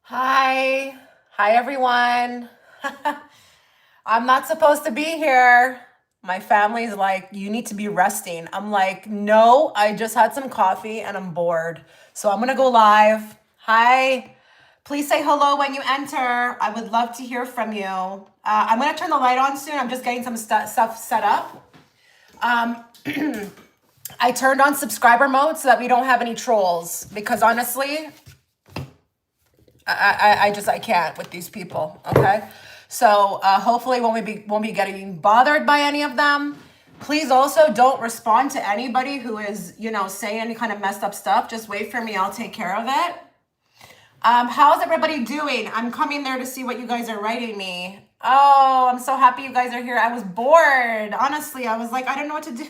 Hi. Hi, everyone. I'm not supposed to be here. My family's like, you need to be resting. I'm like, no, I just had some coffee and I'm bored. So I'm going to go live. Hi. Please say hello when you enter. I would love to hear from you. I'm going to turn the light on soon. I'm just getting some stuff set up. Um, I turned on subscriber mode so that we don't have any trolls because honestly, I can't with these people. Okay, so hopefully won't be getting bothered by any of them. Please also don't respond to anybody who is saying any kind of messed up stuff. Just wait for me. I'll take care of it. How's everybody doing? I'm coming there to see what you guys are writing me. Oh, I'm so happy you guys are here. I was bored. Honestly, I was like, I don't know what to do.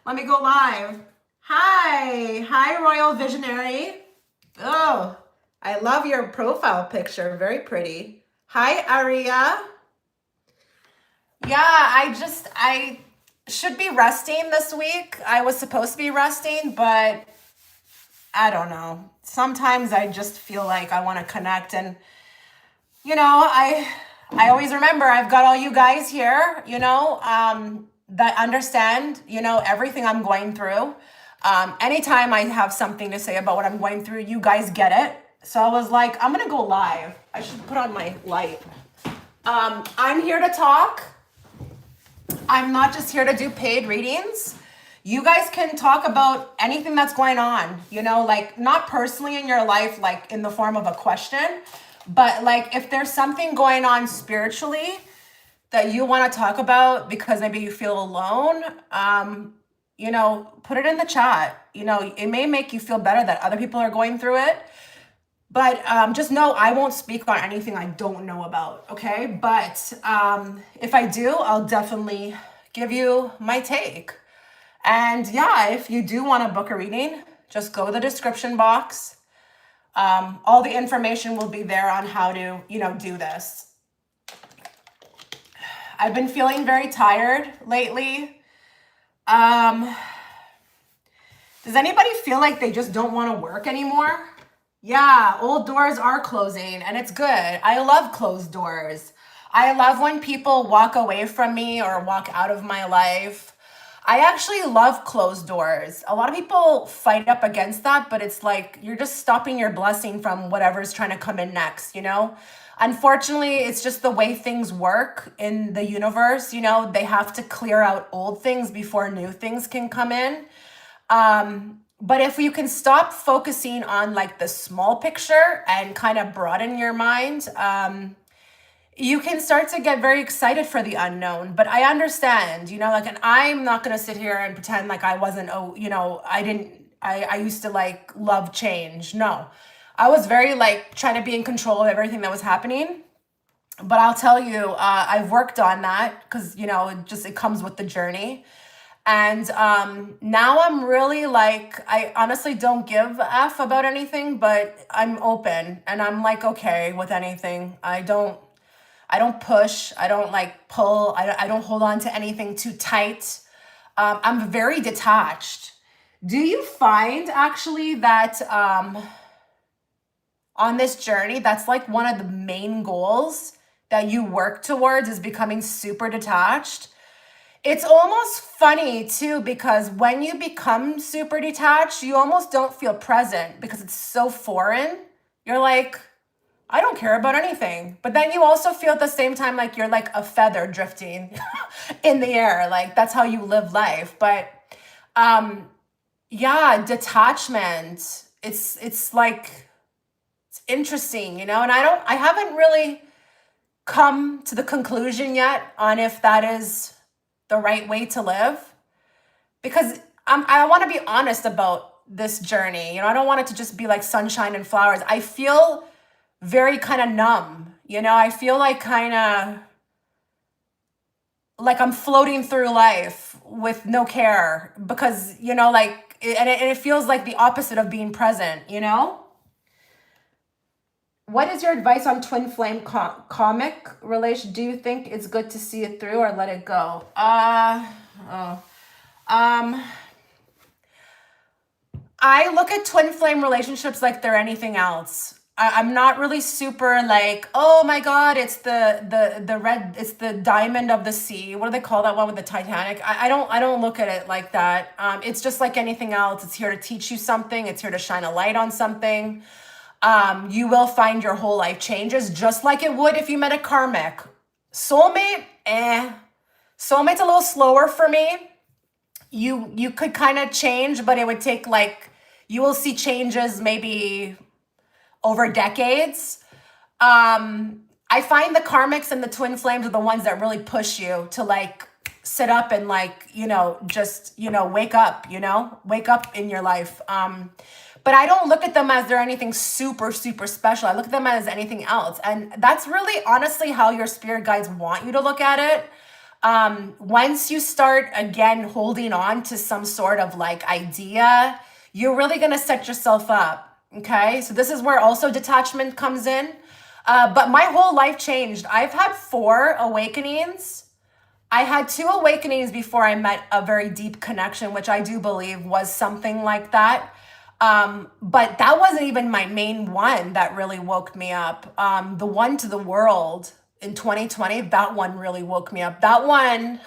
Let me go live. Hi, Royal Visionary. Oh, I love your profile picture. Very pretty. Hi, Aria. Yeah, I should be resting this week. I was supposed to be resting, but I don't know. Sometimes I just feel like I want to connect and I always remember I've got all you guys here, that understand, everything I'm going through. Anytime I have something to say about what I'm going through, you guys get it. So I was like, I'm gonna go live. I should put on my light. I'm here to talk. I'm not just here to do paid readings. You guys can talk about anything that's going on, like not personally in your life, like in the form of a question, but like if there's something going on spiritually that you want to talk about because maybe you feel alone, put it in the chat. It may make you feel better that other people are going through it. But just know I won't speak on anything I don't know about, okay? But if I do, I'll definitely give you my take. And yeah, if you do want to book a reading, just go to the description box. All the information will be there on how to, do this. I've been feeling very tired lately. Does anybody feel like they just don't want to work anymore? Yeah, old doors are closing and it's good. I love closed doors. I love when people walk away from me or walk out of my life. I actually love closed doors. A lot of people fight up against that, but it's like you're just stopping your blessing from whatever's trying to come in next, Unfortunately, it's just the way things work in the universe, they have to clear out old things before new things can come in. But if you can stop focusing on like the small picture and kind of broaden your mind, you can start to get very excited for the unknown. But I understand, and I'm not going to sit here and pretend like I wasn't, I used to like love change. No, I was very like trying to be in control of everything that was happening. But I'll tell you, I've worked on that because, it comes with the journey. And now I'm really like, I honestly don't give a F about anything, but I'm open and I'm like, okay with anything. I don't push. I don't like pull. I don't hold on to anything too tight. I'm very detached. Do you find actually that on this journey, that's like one of the main goals that you work towards is becoming super detached? It's almost funny too, because when you become super detached, you almost don't feel present because it's so foreign. You're like, I don't care about anything. But then you also feel at the same time like you're like a feather drifting in the air. Like that's how you live life. But yeah, detachment. It's like it's interesting, and I haven't really come to the conclusion yet on if that is the right way to live, because I want to be honest about this journey. I don't want it to just be like sunshine and flowers. I feel very kind of numb. I feel like kind of like I'm floating through life with no care because, and it feels like the opposite of being present. What is your advice on twin flame comic relation? Do you think it's good to see it through or let it go? I look at twin flame relationships like they're anything else. I'm not really super like, oh my God, it's the red, it's the diamond of the sea. What do they call that one with the Titanic? I don't look at it like that. It's just like anything else. It's here to teach you something. It's here to shine a light on something. You will find your whole life changes just like it would if you met a karmic. Soulmate, Soulmate's a little slower for me. You could kind of change, but it would take like, you will see changes maybe over decades. I find the karmics and the twin flames are the ones that really push you to like sit up and like, just, wake up, wake up in your life. But I don't look at them as they're anything super, super special. I look at them as anything else. And that's really honestly how your spirit guides want you to look at it. Once you start again holding on to some sort of like idea, you're really going to set yourself up. Okay. So this is where also detachment comes in. But my whole life changed. I've had 4 awakenings. I had 2 awakenings before I met a very deep connection, which I do believe was something like that. But that wasn't even my main one that really woke me up. The one to the world in 2020, that one really woke me up. That one,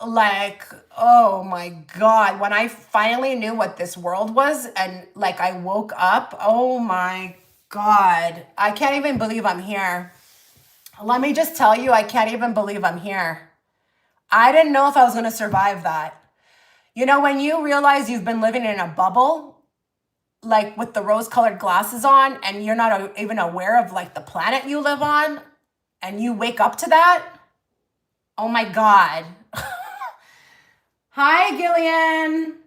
like, oh my God, when I finally knew what this world was and like I woke up, oh my God, I can't even believe I'm here. Let me just tell you, I can't even believe I'm here. I didn't know if I was going to survive that. When you realize you've been living in a bubble, like with the rose-colored glasses on, and you're not even aware of like the planet you live on, and you wake up to that, oh my God. Hi, Gillian.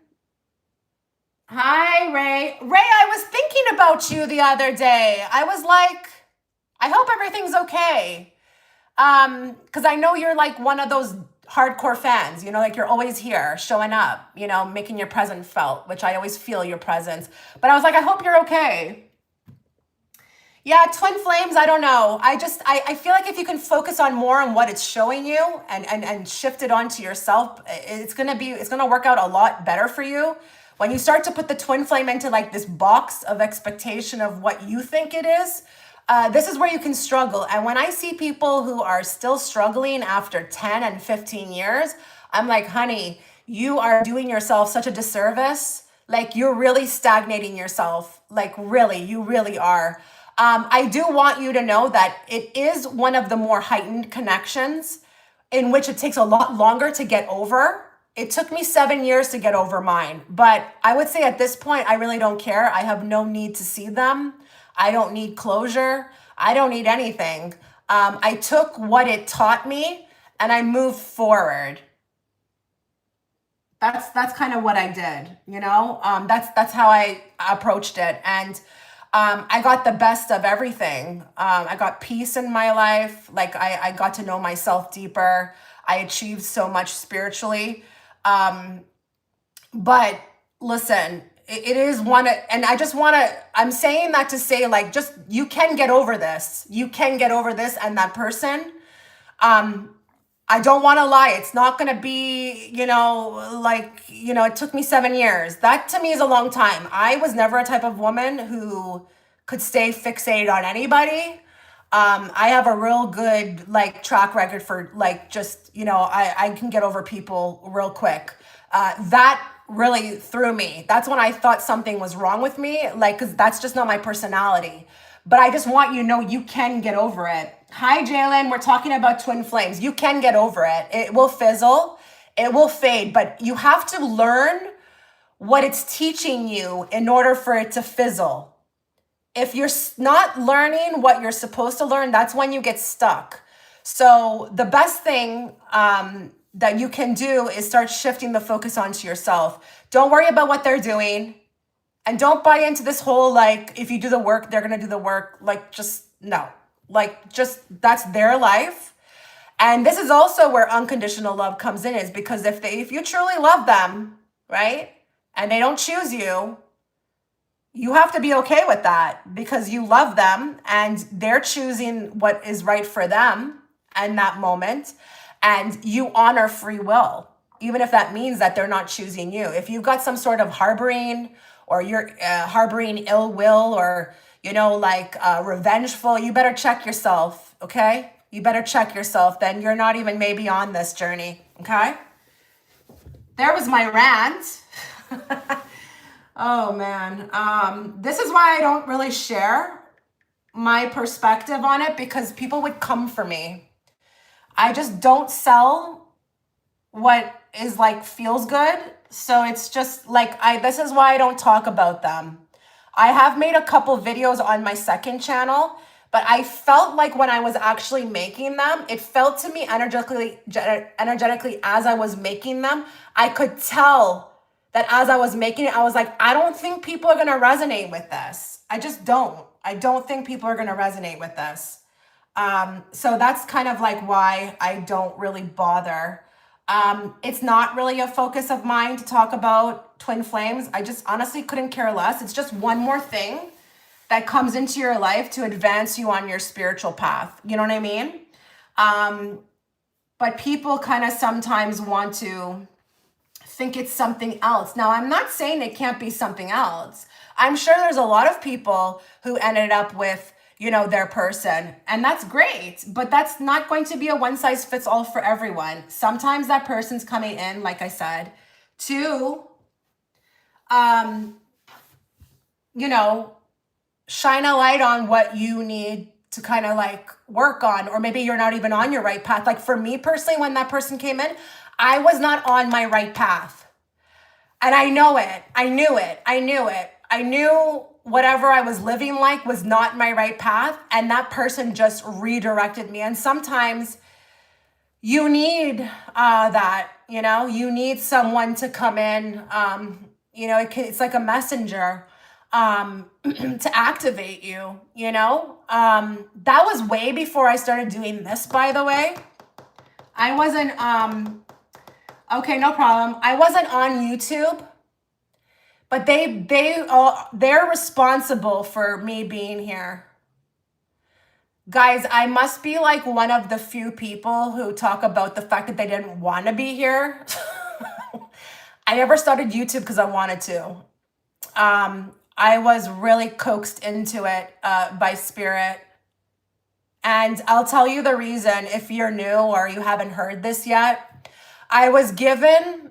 Hi, Ray. Ray, I was thinking about you the other day. I was like, I hope everything's okay. Because I know you're like one of those hardcore fans, like you're always here showing up, making your presence felt, which I always feel your presence. But I was like, I hope you're okay. Yeah, twin flames, I don't know. I feel like if you can focus on more on what it's showing you and shift it onto yourself, it's gonna work out a lot better for you. When you start to put the twin flame into like this box of expectation of what you think it is, this is where you can struggle. And when I see people who are still struggling after 10 and 15 years, I'm like, honey, you are doing yourself such a disservice. Like you're really stagnating yourself. Like really, you really are. I do want you to know that it is one of the more heightened connections in which it takes a lot longer to get over. It took me 7 years to get over mine, but I would say at this point, I really don't care. I have no need to see them. I don't need closure. I don't need anything. I took what it taught me and I moved forward. That's kind of what I did, that's how I approached it. And I got the best of everything. I got peace in my life. Like I got to know myself deeper. I achieved so much spiritually. But listen, it is and I just I'm saying that to say like, just, you can get over this. You can get over this and that person. I don't want to lie. It's not going to be, it took me 7 years. That to me is a long time. I was never a type of woman who could stay fixated on anybody. I have a real good like track record for like, just, I can get over people real quick. That really threw me. That's when I thought something was wrong with me. Like, cause that's just not my personality. But I just want you to know you can get over it. Hi, Jalen. We're talking about twin flames. You can get over it. It will fizzle. It will fade. But you have to learn what it's teaching you in order for it to fizzle. If you're not learning what you're supposed to learn, that's when you get stuck. So the best thing that you can do is start shifting the focus onto yourself. Don't worry about what they're doing. And don't buy into this whole, like, if you do the work, they're going to do the work. Like, just no. Like, just, that's their life. And this is also where unconditional love comes in, is because if you truly love them, right, and they don't choose you, you have to be okay with that because you love them and they're choosing what is right for them in that moment. And you honor free will, even if that means that they're not choosing you. If you've got some sort of harboring or you're harboring ill will, or, you know, like revengeful, you better check yourself, okay? You better check yourself. Then you're not even maybe on this journey, okay? There was my rant. Oh man. This is why I don't really share my perspective on it, because people would come for me. I just don't sell what is like feels good. So it's just like, this is why I don't talk about them. I have made a couple videos on my second channel, but I felt like when I was actually making them, it felt to me energetically as I was making them, I could tell that as I was making it, I was like, I don't think people are going to resonate with this. I just don't. I don't think people are going to resonate with this. So that's kind of like why I don't really bother. It's not really a focus of mine to talk about twin flames. I just honestly couldn't care less. It's just one more thing that comes into your life to advance you on your spiritual path. You know what I mean? But people kind of sometimes want to think it's something else. Now, I'm not saying it can't be something else. I'm sure there's a lot of people who ended up with, you know, their person, and that's great, but that's not going to be a one size fits all for everyone. Sometimes that person's coming in, like I said, to, you know, shine a light on what you need to kind of like work on, or maybe you're not even on your right path. Like for me personally, when that person came in, I was not on my right path. And I know it. I knew it. I knew it. I knew whatever I was living like was not my right path. And that person just redirected me. And sometimes you need that, you know, you need someone to come in. You know, it's like a messenger to activate you, you know. That was way before I started doing this, by the way. I wasn't, okay, no problem. I wasn't on YouTube, but they're responsible for me being here. Guys, I must be like one of the few people who talk about the fact that they didn't want to be here. I never started YouTube because I wanted to. I was really coaxed into it by spirit. And I'll tell you the reason if you're new or you haven't heard this yet. I was given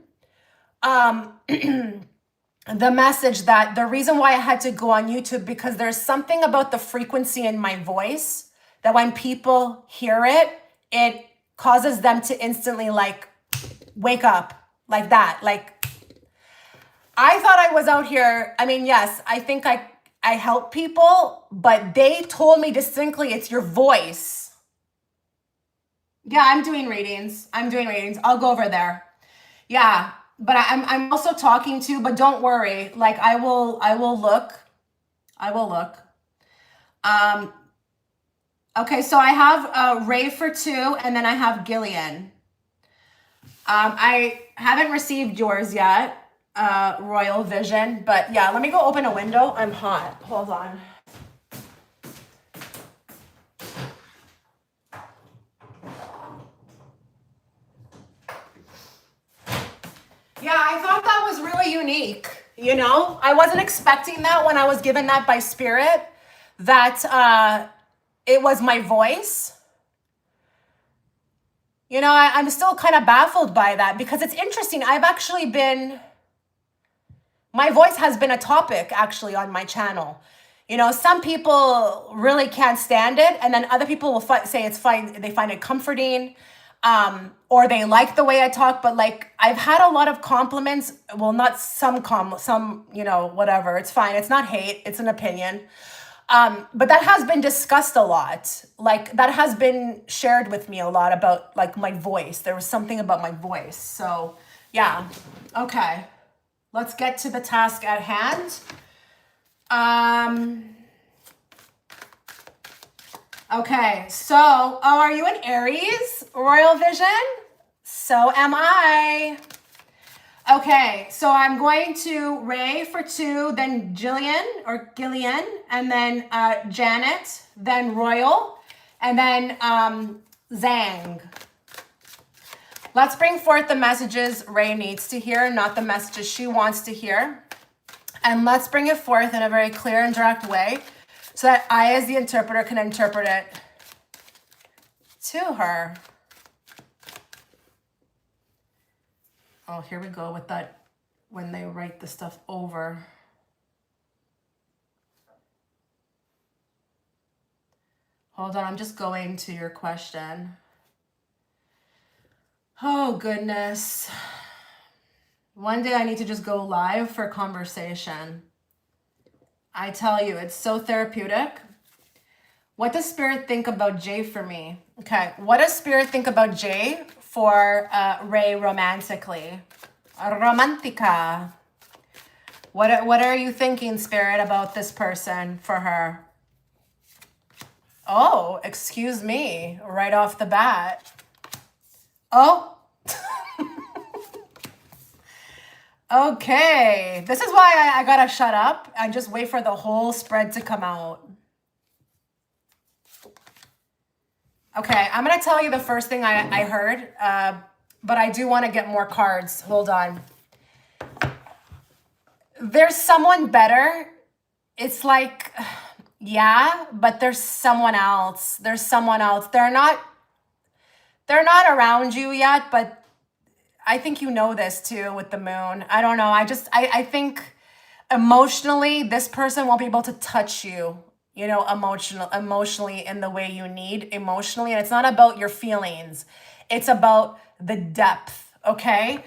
the message that the reason why I had to go on YouTube, because there's something about the frequency in my voice that when people hear it, it causes them to instantly like wake up like that. Like I thought I was out here. I mean, yes, I think I help people, but they told me distinctly it's your voice. Yeah, I'm doing readings. I'll go over there. Yeah, but I'm also talking to, but don't worry. Like I will look. Okay, so I have Ray for 2, and then I have Gillian. I haven't received yours yet, Royal Vision, but yeah, let me go open a window. I'm hot. Hold on. Yeah, I thought that was really unique. You know, I wasn't expecting that when I was given that by spirit, that it was my voice. You know, I'm still kind of baffled by that, because it's interesting. My voice has been a topic actually on my channel. You know, some people really can't stand it, and then other people will say it's fine. They find it comforting, or they like the way I talk. But like, I've had a lot of compliments. Well, not some, you know, whatever. It's fine. It's not hate. It's an opinion. But that has been discussed a lot. Like that has been shared with me a lot about like my voice. There was something about my voice. So yeah. Okay. Let's get to the task at hand. Okay, so, oh, are you an Aries, Royal Vision? So am I. Okay, so I'm going to Ray for 2, then Gillian, and then Janet, then Royal, and then Zang. Let's bring forth the messages Ray needs to hear, not the messages she wants to hear. And let's bring it forth in a very clear and direct way so that I, as the interpreter, can interpret it to her. Oh, here we go with that when they write the stuff over. Hold on, I'm just going to your question. Oh, goodness. One day I need to just go live for conversation. I tell you, it's so therapeutic. What does Spirit think about Jay for me? Okay, what does Spirit think about Jay for Ray romantically? Romantica. What are you thinking, Spirit, about this person for her? Oh, excuse me, right off the bat. Oh. Okay, this is why I gotta shut up and just wait for the whole spread to come out. Okay, I'm gonna tell you the first thing I heard, but I do want to get more cards. Hold on. There's someone better. It's like, yeah, but there's someone else. There's someone else. They're not around you yet, but I think you know this too with the moon. I don't know. I think emotionally, this person won't be able to touch you, you know, emotionally in the way you need emotionally. And it's not about your feelings. It's about the depth. Okay.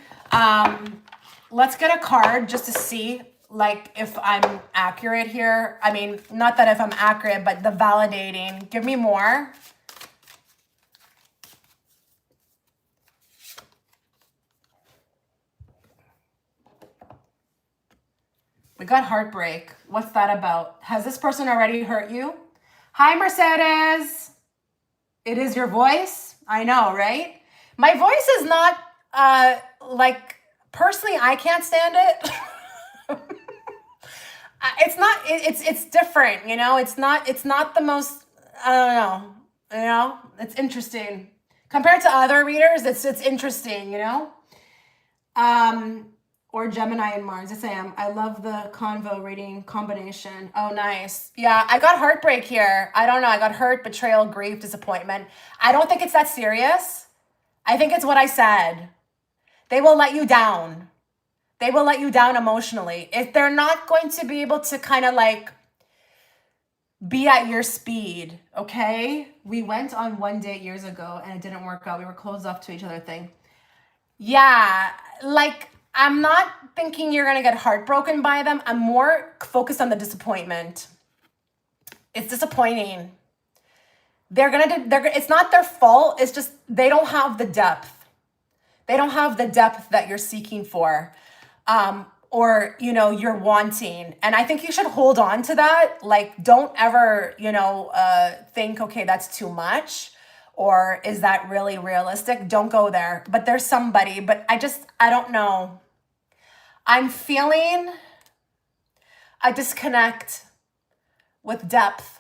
Let's get a card just to see like if I'm accurate here. I mean, not that if I'm accurate, but the validating. Give me more. We got heartbreak. What's that about? Has this person already hurt you? Hi, Mercedes. It is your voice? I know, right? My voice is not, like, personally, I can't stand it. It's not, it's different, you know? It's not the most, I don't know, you know? It's interesting. Compared to other readers, it's interesting, you know? Or Gemini and Mars. Yes, I am. I love the convo reading combination. Oh, nice. Yeah, I got heartbreak here. I don't know. I got hurt, betrayal, grief, disappointment. I don't think it's that serious. I think it's what I said. They will let you down. They will let you down emotionally. If they're not going to be able to kind of like be at your speed, okay? We went on one date years ago and it didn't work out. We were closed off to each other thing. Yeah, like... I'm not thinking you're going to get heartbroken by them. I'm more focused on the disappointment. It's disappointing. It's not their fault. It's just they don't have the depth. They don't have the depth that you're seeking for, or, you know, you're wanting. And I think you should hold on to that. Like, don't ever, you know, think, okay, that's too much. Or is that really realistic? Don't go there. But there's somebody, but I don't know. I'm feeling a disconnect with depth.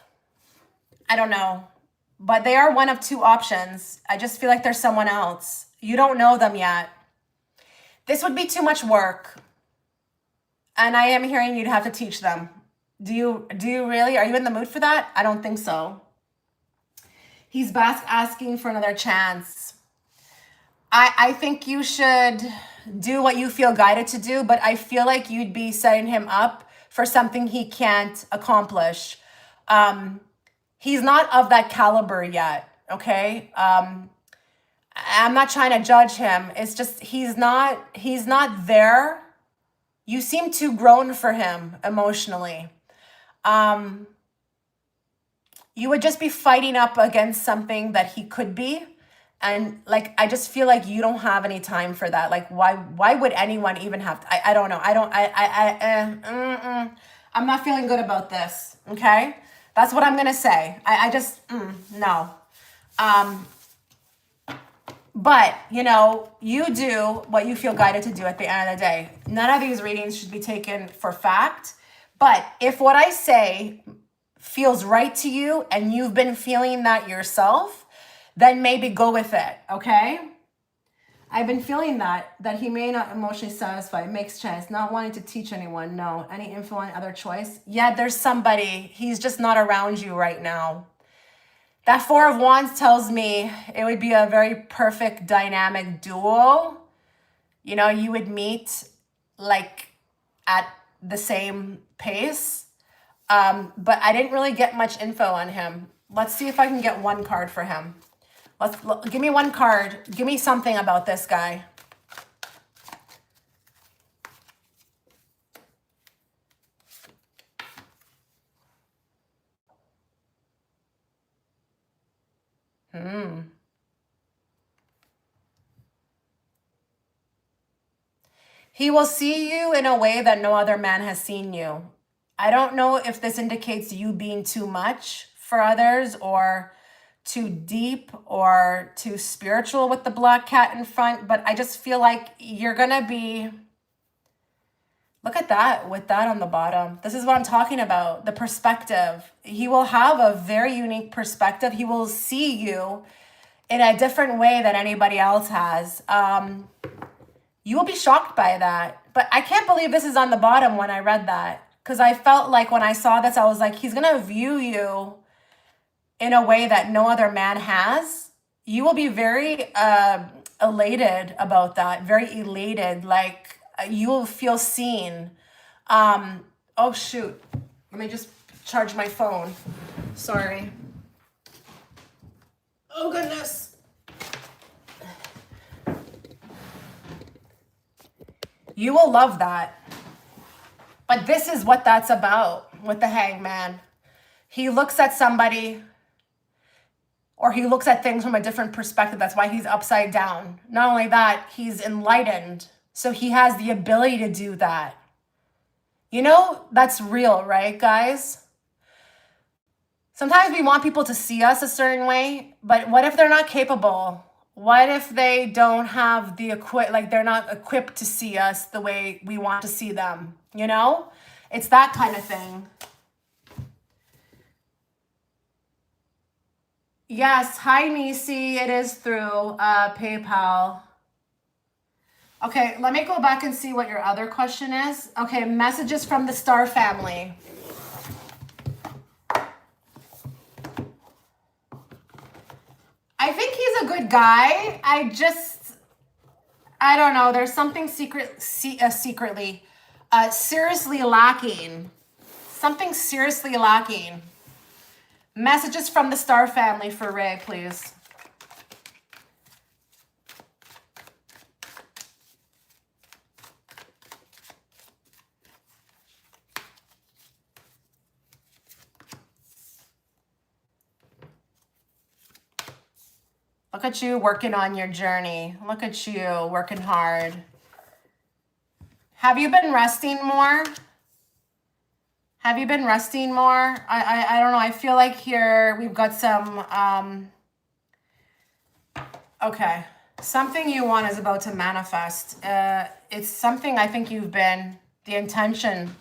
I don't know. But they are one of two options. I just feel like there's someone else. You don't know them yet. This would be too much work. And I am hearing you'd have to teach them. Do you really? Are you in the mood for that? I don't think so. He's asking for another chance. I think you should do what you feel guided to do, but I feel like you'd be setting him up for something he can't accomplish. He's not of that caliber yet, okay? I'm not trying to judge him. It's just he's not there. You seem too grown for him emotionally. You would just be fighting up against something that he could be. And like, I just feel like you don't have any time for that. Like, why would anyone even have to, I don't know. I'm not feeling good about this. Okay. That's what I'm going to say. No. But you know, you do what you feel guided to do at the end of the day. None of these readings should be taken for fact. But if what I say feels right to you and you've been feeling that yourself, then maybe go with it, okay? I've been feeling that he may not emotionally satisfy. Makes sense. Not wanting to teach anyone. No. Any info on other choice? Yeah, there's somebody. He's just not around you right now. That Four of Wands tells me it would be a very perfect dynamic duo. You know, you would meet like at the same pace. But I didn't really get much info on him. Let's see if I can get one card for him. Give me one card. Give me something about this guy. He will see you in a way that no other man has seen you. I don't know if this indicates you being too much for others or too deep or too spiritual with the black cat in front, but I just feel like you're gonna be, look at that with that on the bottom. This is what I'm talking about, the perspective. He will have a very unique perspective. He will see you in a different way than anybody else has. You will be shocked by that. But I can't believe this is on the bottom when I read that. Because I felt like when I saw this, I was like, he's going to view you in a way that no other man has. You will be very elated about that. Very elated. Like you will feel seen. Oh, shoot. Let me just charge my phone. Sorry. Oh, goodness. You will love that. But this is what that's about with the Hangman. He looks at somebody or he looks at things from a different perspective. That's why he's upside down. Not only that, he's enlightened. So he has the ability to do that. You know, that's real, right, guys? Sometimes we want people to see us a certain way, but what if they're not capable? What if they don't have the like they're not equipped to see us the way we want to see them, you know? It's that kind of thing. Yes, hi Nisi, it is through PayPal. Okay, let me go back and see what your other question is. Okay, messages from the star family. I think he's a good guy. I don't know. There's something seriously lacking. Something seriously lacking. Messages from the star family for Ray, please. Look at you working on your journey. Look at you working hard. Have you been resting more? Have you been resting more? I don't know. I feel like here we've got some, okay. Something you want is about to manifest. It's something I think you've been, the intention.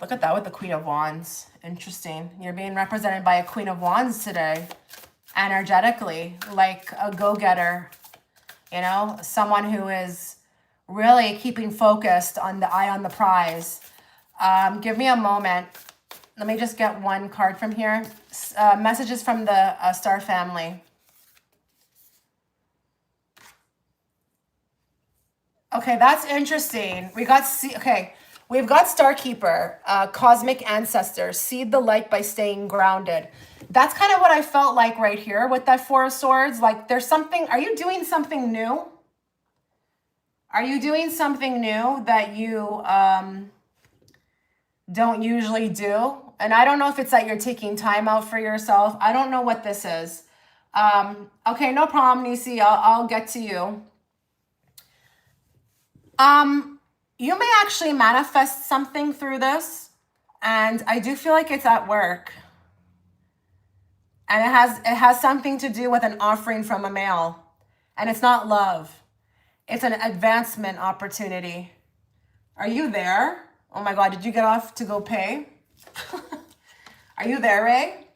Look at that with the Queen of Wands. Interesting. You're being represented by a Queen of Wands today. Energetically, like a go-getter, you know, someone who is really keeping focused on the eye on the prize. Give me a moment. Let me just get one card from here. Messages from the star family. Okay, that's interesting. We've got Starkeeper, Cosmic Ancestor, seed the light by staying grounded. That's kind of what I felt like right here with that Four of Swords. Like there's something, are you doing something new? Are you doing something new that you don't usually do? And I don't know if it's that you're taking time out for yourself. I don't know what this is. Okay, no problem, Nisi. I'll get to you. You may actually manifest something through this. And I do feel like it's at work. And it has something to do with an offering from a male. And it's not love. It's an advancement opportunity. Are you there? Oh my God, did you get off to go pay? Are you there, Ray?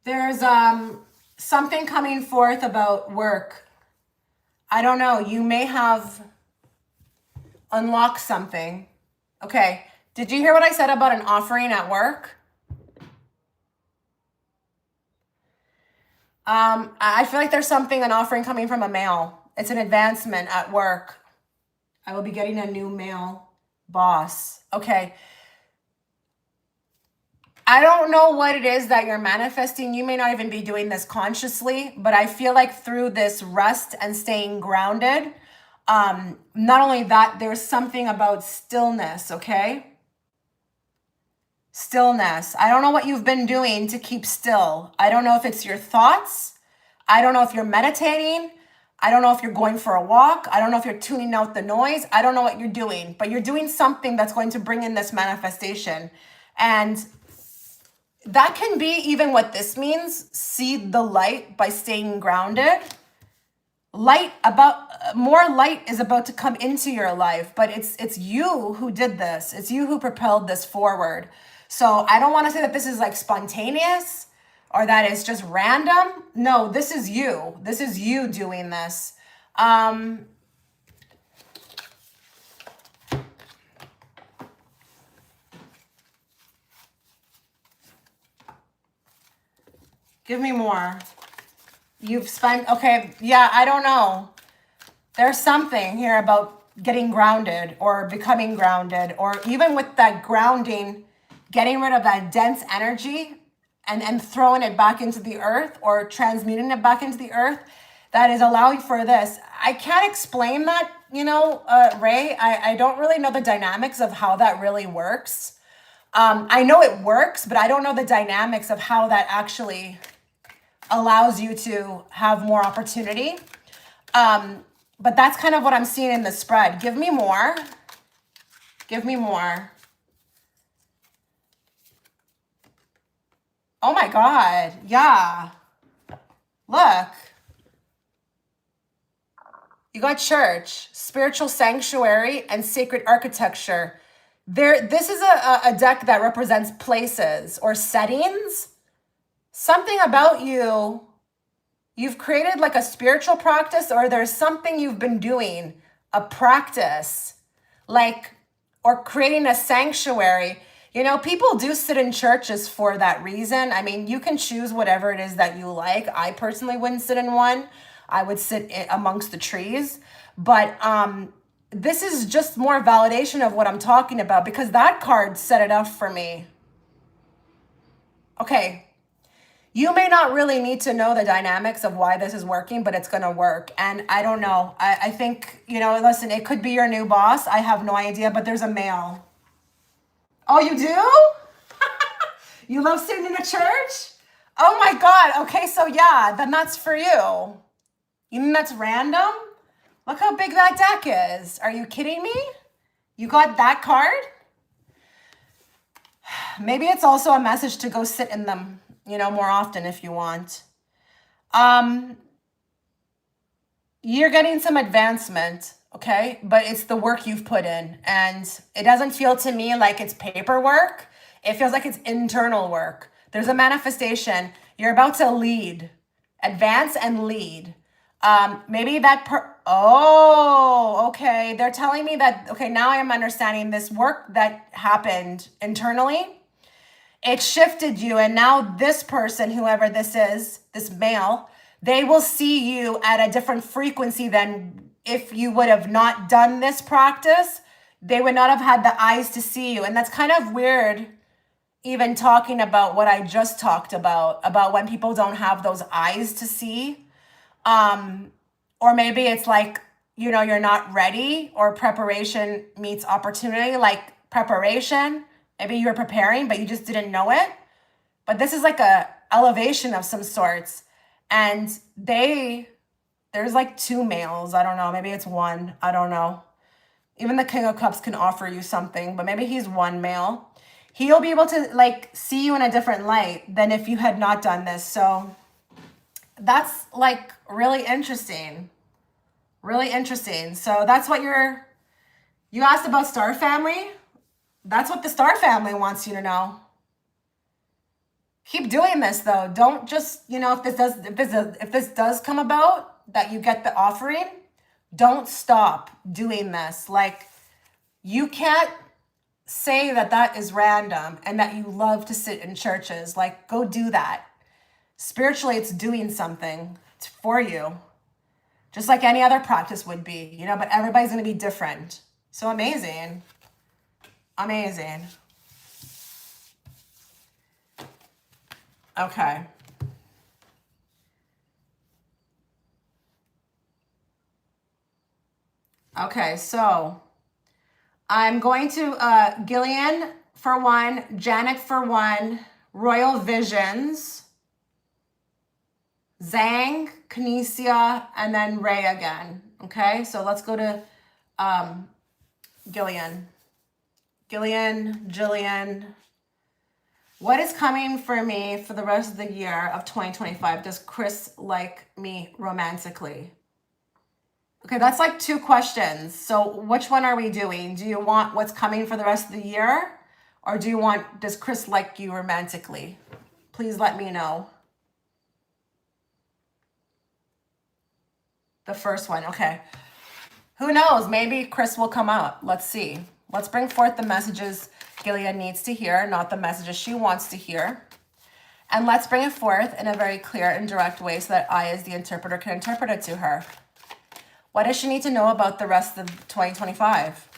There's something coming forth about work. I don't know. You may have unlocked something. Okay. Did you hear what I said about an offering at work? I feel like there's an offering coming from a male. It's an advancement at work. I will be getting a new male boss. Okay. I don't know what it is that you're manifesting. You may not even be doing this consciously, but I feel like through this rest and staying grounded, not only that, there's something about stillness, okay? Stillness. I don't know what you've been doing to keep still. I don't know if it's your thoughts. I don't know if you're meditating. I don't know if you're going for a walk. I don't know if you're tuning out the noise. I don't know what you're doing, but you're doing something that's going to bring in this manifestation. And that can be even what this means. See the light by staying grounded. More light is about to come into your life, but it's you who did this. It's you who propelled this forward. So I don't want to say that this is like spontaneous or that it's just random. No, this is you. This is you doing this. Give me more. You've spent, okay, yeah, I don't know. There's something here about getting grounded or becoming grounded, or even with that grounding, getting rid of that dense energy and throwing it back into the earth or transmuting it back into the earth. That is allowing for this. I can't explain that, Ray. I don't really know the dynamics of how that really works. I know it works, but I don't know the dynamics of how that actually allows you to have more opportunity. But that's kind of what I'm seeing in the spread. Give me more. Give me more. Oh my God. Yeah. Look. You got church, spiritual sanctuary, and sacred architecture. This is a deck that represents places or settings. Something about you've created like a spiritual practice, or there's something you've been doing, a practice, like, or creating a sanctuary. People do sit in churches for that reason. I mean, you can choose whatever it is that you like. I personally wouldn't sit in one. I would sit amongst the trees. But this is just more validation of what I'm talking about, because that card set it up for me. Okay. You may not really need to know the dynamics of why this is working, but it's going to work. And I don't know. I think, listen, it could be your new boss. I have no idea, but there's a male. Oh, you do? You love sitting in a church? Oh my God. Okay, so yeah, then that's for you. You mean that's random? Look how big that deck is. Are you kidding me? You got that card? Maybe it's also a message to go sit in them, more often if you want. You're getting some advancement, okay? But it's the work you've put in. And it doesn't feel to me like it's paperwork. It feels like it's internal work. There's a manifestation. You're about to lead, advance and lead. Maybe okay. They're telling me that, okay, now I am understanding this work that happened internally. It shifted you, and now this person, whoever this is, this male, they will see you at a different frequency than if you would have not done this practice. They would not have had the eyes to see you. And that's kind of weird, even talking about what I just talked about when people don't have those eyes to see. Or maybe it's like, you're not ready, or preparation meets opportunity, like preparation. Maybe you were preparing, but you just didn't know it. But this is like a elevation of some sorts. And there's like two males. I don't know. Maybe it's one. I don't know. Even the King of Cups can offer you something, but maybe he's one male. He'll be able to like see you in a different light than if you had not done this. So that's like really interesting. Really interesting. So that's what you asked about Star Family. That's what the Star Family wants you to know. Keep doing this though. Don't just, if this does come about that you get the offering, don't stop doing this. Like, you can't say that that is random and that you love to sit in churches. Like, go do that. Spiritually, it's doing something for you, just like any other practice would be, but everybody's going to be different. So amazing. Amazing. Okay. Okay, so I'm going to Gillian for 1, Janet for 1, Royal Visions, Zang, Kenia, and then Ray again. Okay, so let's go to Gillian. Gillian. What is coming for me for the rest of the year of 2025? Does Chris like me romantically? Okay, that's like 2 questions. So which one are we doing? Do you want what's coming for the rest of the year? Or does Chris like you romantically? Please let me know. The first one, okay. Who knows? Maybe Chris will come out. Let's see. Let's bring forth the messages Gillian needs to hear, not the messages she wants to hear. And let's bring it forth in a very clear and direct way so that I, as the interpreter, can interpret it to her. What does she need to know about the rest of 2025?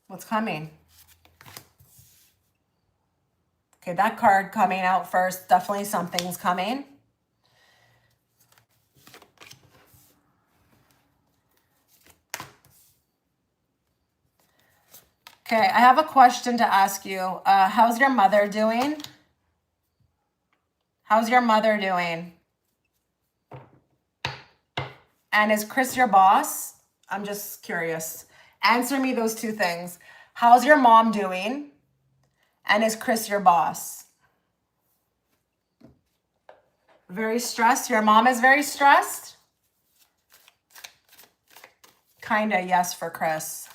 What's coming? Okay, that card coming out first. Definitely something's coming. Okay, I have a question to ask you. How's your mother doing? How's your mother doing? And is Chris your boss? I'm just curious. Answer me those 2 things. How's your mom doing? And is Chris your boss? Very stressed? Your mom is very stressed? Kinda, yes, for Chris.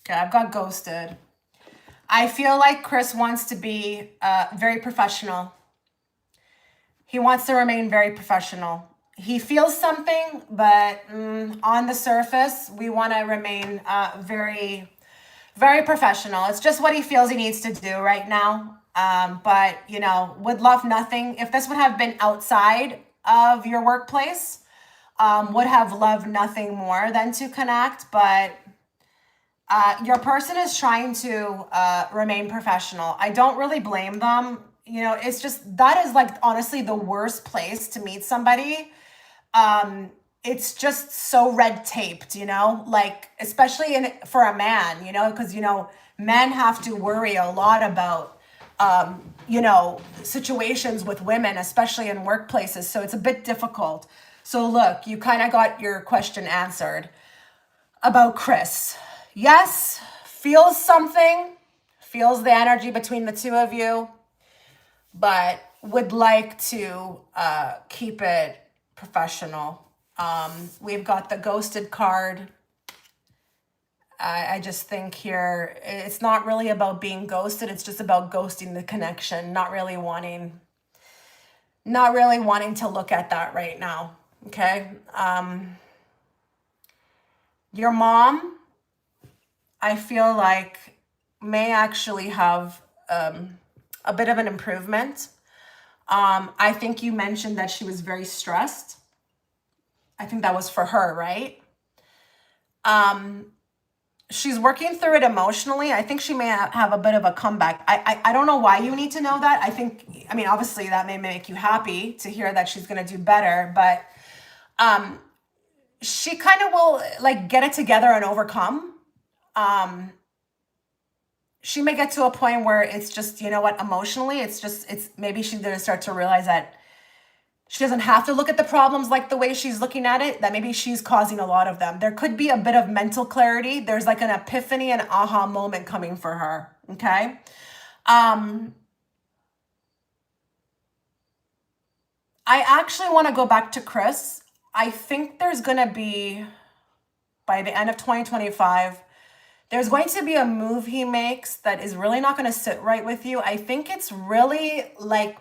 Okay, I've got ghosted. I feel like Chris wants to be very professional. He wants to remain very professional. He feels something, but on the surface, we want to remain very, very professional. It's just what he feels he needs to do right now. But, would love nothing. If this would have been outside of your workplace, would have loved nothing more than to connect. But your person is trying to remain professional. I don't really blame them. It's just, that is like honestly the worst place to meet somebody. It's just so red taped, like especially for a man, because, men have to worry a lot about, situations with women, especially in workplaces. So it's a bit difficult. So look, you kind of got your question answered about Chris. Yes, feels something, feels the energy between the 2 of you, but would like to keep it professional. We've got the ghosted card. I just think here, it's not really about being ghosted. It's just about ghosting the connection, not really wanting to look at that right now. Okay. Your mom, I feel like, may actually have a bit of an improvement. I think you mentioned that she was very stressed. I think that was for her, right? She's working through it emotionally. I think she may have a bit of a comeback. I don't know why you need to know that. I mean, obviously that may make you happy to hear that she's going to do better, but she kind of will like get it together and overcome. She may get to a point where it's just, emotionally, it's maybe she's going to start to realize that she doesn't have to look at the problems like the way she's looking at it, that maybe she's causing a lot of them. There could be a bit of mental clarity. There's like an epiphany, an aha moment coming for her. Okay. I actually want to go back to Chris. I think there's going to be, by the end of 2025, there's going to be a move he makes that is really not going to sit right with you. I think it's really like,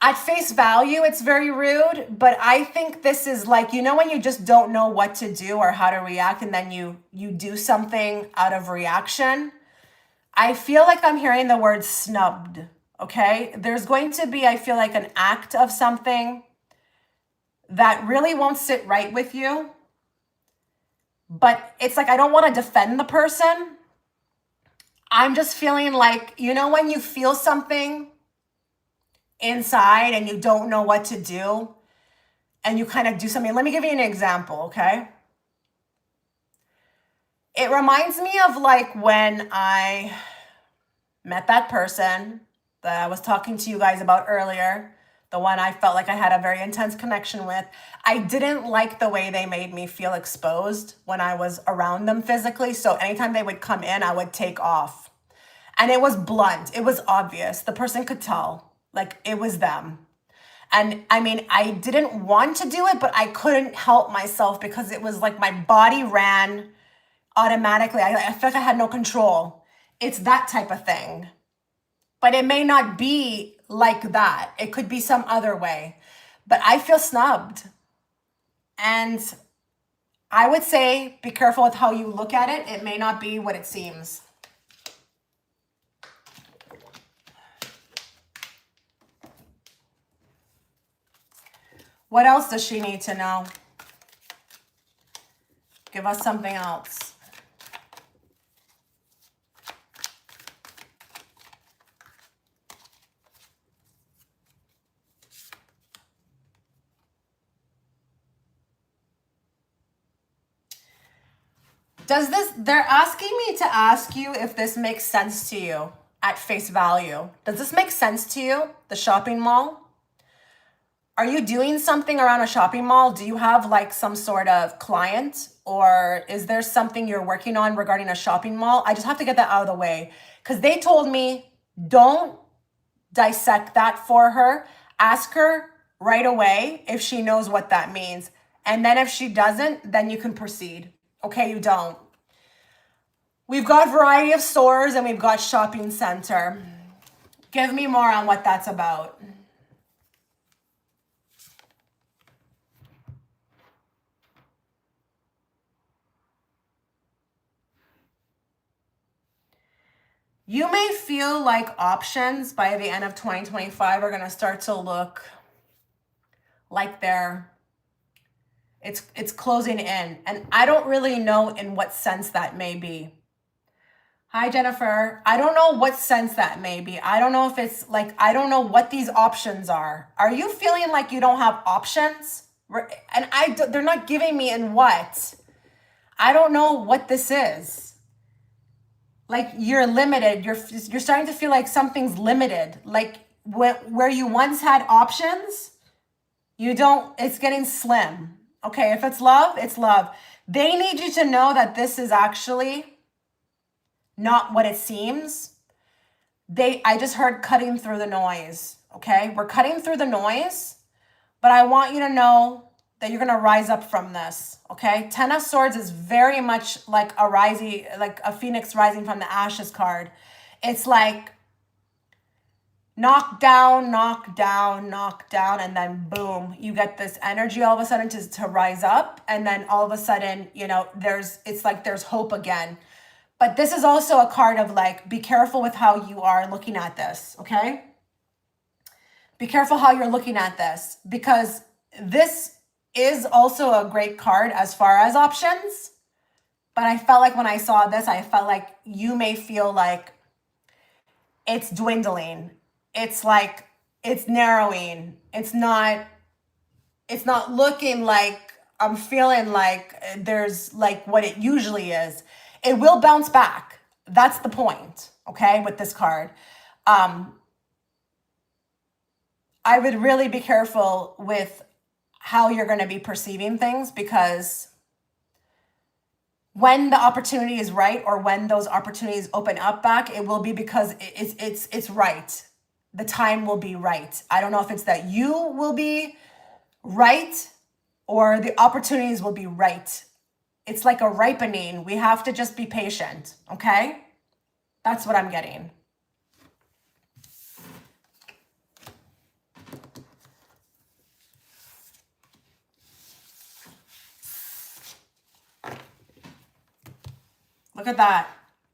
at face value, it's very rude, but I think this is like, you know, when you just don't know what to do or how to react, and then you do something out of reaction. I feel like I'm hearing the word snubbed, okay? There's going to be, I feel like, an act of something that really won't sit right with you. But it's like, I don't want to defend the person. I'm just feeling like, you know, when you feel something inside and you don't know what to do and you kind of do something. Let me give you an example, okay? It reminds me of like when I met that person that I was talking to you guys about earlier, the one I felt like I had a very intense connection with. I didn't like the way they made me feel exposed when I was around them physically. So anytime they would come in, I would take off. And it was blunt. It was obvious. The person could tell. Like, it was them. And I mean, I didn't want to do it, but I couldn't help myself because it was like my body ran automatically. I felt like I had no control. It's that type of thing. But it may not be like that. It could be some other way. But I feel snubbed. And I would say be careful with how you look at it. It may not be what it seems. What else does she need to know? Give us something else. They're asking me to ask you if this makes sense to you at face value. Does this make sense to you, the shopping mall? Are you doing something around a shopping mall? Do you have like some sort of client, or is there something you're working on regarding a shopping mall? I just have to get that out of the way because they told me don't dissect that for her. Ask her right away if she knows what that means. And then if she doesn't, then you can proceed. Okay, you don't. We've got variety of stores and we've got shopping center. Give me more on what that's about. You may feel like options by the end of 2025 are going to start to look like it's closing in. And I don't really know in what sense that may be. Hi, Jennifer. I don't know what sense that may be. I don't know if it's like, I don't know what these options are. Are you feeling like you don't have options? And they're not giving me in what? I don't know what this is. Like you're limited. You're starting to feel like something's limited. Like where you once had options, you don't, it's getting slim. Okay, if it's love, it's love. They need you to know that this is actually not what it seems. I just heard cutting through the noise. Okay, we're cutting through the noise, but I want you to know that you're going to rise up from this, okay? 10 of Swords is very much like a phoenix rising from the ashes card. It's like knock down, knock down, knock down, and then boom, you get this energy all of a sudden to rise up, and then all of a sudden, you know, it's like there's hope again. But this is also a card of like, be careful with how you are looking at this, okay? Be careful how you're looking at this, because this is also a great card as far as options. But I felt like when I saw this, I felt like you may feel like it's dwindling. It's like it's narrowing. It's not looking like I'm feeling like there's like what it usually is. It will bounce back. That's the point, okay, with this card. I would really be careful with how you're going to be perceiving things, because when the opportunity is right, or when those opportunities open up back, it will be because it's right. The time will be right. I don't know if it's that you will be right or the opportunities will be right. It's like a ripening. We have to just be patient, okay? That's what I'm getting. Look at that.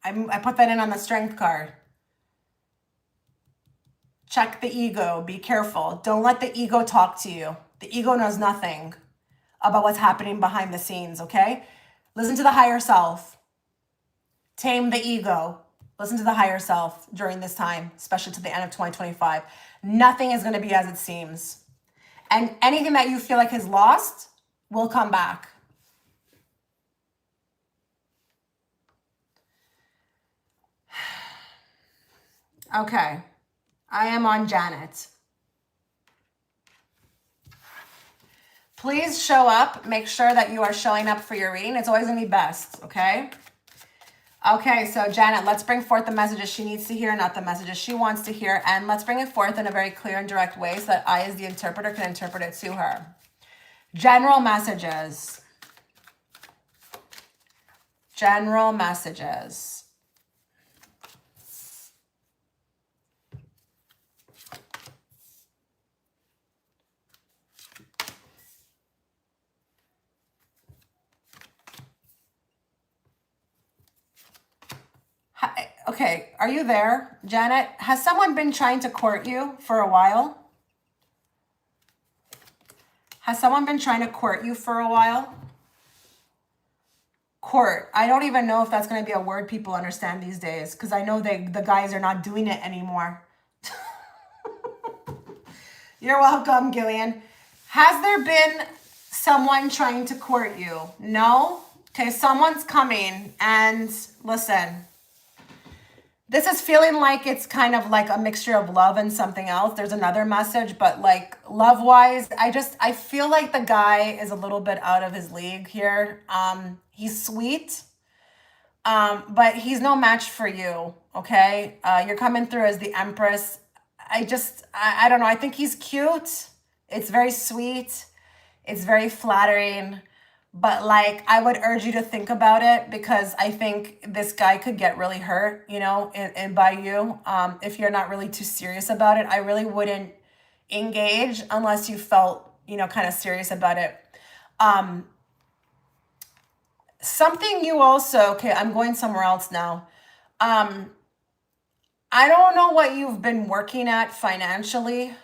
I put that in on the strength card. Check the ego. Be careful. Don't let the ego talk to you. The ego knows nothing about what's happening behind the scenes, okay? Listen to the higher self. Tame the ego. Listen to the higher self during this time, especially to the end of 2025. Nothing is going to be as it seems. And anything that you feel like is lost will come back. Okay. I am on Janet. Please show up. Make sure that you are showing up for your reading. It's always going to be best, okay? Okay, so Janet, let's bring forth the messages she needs to hear, not the messages she wants to hear. And let's bring it forth in a very clear and direct way so that I, as the interpreter, can interpret it to her. General messages. General messages. Hi, okay, are you there, Janet? Has someone been trying to court you for a while? Has someone been trying to court you for a while? Court. I don't even know if that's going to be a word people understand these days, because I know the guys are not doing it anymore. You're welcome, Gillian. Has there been someone trying to court you? No? Okay, someone's coming, and listen. This is feeling like it's kind of like a mixture of love and something else. There's another message, but like love-wise, I feel like the guy is a little bit out of his league here. He's sweet, but he's no match for you, okay? You're coming through as the Empress. I don't know. I think he's cute. It's very sweet. It's very flattering. But like, I would urge you to think about it, because I think this guy could get really hurt, you know, and by you. If you're not really too serious about it, I really wouldn't engage unless you felt, you know, kind of serious about it. Something you also, okay, I'm going somewhere else now. I don't know what you've been working at financially.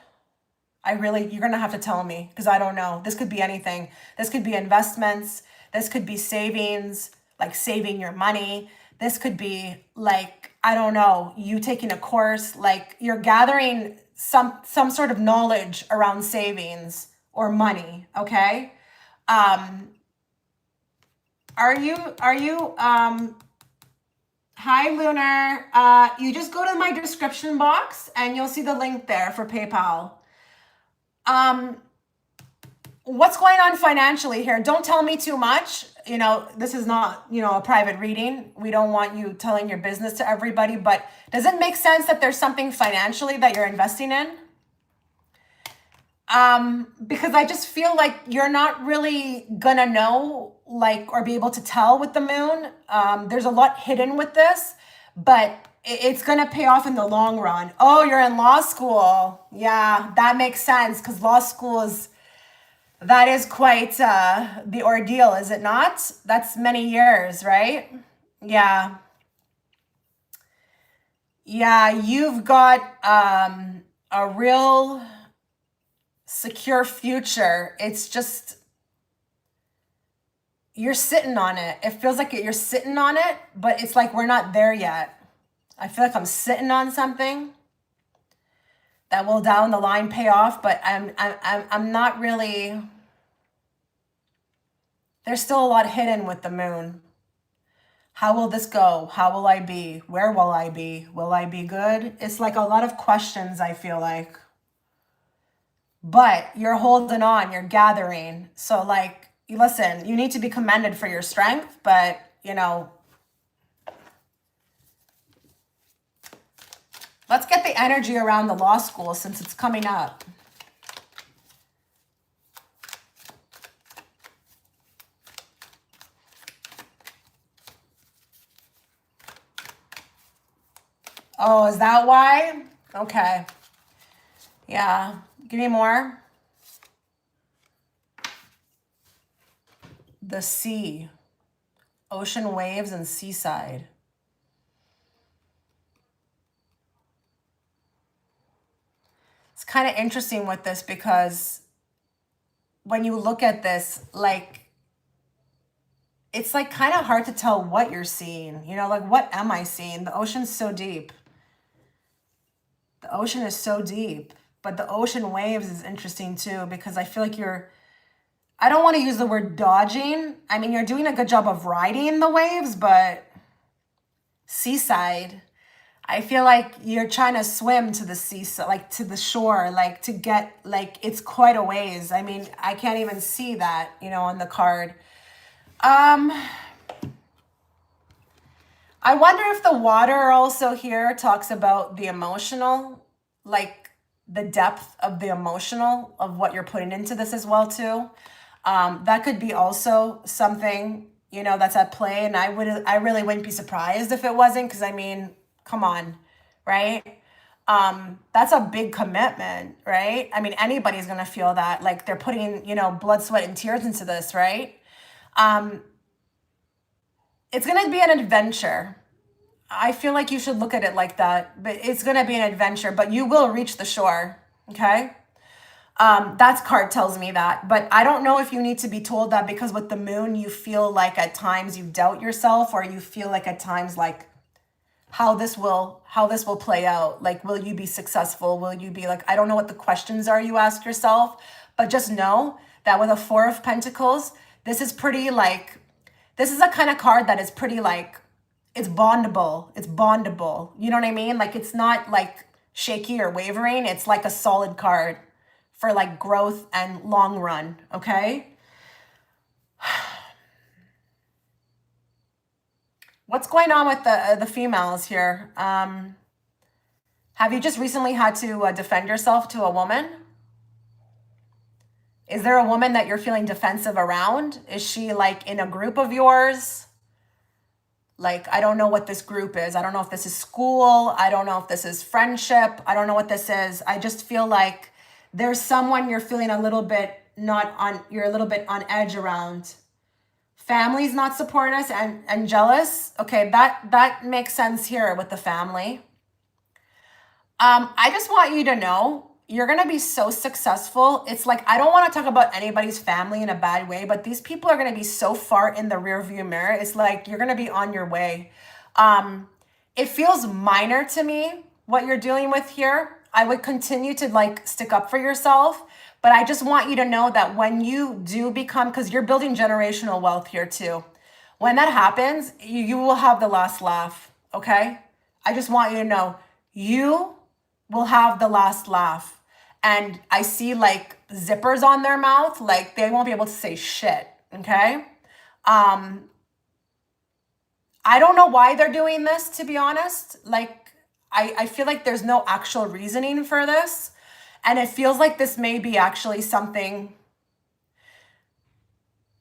You're going to have to tell me, because I don't know. This could be anything. This could be investments. This could be savings, like saving your money. This could be like, I don't know, you taking a course, like you're gathering some sort of knowledge around savings or money, okay? Are you, hi, Lunar. You just go to my description box and you'll see the link there for PayPal. What's going on financially here? Don't tell me too much. You know, this is not, you know, a private reading. We don't want you telling your business to everybody, but does it make sense that there's something financially that you're investing in? Because I just feel like you're not really gonna know, like, or be able to tell with the moon. There's a lot hidden with this, but it's gonna pay off in the long run. Oh, you're in law school. Yeah, that makes sense, because law school that is quite the ordeal, is it not? That's many years, right? Yeah. Yeah, you've got a real secure future. It's just, you're sitting on it. It feels like you're sitting on it, but it's like we're not there yet. I feel like I'm sitting on something that will down the line pay off, but I'm not really. There's still a lot hidden with the moon. How will this go? How will I be? Where will I be? Will I be good? It's like a lot of questions, I feel like. But you're holding on, you're gathering. So like, listen, you need to be commended for your strength, but you know, let's get the energy around the law school since it's coming up. Oh, is that why? Okay. Yeah. Give me more. The sea. Ocean waves and seaside. It's kind of interesting with this because when you look at this, like, it's like kind of hard to tell what you're seeing. You know, like, what am I seeing? The ocean's so deep. The ocean is so deep. But the ocean waves is interesting too because I feel like I don't want to use the word dodging. I mean, you're doing a good job of riding the waves, but seaside, I feel like you're trying to swim to the seaside, like to the shore, like to get, like, it's quite a ways. I mean, I can't even see that, you know, on the card. I wonder if the water also here talks about the emotional, like the depth of the emotional of what you're putting into this as well too. That could be also something, you know, that's at play. And I really wouldn't be surprised if it wasn't, because I mean, come on, right? That's a big commitment, right? I mean, anybody's gonna feel that, like they're putting, you know, blood, sweat, and tears into this, right? It's gonna be an adventure. I feel like you should look at it like that, but it's gonna be an adventure, but you will reach the shore, okay? That card tells me that, but I don't know if you need to be told that, because with the moon, you feel like at times you doubt yourself, or you feel like at times like how this will play out. Like, will you be successful? Will you be like, I don't know what the questions are you ask yourself, but just know that with a Four of Pentacles, this is pretty like, this is a kind of card that is pretty like, it's bondable. It's bondable. You know what I mean? Like, it's not like shaky or wavering. It's like a solid card for like growth and long run, okay? What's going on with the females here? Have you just recently had to defend yourself to a woman? Is there a woman that you're feeling defensive around? Is she like in a group of yours? Like, I don't know what this group is. I don't know if this is school. I don't know if this is friendship. I don't know what this is. I just feel like there's someone you're feeling a little bit you're a little bit on edge around. Family's not supporting us and jealous. Okay, that makes sense here with the family. I just want you to know you're going to be so successful. It's like, I don't want to talk about anybody's family in a bad way, but these people are going to be so far in the rear view mirror. It's like, you're going to be on your way. It feels minor to me, what you're dealing with here. I would continue to like stick up for yourself, but I just want you to know that when you do become, because you're building generational wealth here too. When that happens, you will have the last laugh, okay? I just want you to know you will have the last laugh. And I see like zippers on their mouth, like they won't be able to say shit, okay? I don't know why they're doing this, to be honest. Like, I feel like there's no actual reasoning for this. And it feels like this may be actually something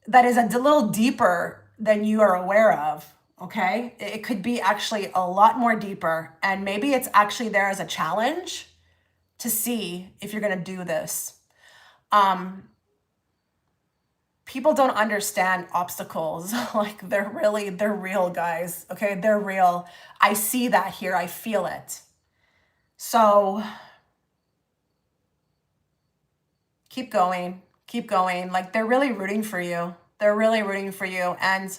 that is a little deeper than you are aware of, okay? It could be actually a lot more deeper. And maybe it's actually there as a challenge to see if you're gonna do this. People don't understand obstacles. Like, they're real, guys, okay? They're real. I see that here, I feel it. So keep going, keep going. Like, they're really rooting for you. They're really rooting for you. And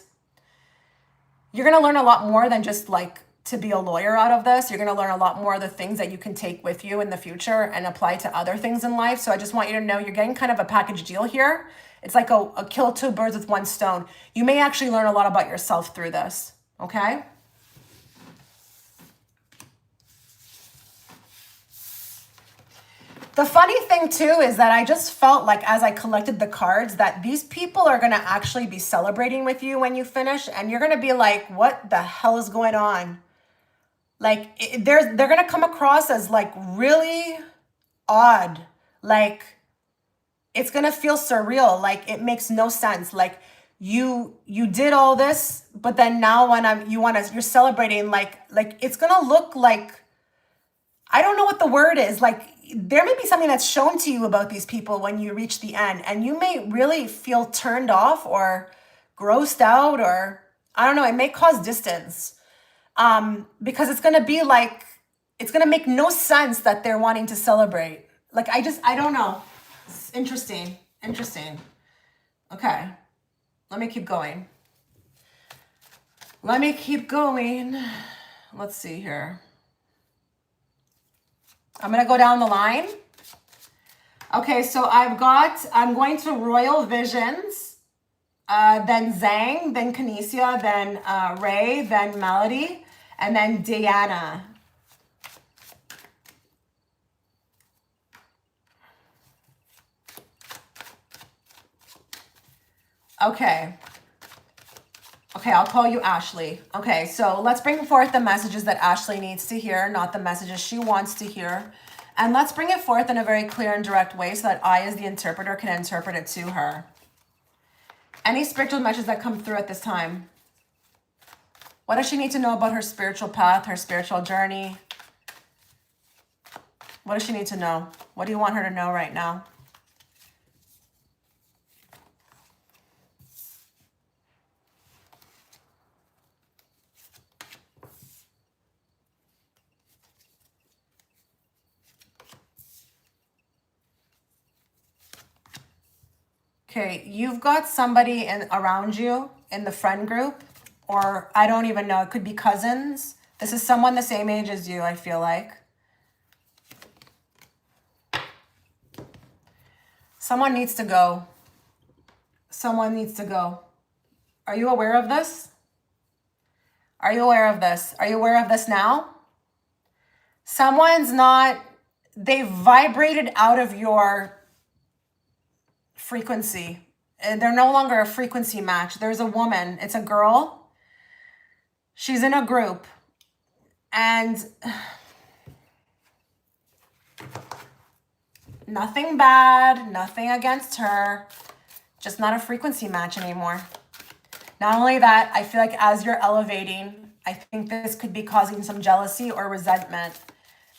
you're gonna learn a lot more than just like to be a lawyer out of this. You're gonna learn a lot more of the things that you can take with you in the future and apply to other things in life. So I just want you to know you're getting kind of a package deal here. It's like a kill two birds with one stone. You may actually learn a lot about yourself through this, okay? The funny thing too is that I just felt like as I collected the cards that these people are gonna actually be celebrating with you when you finish, and you're gonna be like, what the hell is going on? Like, they're gonna come across as like really odd. Like, it's gonna feel surreal. Like, it makes no sense. Like, you did all this, but then now when you're celebrating, like it's gonna look like I don't know what the word is. Like, there may be something that's shown to you about these people when you reach the end, and you may really feel turned off or grossed out, or I don't know, it may cause distance. Because it's going to be like, it's going to make no sense that they're wanting to celebrate. Like, I don't know. It's interesting. Interesting. Okay. Let me keep going. Let me keep going. Let's see here. I'm going to go down the line. Okay, so I'm going to Royal Visions, then Zang, then Kenia, then Ray, then Melody, and then Diana. Okay. Okay, I'll call you Ashley. Okay, so let's bring forth the messages that Ashley needs to hear, not the messages she wants to hear. And let's bring it forth in a very clear and direct way so that I, as the interpreter, can interpret it to her. Any spiritual messages that come through at this time? What does she need to know about her spiritual path, her spiritual journey? What does she need to know? What do you want her to know right now? Okay, you've got somebody around you in the friend group, or I don't even know, it could be cousins. This is someone the same age as you, I feel like. Someone needs to go. Someone needs to go. Are you aware of this? Are you aware of this? Are you aware of this now? Someone's not, they vibrated out of your frequency. They're no longer a frequency match. There's a woman, it's a girl. She's in a group, and nothing bad, nothing against her, just not a frequency match anymore. Not only that, I feel like as you're elevating, I think this could be causing some jealousy or resentment.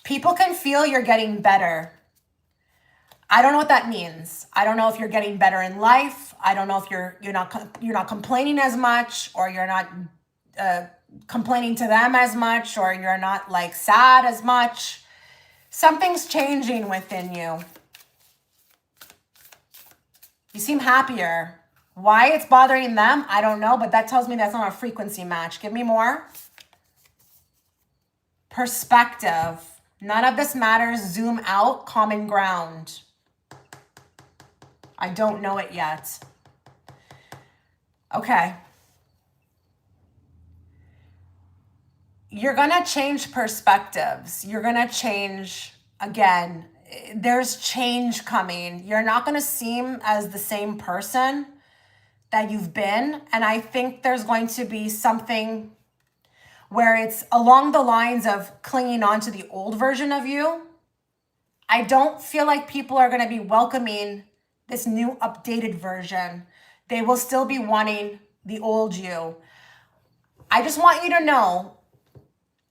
People can feel you're getting better. I don't know what that means. I don't know if you're getting better in life. I don't know if you're not complaining as much, or you're not complaining to them as much, or you're not like sad as much. Something's changing within you. You seem happier. Why it's bothering them, I don't know, but that tells me that's not a frequency match. Give me more. Perspective. None of this matters. Zoom out. Common ground. I don't know it yet. Okay. You're going to change perspectives. You're going to change, again, there's change coming. You're not going to seem as the same person that you've been. And I think there's going to be something where it's along the lines of clinging on to the old version of you. I don't feel like people are going to be welcoming this new updated version. They will still be wanting the old you. I just want you to know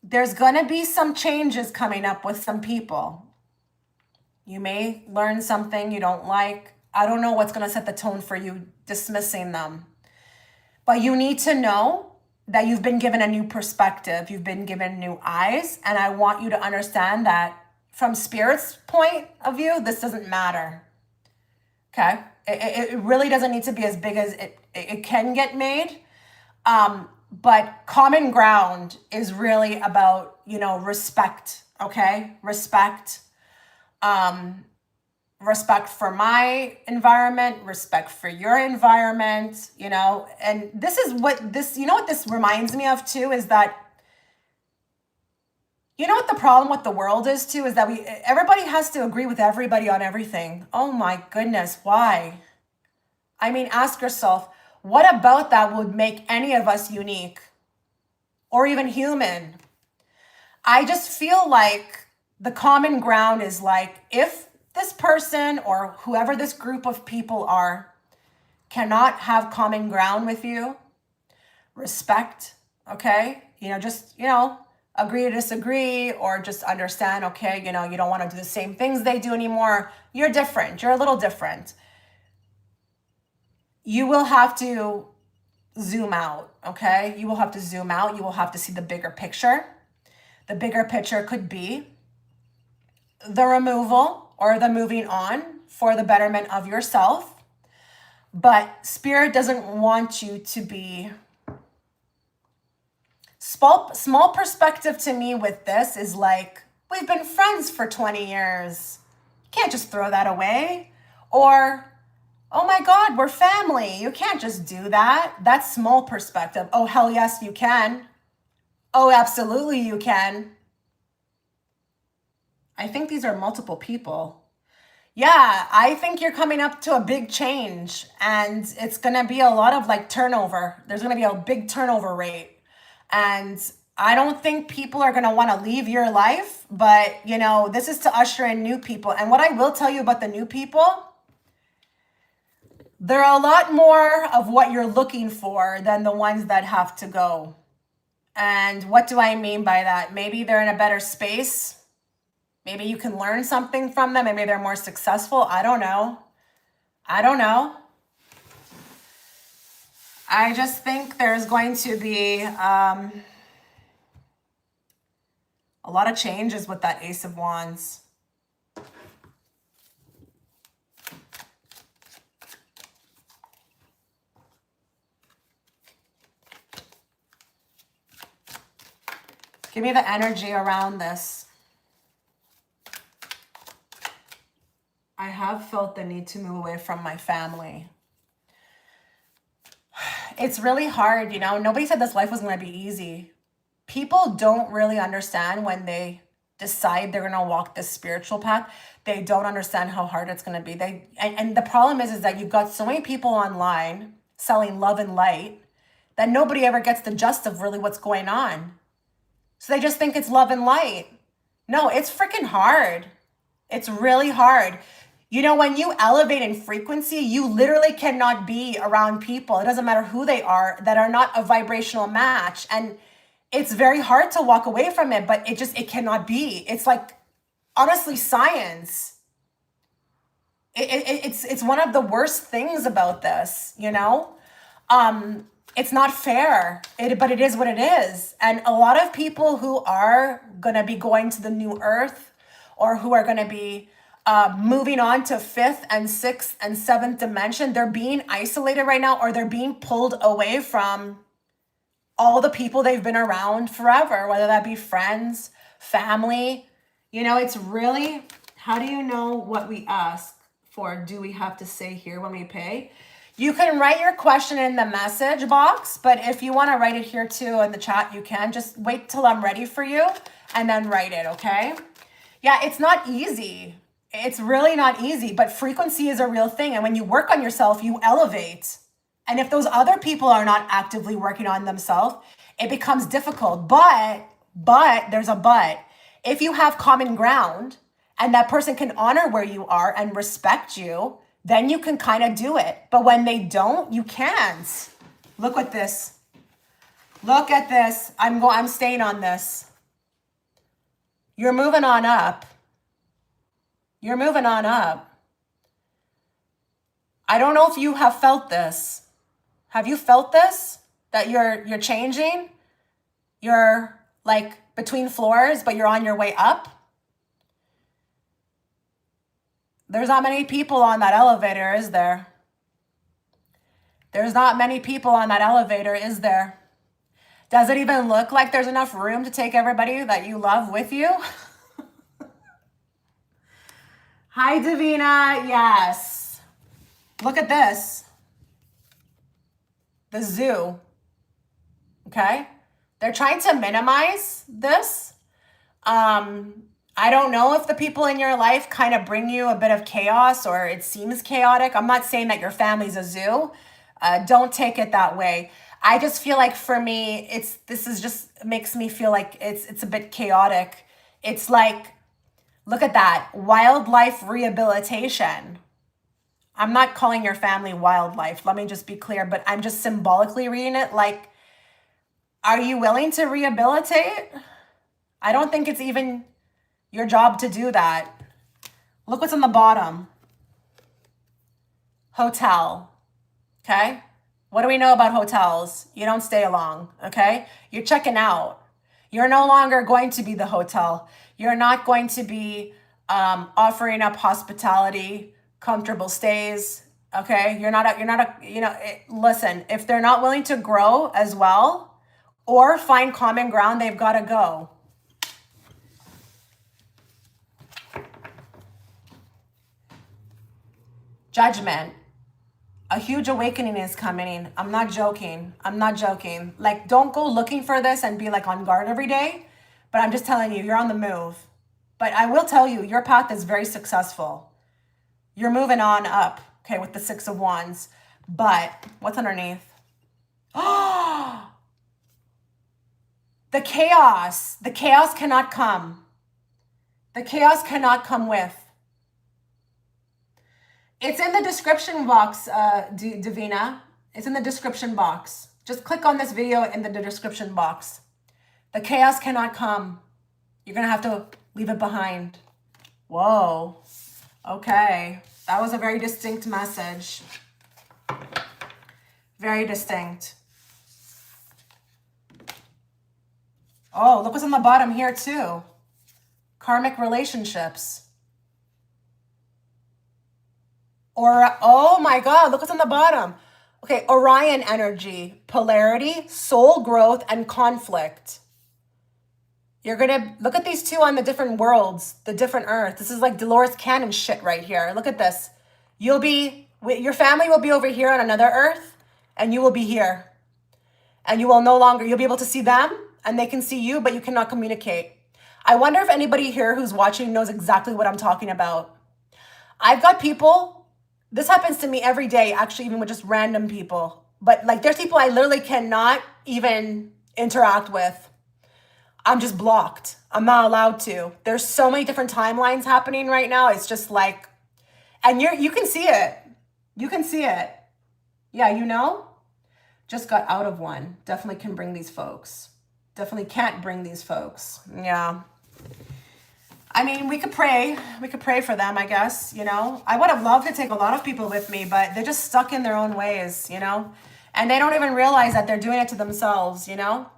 there's going to be some changes coming up with some people. You may learn something you don't like. I don't know what's going to set the tone for you dismissing them. But you need to know that you've been given a new perspective. You've been given new eyes. And I want you to understand that from Spirit's point of view, this doesn't matter. Okay? It really doesn't need to be as big as it can get made. But common ground is really about, respect. Okay? Respect. Respect for my environment, respect for your environment, and this is what this, what this reminds me of too, is that, what the problem with the world is too, is that everybody has to agree with everybody on everything. Oh my goodness, why? I mean, ask yourself, what about that would make any of us unique or even human? I just feel like the common ground is like, if this person or whoever this group of people are cannot have common ground with you, respect, okay? agree to disagree, or just understand, okay, you know, you don't want to do the same things they do anymore. You're different. You're a little different. You will have to zoom out, okay? You will have to zoom out. You will have to see the bigger picture. The bigger picture could be the removal or the moving on for the betterment of yourself. But Spirit doesn't want you to be... Small perspective to me with this is like, we've been friends for 20 years. You can't just throw that away. Or, oh my God, we're family. You can't just do that. That's small perspective. Oh, hell yes, you can. Oh, absolutely you can. I think these are multiple people. Yeah, I think you're coming up to a big change, and it's going to be a lot of like turnover. There's going to be a big turnover rate. And I don't think people are going to want to leave your life, but you know, this is to usher in new people. And what I will tell you about the new people, they're a lot more of what you're looking for than the ones that have to go. And what do I mean by that? Maybe they're in a better space. Maybe you can learn something from them. Maybe they're more successful. I don't know. I don't know. I just think there's going to be a lot of changes with that Ace of Wands. Give me the energy around this. I have felt the need to move away from my family. It's really hard, you know. Nobody said this life was going to be easy. People don't really understand when they decide they're going to walk this spiritual path. They don't understand how hard it's going to be. And the problem is that you've got so many people online selling love and light that nobody ever gets the gist of really what's going on. So they just think it's love and light. No, it's freaking hard. It's really hard. You know, when you elevate in frequency, you literally cannot be around people, it doesn't matter who they are, that are not a vibrational match. And it's very hard to walk away from it, but it cannot be. It's like, honestly, science. It's one of the worst things about this, you know? It's not fair, but it is what it is. And a lot of people who are going to be going to the new earth, or who are going to be moving on to 5th and 6th and 7th dimension, they're being isolated right now, or they're being pulled away from all the people they've been around forever, whether that be friends, family. You know, it's really, how do you know what we ask for? Do we have to say here when we pay? You can write your question in the message box, but if you want to write it here too in the chat, you can. Just wait till I'm ready for you and then write it, okay? Yeah, it's not easy. It's really not easy, but frequency is a real thing. And when you work on yourself, you elevate. And if those other people are not actively working on themselves, it becomes difficult. But there's a but. If you have common ground and that person can honor where you are and respect you, then you can kind of do it. But when they don't, you can't. Look at this. Look at this. I'm staying on this. You're moving on up. You're moving on up. I don't know if you have felt this. Have you felt this? That you're changing? You're like between floors, but you're on your way up? There's not many people on that elevator, is there? There's not many people on that elevator, is there? Does it even look like there's enough room to take everybody that you love with you? Hi, Davina. Yes. Look at this. The zoo. Okay? They're trying to minimize this. I don't know if the people in your life kind of bring you a bit of chaos, or it seems chaotic. I'm not saying that your family's a zoo. Don't take it that way. I just feel like for me, this is just makes me feel like it's a bit chaotic. It's like, look at that, wildlife rehabilitation. I'm not calling your family wildlife. Let me just be clear, but I'm just symbolically reading it like, are you willing to rehabilitate? I don't think it's even your job to do that. Look what's on the bottom. Hotel. Okay? What do we know about hotels? You don't stay long, okay? You're checking out. You're no longer going to be the hotel. You're not going to be offering up hospitality, comfortable stays, okay? Listen, if they're not willing to grow as well or find common ground, they've got to go. Judgment. A huge awakening is coming. I'm not joking. I'm not joking. Like, don't go looking for this and be like on guard every day. But I'm just telling you, you're on the move. But I will tell you, your path is very successful. You're moving on up, okay, with the 6 of Wands. But what's underneath? Oh, the chaos. The chaos cannot come. The chaos cannot come with. It's in the description box, Divina. It's in the description box. Just click on this video in the description box. The chaos cannot come. You're going to have to leave it behind. Whoa. Okay. That was a very distinct message. Very distinct. Oh, look what's on the bottom here too. Karmic relationships. Or, oh my God, look what's on the bottom. Okay, Orion energy, polarity, soul growth, and conflict. You're gonna look at these two on the different worlds, the different earth. This is like Dolores Cannon shit right here. Look at this. Your family will be over here on another earth, and you will be here. And you will no longer, you'll be able to see them, and they can see you, but you cannot communicate. I wonder if anybody here who's watching knows exactly what I'm talking about. I've got people. This happens to me every day, actually, even with just random people. But like, there's people I literally cannot even interact with. I'm just blocked. I'm not allowed to. There's so many different timelines happening right now. It's just like, and you can see it. You can see it. Yeah, you know? Just got out of one. Definitely can bring these folks. Definitely can't bring these folks. Yeah. I mean, we could pray. We could pray for them, I guess, you know. I would have loved to take a lot of people with me, but they're just stuck in their own ways, you know. And they don't even realize that they're doing it to themselves, you know.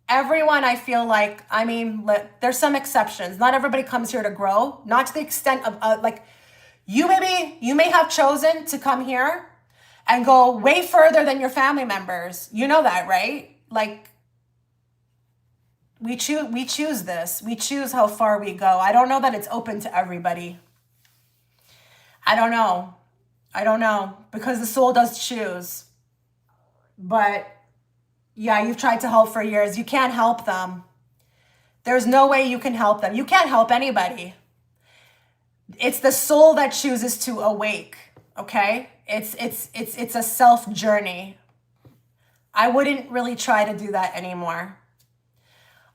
Everyone, I feel like, I mean, there's some exceptions. Not everybody comes here to grow. Not to the extent of, like, you may have chosen to come here and go way further than your family members. You know that, right? Like, we choose this. We choose how far we go. I don't know that it's open to everybody. I don't know. Because the soul does choose. But yeah, you've tried to help for years. You can't help them. There's no way you can help them. You can't help anybody. It's the soul that chooses to awake, okay? It's a self journey. I wouldn't really try to do that anymore.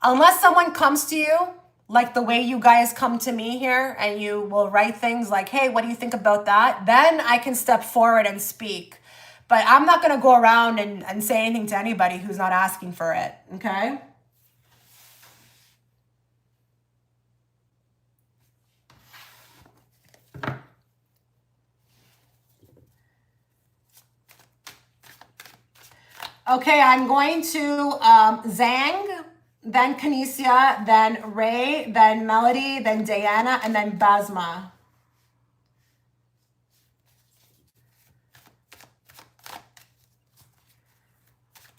Unless someone comes to you, like the way you guys come to me here, and you will write things like, hey, what do you think about that? Then I can step forward and speak. But I'm not going to go around and say anything to anybody who's not asking for it, okay? Okay, I'm going to Zang, then Kenia, then Ray, then Melody, then Diana, and then Basma.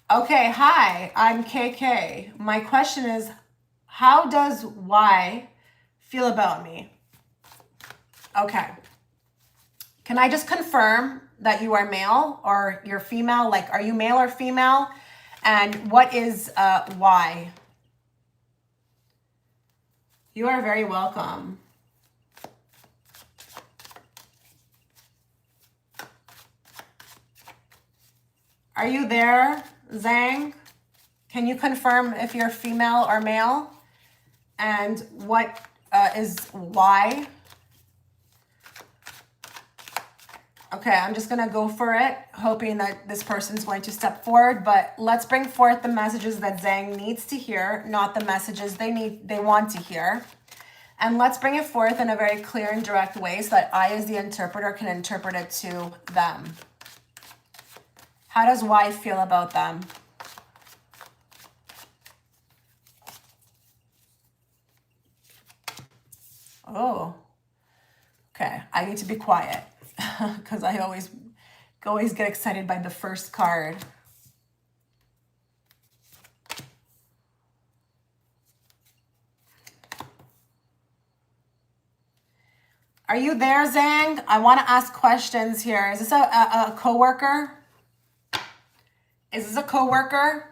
Okay, hi, I'm KK. My question is, how does Y feel about me? Okay. Can I just confirm that you are male or you're female? Like, are you male or female? And what is Y? You are very welcome. Are you there, Zang? Can you confirm if you're female or male? And what is Y? Okay, I'm just gonna go for it, hoping that this person's going to step forward, but let's bring forth the messages that Zang needs to hear, not the messages they want to hear. And let's bring it forth in a very clear and direct way so that I, as the interpreter, can interpret it to them. How does Y feel about them? Oh, okay. I need to be quiet because I always get excited by the first card. Are you there, Zang? I want to ask questions here. Is this a coworker? Is this a coworker?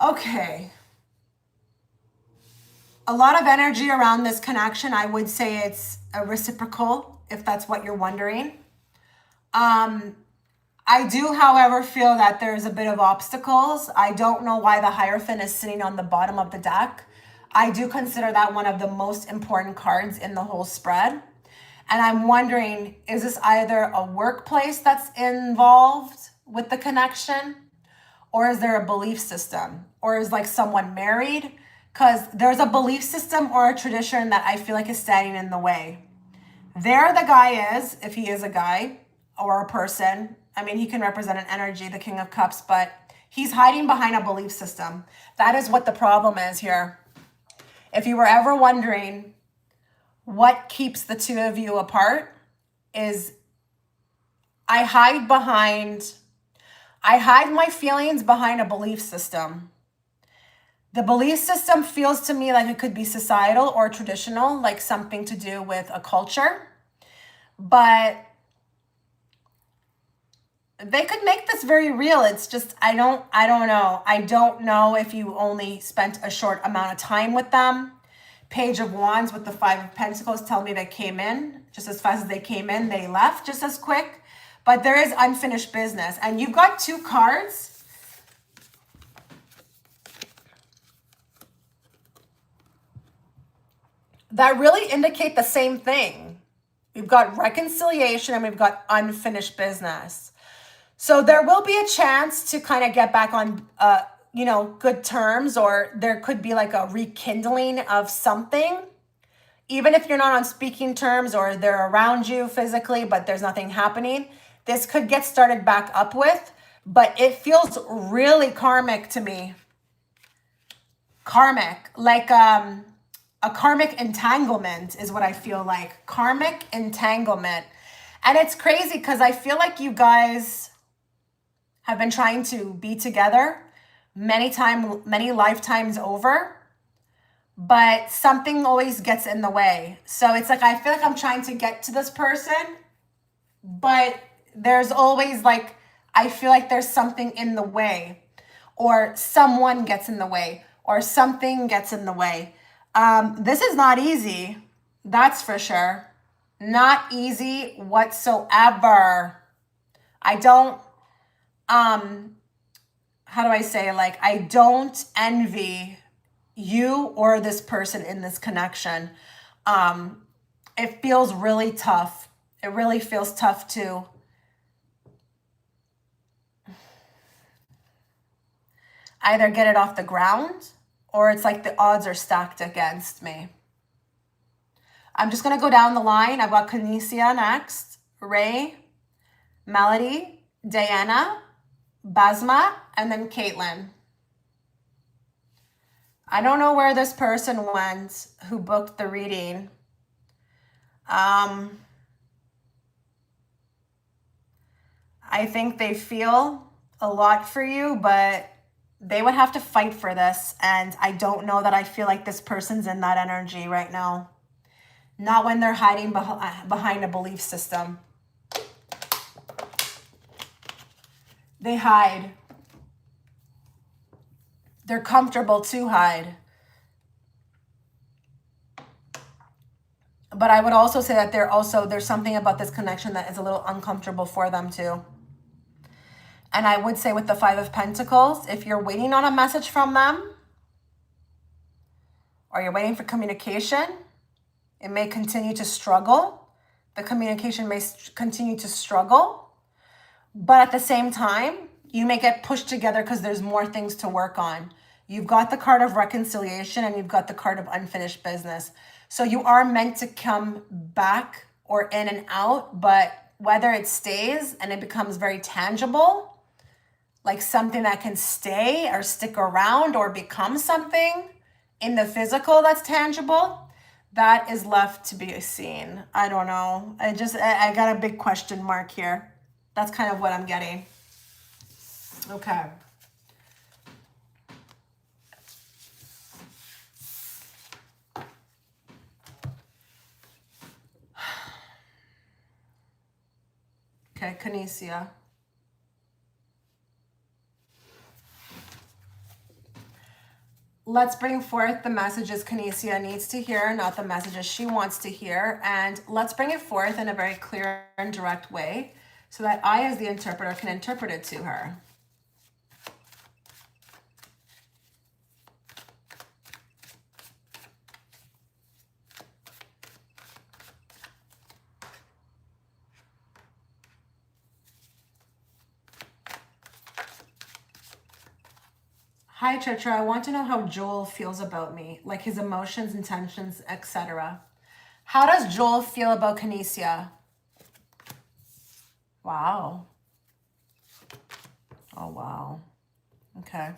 Okay. A lot of energy around this connection. I would say it's a reciprocal, if that's what you're wondering. I do, however, feel that there's a bit of obstacles. I don't know why the Hierophant is sitting on the bottom of the deck. I do consider that one of the most important cards in the whole spread. And I'm wondering, is this either a workplace that's involved with the connection? Or is there a belief system? Or is like someone married? Because there's a belief system or a tradition that I feel like is standing in the way. There the guy is, if he is a guy or a person. I mean, he can represent an energy, the King of Cups, but he's hiding behind a belief system. That is what the problem is here. If you were ever wondering what keeps the two of you apart, is I hide my feelings behind a belief system. The belief system feels to me like it could be societal or traditional, like something to do with a culture. But they could make this very real. It's just, I don't know. I don't know if you only spent a short amount of time with them. Page of Wands with the Five of Pentacles tell me they came in just as fast as they came in. They left just as quick. But there is unfinished business. And you've got two cards. That really indicate the same thing. We've got reconciliation and we've got unfinished business. So there will be a chance to kind of get back on, good terms, or there could be like a rekindling of something. Even if you're not on speaking terms or they're around you physically, but there's nothing happening, this could get started back up with, but it feels really karmic to me. Karmic, like a karmic entanglement is what I feel like. Karmic entanglement. And it's crazy because I feel like you guys have been trying to be together many lifetimes over, but something always gets in the way. So it's like, I feel like I'm trying to get to this person, but there's always like, I feel like there's something in the way, or someone gets in the way, or something gets in the way. This is not easy. That's for sure. Not easy whatsoever. I don't, how do I say, like, I don't envy you or this person in this connection. It feels really tough. It really feels tough to either get it off the ground, or it's like the odds are stacked against me. I'm just going to go down the line. I've got Kenia next, Ray, Melody, Diana, Basma, and then Caitlyn. I don't know where this person went who booked the reading. I think they feel a lot for you, but they would have to fight for this. And I don't know that I feel like this person's in that energy right now. Not when they're hiding behind a belief system. They hide. They're comfortable to hide. But I would also say that there's something about this connection that is a little uncomfortable for them too. And I would say with the Five of Pentacles, if you're waiting on a message from them or you're waiting for communication, it may continue to struggle. The communication may continue to struggle. But at the same time, you may get pushed together because there's more things to work on. You've got the card of reconciliation and you've got the card of unfinished business. So you are meant to come back or in and out, but whether it stays and it becomes very tangible, like something that can stay or stick around or become something in the physical that's tangible, that is left to be seen. I don't know. I got a big question mark here. That's kind of what I'm getting. Okay. Okay, Kenia. Let's bring forth the messages Kenia needs to hear, not the messages she wants to hear. And let's bring it forth in a very clear and direct way so that I, as the interpreter, can interpret it to her. Hi, Chitra. I want to know how Joel feels about me, like his emotions, intentions, etc. How does Joel feel about Kenia? Wow. Oh, wow. Okay.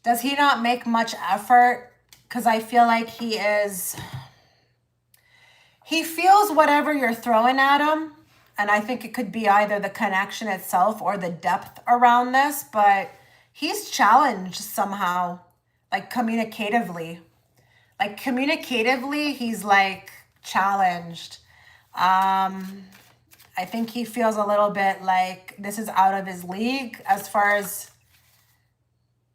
Does he not make much effort? Because I feel like he feels whatever you're throwing at him. And I think it could be either the connection itself or the depth around this, but he's challenged somehow, like communicatively. Like communicatively, he's like challenged. I think he feels a little bit like this is out of his league as far as,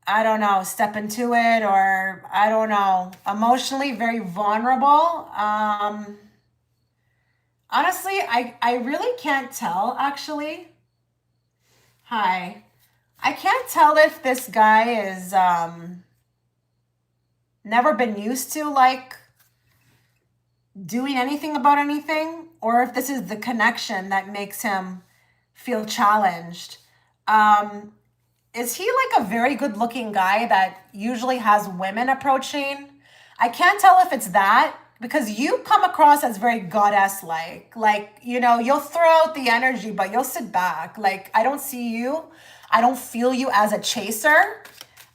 I don't know, step into it, or I don't know, emotionally very vulnerable. Honestly, I really can't tell, actually. Hi. I can't tell if this guy is never been used to like doing anything about anything, or if this is the connection that makes him feel challenged. Is he like a very good looking guy that usually has women approaching? I can't tell if it's that, because you come across as very goddess-like. Like, you know, you'll throw out the energy, but you'll sit back. Like, I don't see you. I don't feel you as a chaser.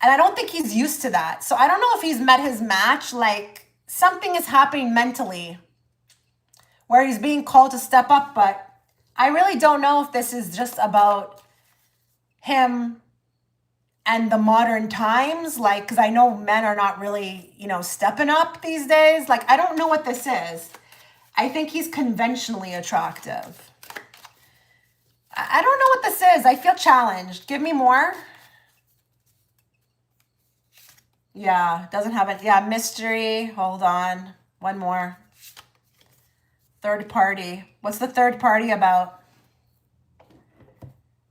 And I don't think he's used to that. So I don't know if he's met his match. Like, something is happening mentally where he's being called to step up. But I really don't know if this is just about him and the modern times, like, because I know men are not really, you know, stepping up these days. Like, I don't know what this is. I think he's conventionally attractive. I don't know what this is. I feel challenged. Give me more. Yeah, doesn't have it. Yeah, mystery. Hold on. One more. Third party. What's the third party about?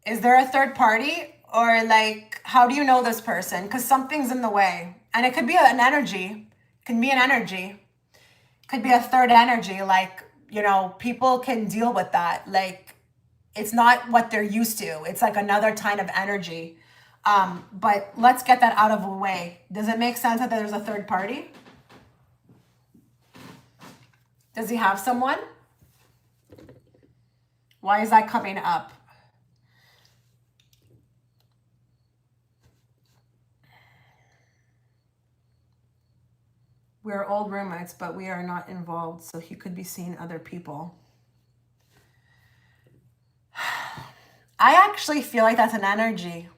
Is there a third party? Or like, how do you know this person? Because something's in the way. And it could be an energy. It can be an energy. It could be a third energy. Like, you know, people can deal with that. Like, it's not what they're used to. It's like another kind of energy. But let's get that out of the way. Does it make sense that there's a third party? Does he have someone? Why is that coming up? We're old roommates, but we are not involved, so he could be seeing other people. I actually feel like that's an energy.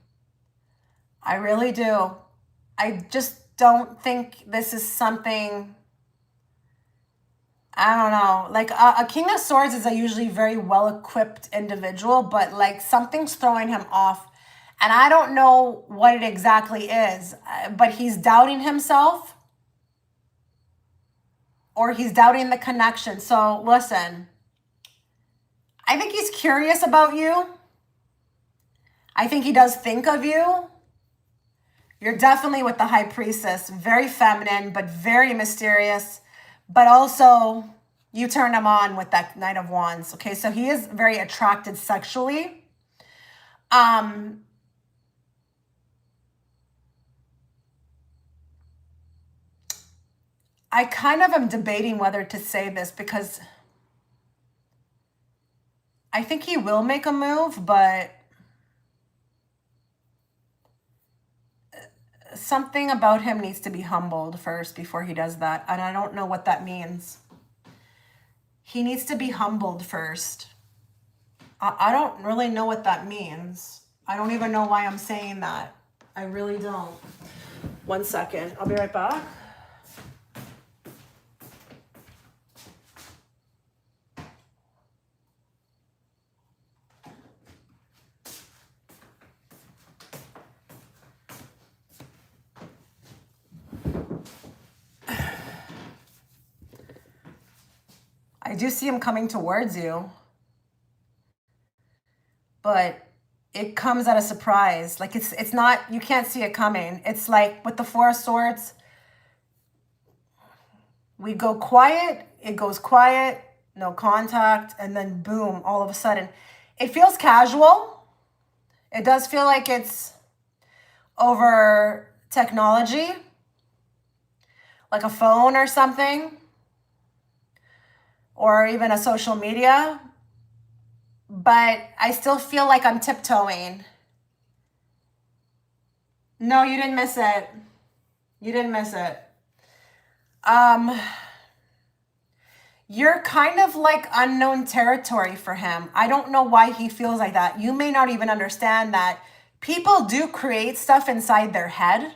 I really do. I just don't think this is something, I don't know. Like a King of Swords is a usually very well-equipped individual, but like something's throwing him off. And I don't know what it exactly is, but he's doubting himself or he's doubting the connection. So listen, I think he's curious about you. I think he does think of you. You're definitely with the High Priestess. Very feminine, but very mysterious. But also, you turned him on with that Knight of Wands. Okay, so he is very attracted sexually. I kind of am debating whether to say this because I think he will make a move, but something about him needs to be humbled first before he does that. And I don't know what that means. He needs to be humbled first. I don't really know what that means. I don't even know why I'm saying that. I really don't. 1 second. I'll be right back. I do see him coming towards you, but it comes at a surprise. Like it's not, you can't see it coming. It's like with the Four of Swords, we go quiet, it goes quiet, no contact, and then boom, all of a sudden. It feels casual. It does feel like it's over technology, like a phone or something, or even a social media. But I still feel like I'm tiptoeing. No, you didn't miss it. You didn't miss it. You're kind of like unknown territory for him. I don't know why he feels like that. You may not even understand that people do create stuff inside their head.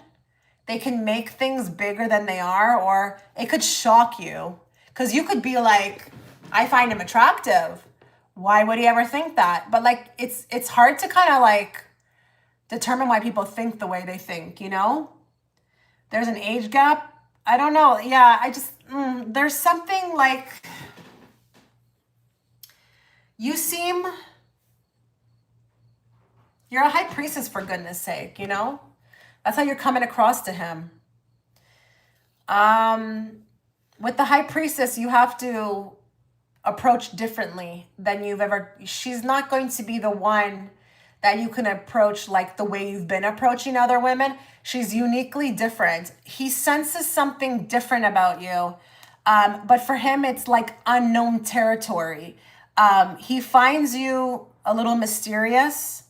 They can make things bigger than they are, or it could shock you. Because you could be like, I find him attractive. Why would he ever think that? But like, it's hard to kind of like determine why people think the way they think, you know? There's an age gap. I don't know. Yeah, I just, there's something like, you seem, you're a High Priestess for goodness sake, you know? That's how you're coming across to him. With the High Priestess, you have to approach differently than you've ever, she's not going to be the one that you can approach like the way you've been approaching other women. She's uniquely different. He senses something different about you. But for him, it's like unknown territory. He finds you a little mysterious.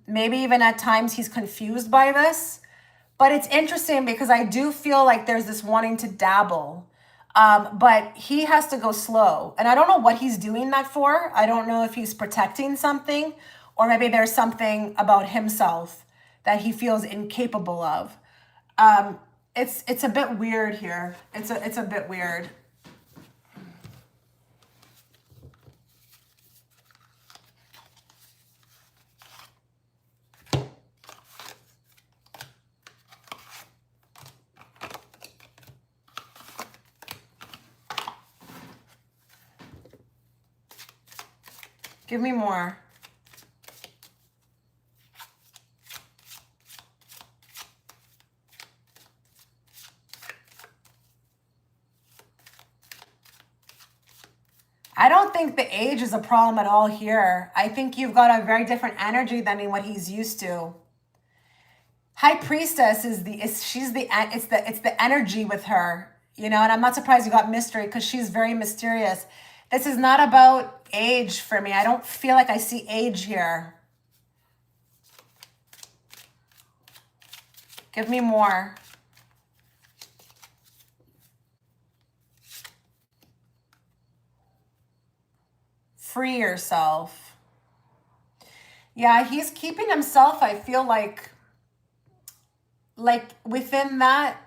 Maybe even at times he's confused by this. But it's interesting because I do feel like there's this wanting to dabble. But he has to go slow. And I don't know what he's doing that for. I don't know if he's protecting something, or maybe there's something about himself that he feels incapable of. It's a bit weird here. It's a bit weird. Give me more. I don't think the age is a problem at all here. I think you've got a very different energy than in what he's used to. High Priestess it's the energy with her, you know, and I'm not surprised you got mystery because she's very mysterious. This is not about age for me. I don't feel like I see age here. Give me more. Free yourself. Yeah, he's keeping himself, I feel like within that,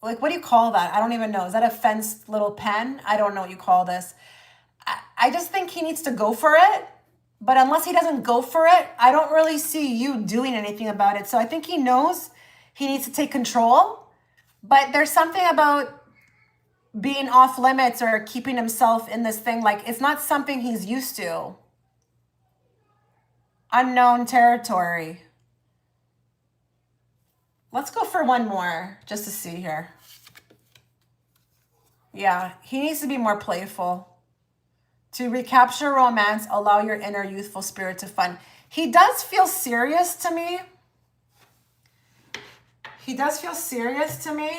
like, what do you call that? I don't even know. Is that a fenced little pen? I don't know what you call this. I just think he needs to go for it. But unless he doesn't go for it, I don't really see you doing anything about it. So I think he knows he needs to take control. But there's something about being off limits or keeping himself in this thing. Like, it's not something he's used to. Unknown territory. Let's go for one more just to see here. Yeah, he needs to be more playful. To recapture romance, allow your inner youthful spirit to fun. He does feel serious to me. He does feel serious to me.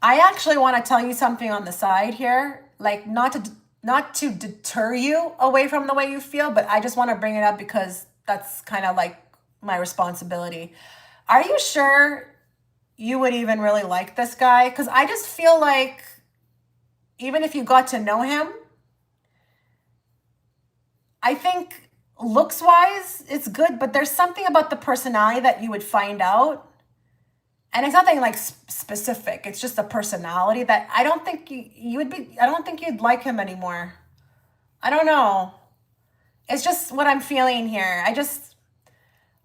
I actually want to tell you something on the side here, like not to deter you away from the way you feel, but I just want to bring it up because that's kind of like my responsibility. Are you sure you would even really like this guy? Because I just feel like even if you got to know him, I think looks wise, it's good, but there's something about the personality that you would find out. And it's nothing like specific. It's just a personality that I don't think I don't think you'd like him anymore. I don't know. It's just what I'm feeling here.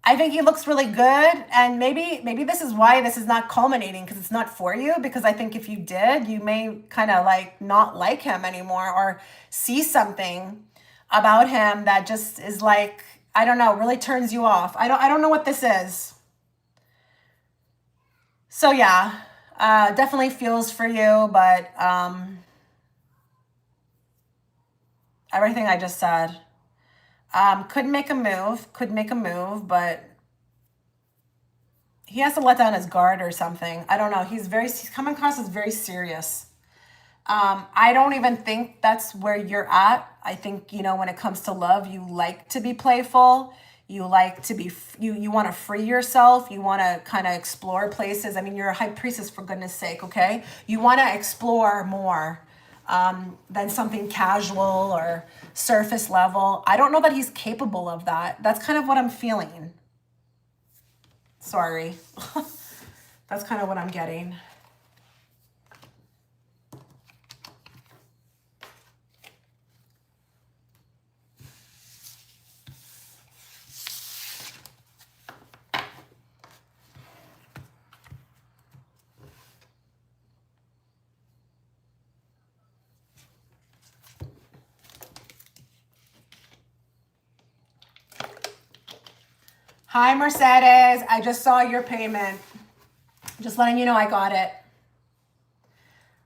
I think he looks really good, and maybe this is why this is not culminating, because it's not for you, because I think if you did, you may kind of like not like him anymore or see something about him that just is like, I don't know, really turns you off. I don't know what this is. So yeah, definitely feels for you, but everything I just said. Could make a move, but he has to let down his guard or something. I don't know. He's coming across as very serious. I don't even think that's where you're at. I think, when it comes to love, you like to be playful. You like to be, you want to free yourself. You want to kind of explore places. I mean, you're a high priestess, for goodness sake, okay? You want to explore more than something casual or surface level. I don't know that he's capable of that. That's kind of what I'm feeling. Sorry. That's kind of what I'm getting. Hi, Mercedes. I just saw your payment. Just letting you know I got it.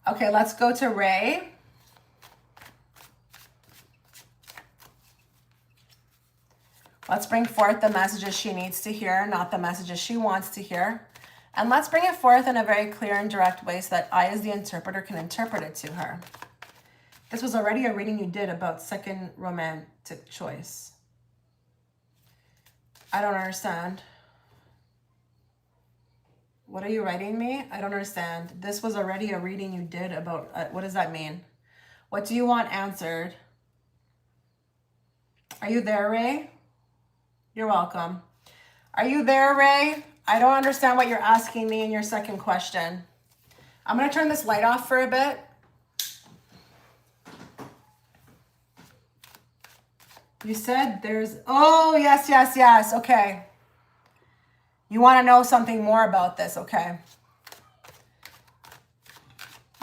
Okay, let's go to Ray. Let's bring forth the messages she needs to hear, not the messages she wants to hear. And let's bring it forth in a very clear and direct way so that I, as the interpreter, can interpret it to her. This was already a reading you did about second romantic choice. I don't understand. What are you writing me? I don't understand. This was already a reading you did about, what does that mean? What do you want answered? Are you there, Ray? You're welcome. Are you there, Ray? I don't understand what you're asking me in your second question. I'm going to turn this light off for a bit. You said there's, oh, yes. Okay. You want to know something more about this. Okay.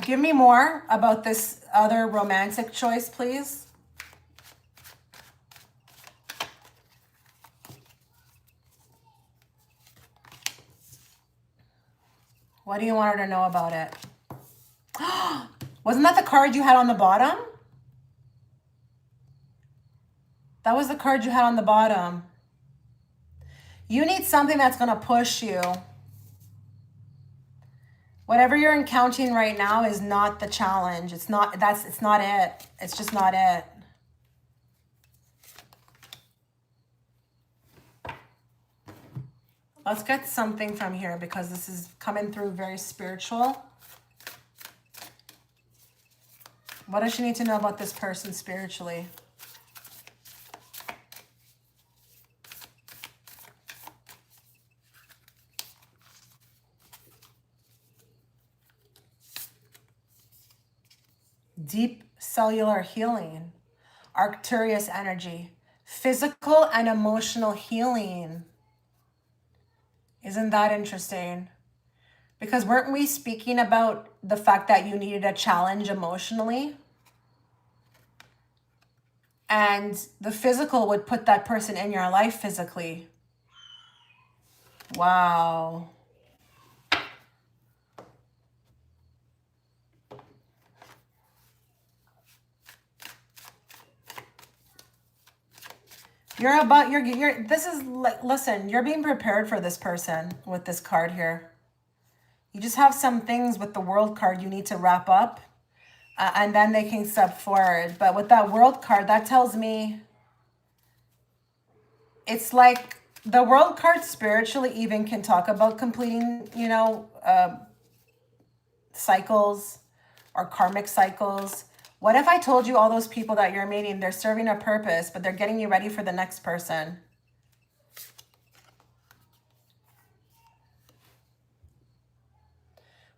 Give me more about this other romantic choice, please. What do you want her to know about it? Wasn't that the card you had on the bottom? That was the card you had on the bottom. You need something that's going to push you. Whatever you're encountering right now is not the challenge. It's not it. It's just not it. Let's get something from here because this is coming through very spiritual. What does she need to know about this person spiritually? deep cellular healing, Arcturus energy, physical and emotional healing. Isn't that interesting? Because weren't we speaking about the fact that you needed a challenge emotionally? And the physical would put that person in your life physically. Wow. This is like, listen, you're being prepared for this person with this card here. You just have some things with the World card you need to wrap up, and then they can step forward. But with that World card, that tells me it's like the World card spiritually even can talk about completing, you know, cycles or karmic cycles. What if I told you all those people that you're meeting, they're serving a purpose, but they're getting you ready for the next person?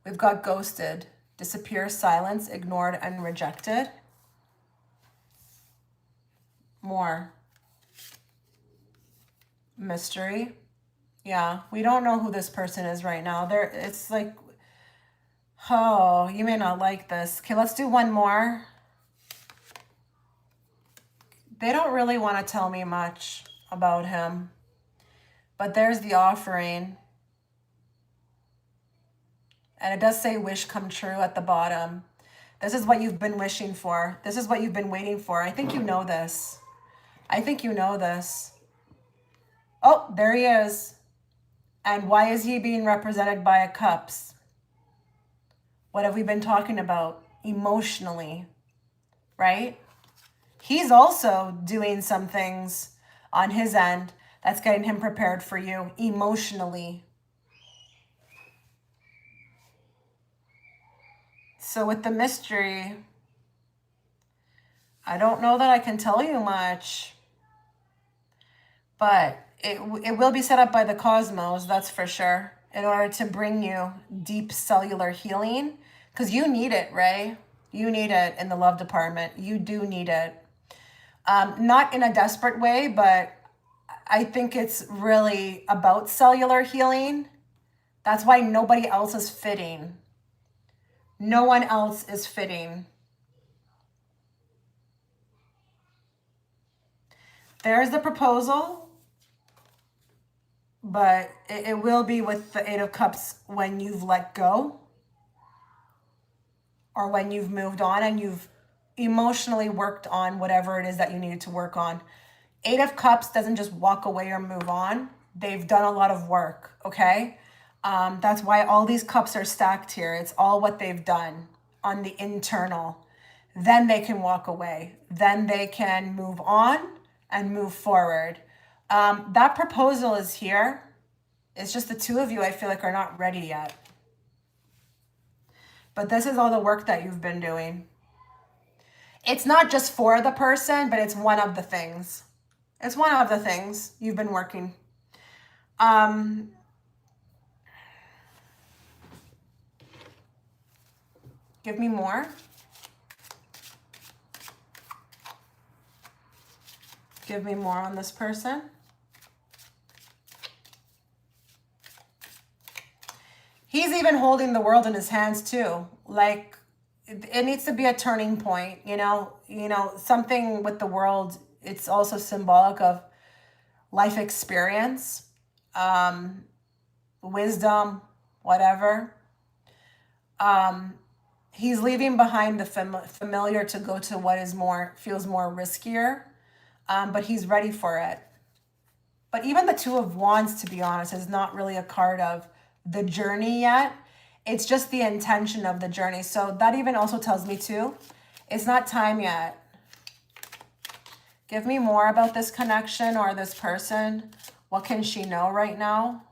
We've got ghosted, disappear, silence, ignored, and rejected. More. Mystery. Yeah, we don't know who this person is right now. It's like, oh, you may not like this. Okay, let's do one more. They don't really want to tell me much about him. But there's the offering. And it does say wish come true at the bottom. This is what you've been wishing for. This is what you've been waiting for. I think you know this. I think you know this. Oh, there he is. And why is he being represented by a cups? What have we been talking about emotionally, right? He's also doing some things on his end that's getting him prepared for you emotionally. So with the mystery, I don't know that I can tell you much, but it will be set up by the cosmos, that's for sure, in order to bring you deep cellular healing, because you need it, Ray. You need it in the love department. You do need it. Not in a desperate way, but I think it's really about cellular healing. That's why nobody else is fitting. No one else is fitting. There's the proposal, but it will be with the Eight of Cups when you've let go or when you've moved on and you've emotionally worked on whatever it is that you needed to work on. Eight of Cups doesn't just walk away or move on. They've done a lot of work, okay? That's why all these cups are stacked here. It's all what they've done on the internal. Then they can walk away. Then they can move on and move forward. That proposal is here. It's just the two of you, I feel like, are not ready yet. But this is all the work that you've been doing. It's not just for the person, but it's one of the things. It's one of the things you've been working. Give me more. Give me more on this person. He's even holding the world in his hands too. Like, it needs to be a turning point, you know, something with the world. It's also symbolic of life experience, wisdom, whatever. He's leaving behind the familiar to go to what is feels more riskier, but he's ready for it. But even the Two of Wands, to be honest, is not really a card of the journey yet. It's just the intention of the journey. So that even also tells me too, it's not time yet. Give me more about this connection or this person. What can she know right now?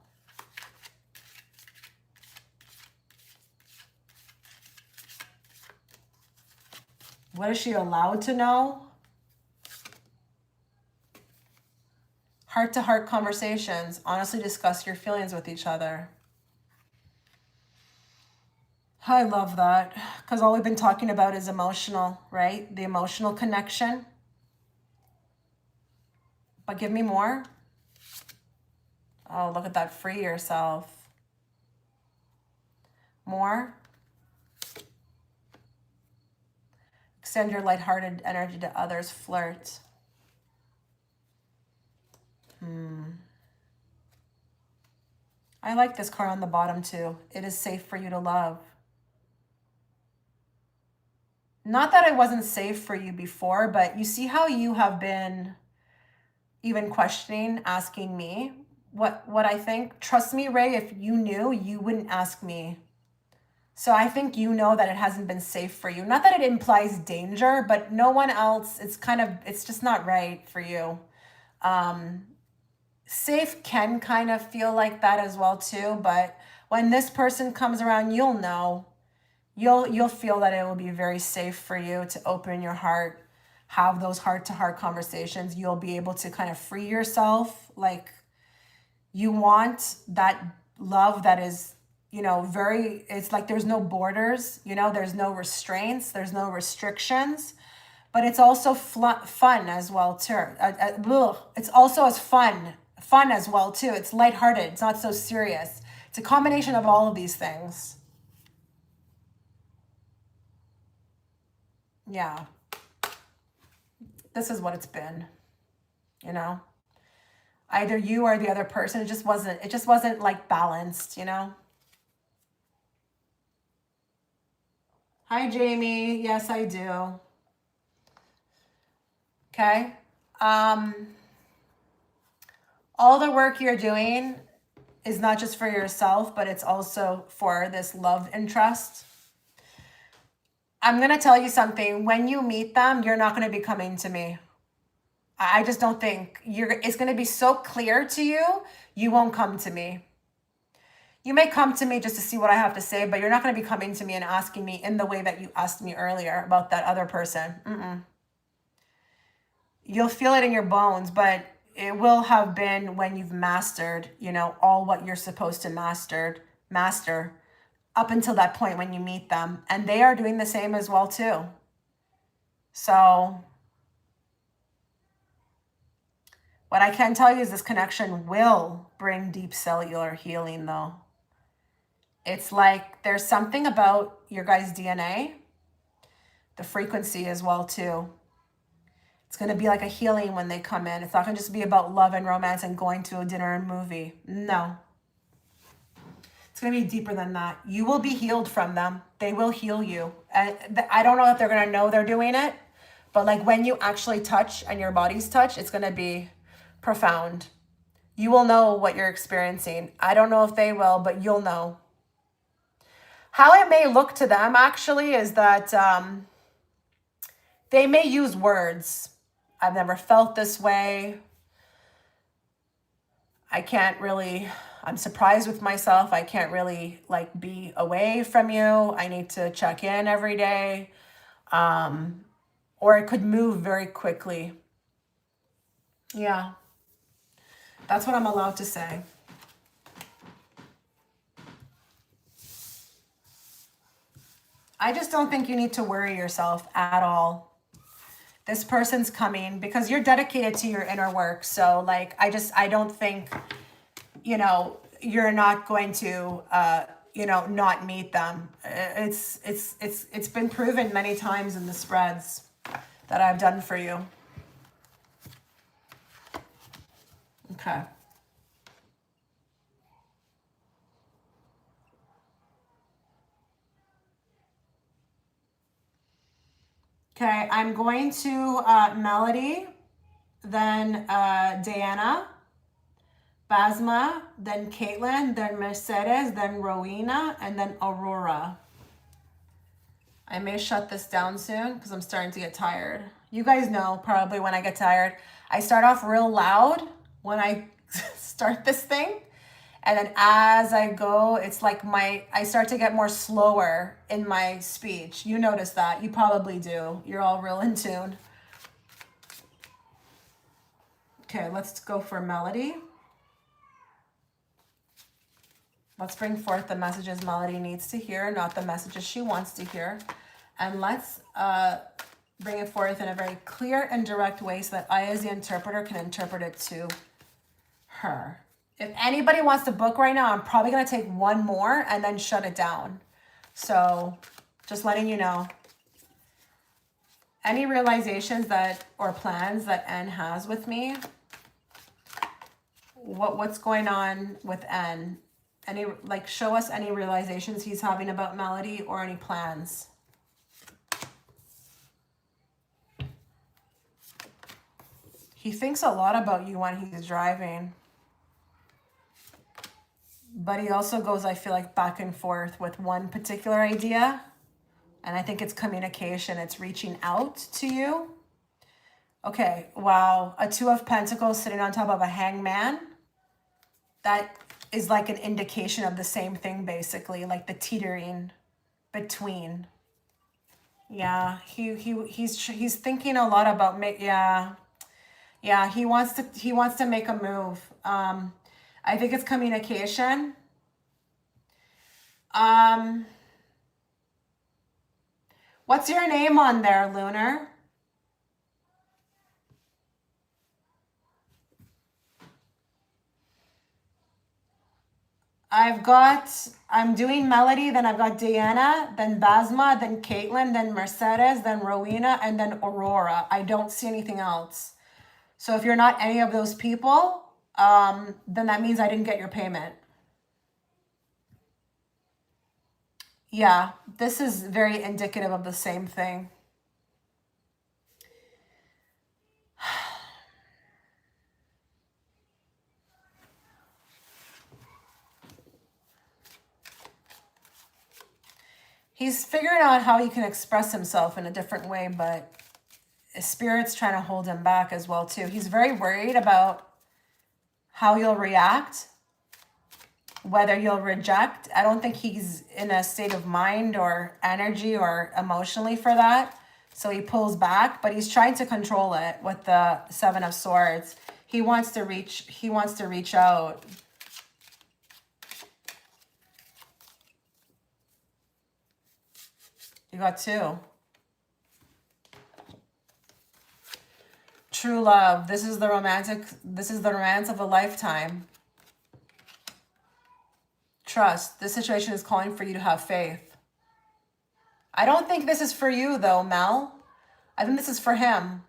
What is she allowed to know? Heart-to-heart conversations. Honestly discuss your feelings with each other. I love that, because all we've been talking about is emotional, right? The emotional connection. But give me more. Oh, look at that. Free yourself. More. Extend your lighthearted energy to others. Flirt. I like this card on the bottom too. It is safe for you to love. Not that it wasn't safe for you before, but you see how you have been even questioning, asking me what I think. Trust me, Ray, if you knew, you wouldn't ask me. So I think you know that it hasn't been safe for you. Not that it implies danger, but no one else, it's just not right for you. Safe can kind of feel like that as well too, but when this person comes around, you'll know. You'll feel that it will be very safe for you to open your heart, have those heart-to-heart conversations. You'll be able to kind of free yourself. Like, you want that love that is, very, it's like there's no borders, there's no restraints, there's no restrictions, but it's also fun as well too. It's also as fun as well too. It's lighthearted. It's not so serious. It's a combination of all of these things. Yeah. This is what it's been, either you or the other person. It just wasn't like balanced, Hi, Jamie. Yes, I do. Okay. All the work you're doing is not just for yourself, but it's also for this love and trust. I'm going to tell you something. When you meet them, you're not going to be coming to me. I just don't think it's going to be so clear to you, you won't come to me. You may come to me just to see what I have to say, but you're not going to be coming to me and asking me in the way that you asked me earlier about that other person. You'll feel it in your bones, but it will have been when you've mastered, all what you're supposed to master up until that point when you meet them. And they are doing the same as well too. So what I can tell you is this connection will bring deep cellular healing though. It's like there's something about your guys' DNA, the frequency as well too. It's going to be like a healing when they come in. It's not going to just be about love and romance and going to a dinner and movie. No. It's going to be deeper than that. You will be healed from them. They will heal you. I don't know if they're going to know they're doing it, but like when you actually touch and your bodies touch, it's going to be profound. You will know what you're experiencing. I don't know if they will, but you'll know. How it may look to them actually is that they may use words. I've never felt this way. I'm surprised with myself. I can't really like be away from you. I need to check in every day. Or it could move very quickly. Yeah. That's what I'm allowed to say. I just don't think you need to worry yourself at all. This person's coming because you're dedicated to your inner work. So like, I don't think, you're not going to, not meet them. It's been proven many times in the spreads that I've done for you. Okay. Okay, I'm going to Melody, then Diana, Basma, then Caitlyn, then Mercedes, then Rowena, and then Aurora. I may shut this down soon because I'm starting to get tired. You guys know probably when I get tired. I start off real loud when I start this thing. And then as I go, it's like I start to get more slower in my speech. You notice that. You probably do. You're all real in tune. Okay, let's go for Melody. Let's bring forth the messages Melody needs to hear, not the messages she wants to hear. And let's bring it forth in a very clear and direct way so that I, as the interpreter, can interpret it to her. If anybody wants to book right now, I'm probably going to take one more and then shut it down. So just letting you know. Any realizations that or plans that N has with me? What's going on with N? Any, like, show us any realizations he's having about Melody or any plans. He thinks a lot about you when he's driving. But he also goes, I feel like, back and forth with one particular idea. And I think it's communication. It's reaching out to you. Okay, wow. A Two of Pentacles sitting on top of a Hangman. That is like an indication of the same thing, basically, like the teetering between. Yeah, he's thinking a lot about yeah, he wants to make a move. I think it's communication. What's your name on there, Lunar? I'm doing Melody, then I've got Diana, then Basma, then Caitlyn, then Mercedes, then Rowena, and then Aurora. I don't see anything else. So if you're not any of those people, then that means I didn't get your payment. Yeah, this is very indicative of the same thing. He's figuring out how he can express himself in a different way, but Spirit's trying to hold him back as well, too. He's very worried about how you'll react, whether you'll reject. I don't think he's in a state of mind or energy or emotionally for that. So he pulls back, but he's trying to control it with the Seven of Swords. He wants to reach out. You got two. True love. This is the romance of a lifetime. Trust. This situation is calling for you to have faith. I don't think this is for you though, Mel. I think this is for him.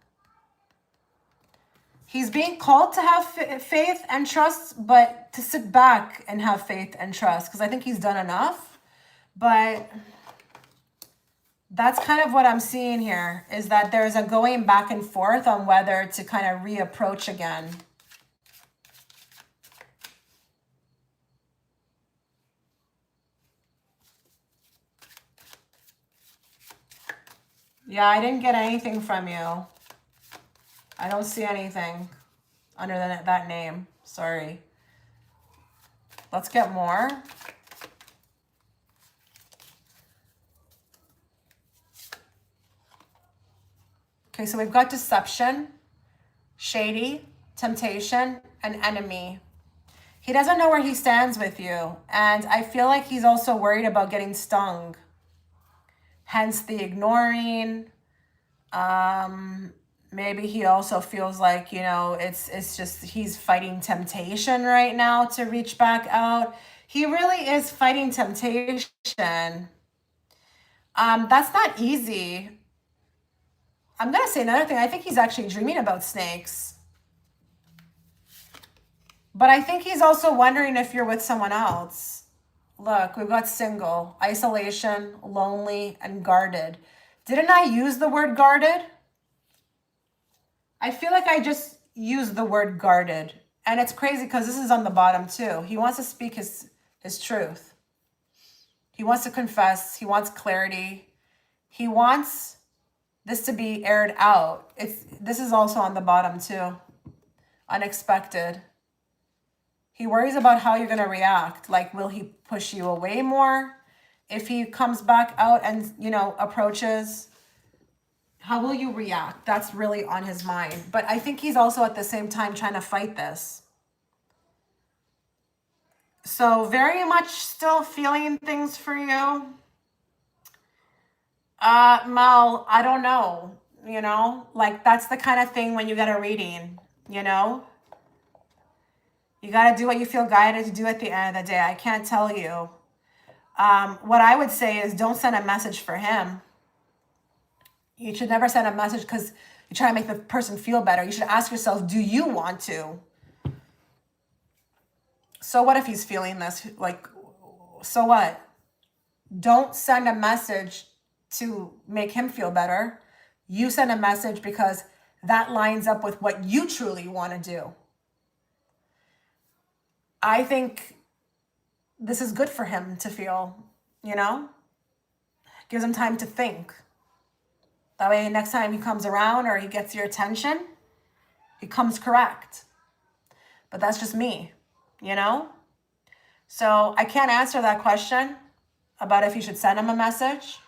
He's being called to have faith and trust, but to sit back and have faith and trust, because I think he's done enough. But that's kind of what I'm seeing here, is that there's a going back and forth on whether to kind of reapproach again. Yeah, I didn't get anything from you. I don't see anything under that name. Sorry. Let's get more. Okay, so we've got deception, shady, temptation, and enemy. He doesn't know where he stands with you. And I feel like he's also worried about getting stung. Hence the ignoring. Maybe he also feels like, you know, it's just he's fighting temptation right now to reach back out. He really is fighting temptation. That's not easy. I'm going to say another thing. I think he's actually dreaming about snakes. But I think he's also wondering if you're with someone else. Look, we've got single, isolation, lonely, and guarded. Didn't I use the word guarded? I feel like I just used the word guarded. And it's crazy because this is on the bottom too. He wants to speak his truth. He wants to confess. He wants clarity. He wants this to be aired out. This is also on the bottom too. Unexpected. He worries about how you're going to react. Like, will he push you away more? If he comes back out and, you know, approaches, how will you react? That's really on his mind. But I think he's also at the same time trying to fight this. So very much still feeling things for you. Mel, I don't know, like that's the kind of thing when you get a reading, you know, you got to do what you feel guided to do at the end of the day. I can't tell you. What I would say is don't send a message for him. You should never send a message because you try to make the person feel better. You should ask yourself, do you want to? So what if he's feeling this? Like, so what? Don't send a message to make him feel better. You send a message because that lines up with what you truly want to do. I think this is good for him to feel, gives him time to think. That way, next time he comes around or he gets your attention, he comes correct. But that's just me, So I can't answer that question about if you should send him a message.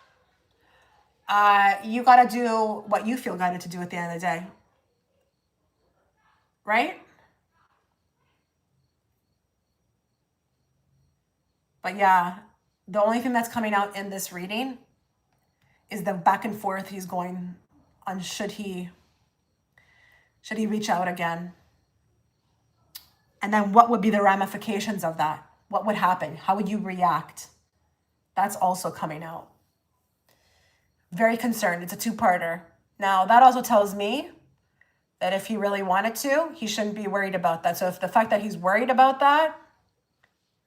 You got to do what you feel guided to do at the end of the day. Right? But yeah, the only thing that's coming out in this reading is the back and forth he's going on. Should he reach out again? And then what would be the ramifications of that? What would happen? How would you react? That's also coming out. Very concerned. It's a two-parter. Now, that also tells me that if he really wanted to, he shouldn't be worried about that. So if the fact that he's worried about that,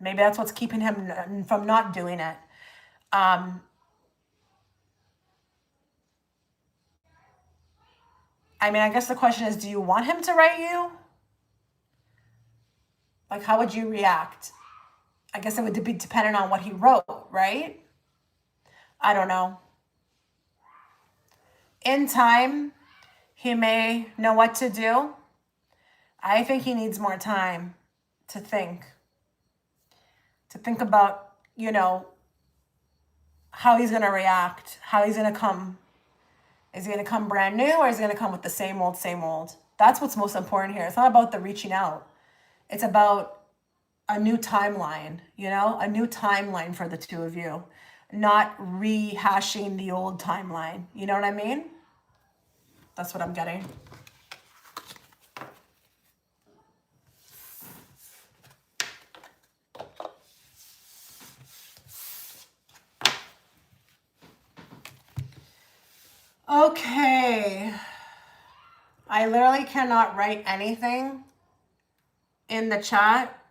maybe that's what's keeping him from not doing it. I mean, I guess the question is, do you want him to write you? Like, how would you react? I guess it would be dependent on what he wrote, right? I don't know. In time, he may know what to do. I think he needs more time to think about, how he's going to react, how he's going to come. Is he going to come brand new or is he going to come with the same old, same old? That's what's most important here. It's not about the reaching out. It's about a new timeline, a new timeline for the two of you, not rehashing the old timeline. You know what I mean? That's what I'm getting. Okay. I literally cannot write anything in the chat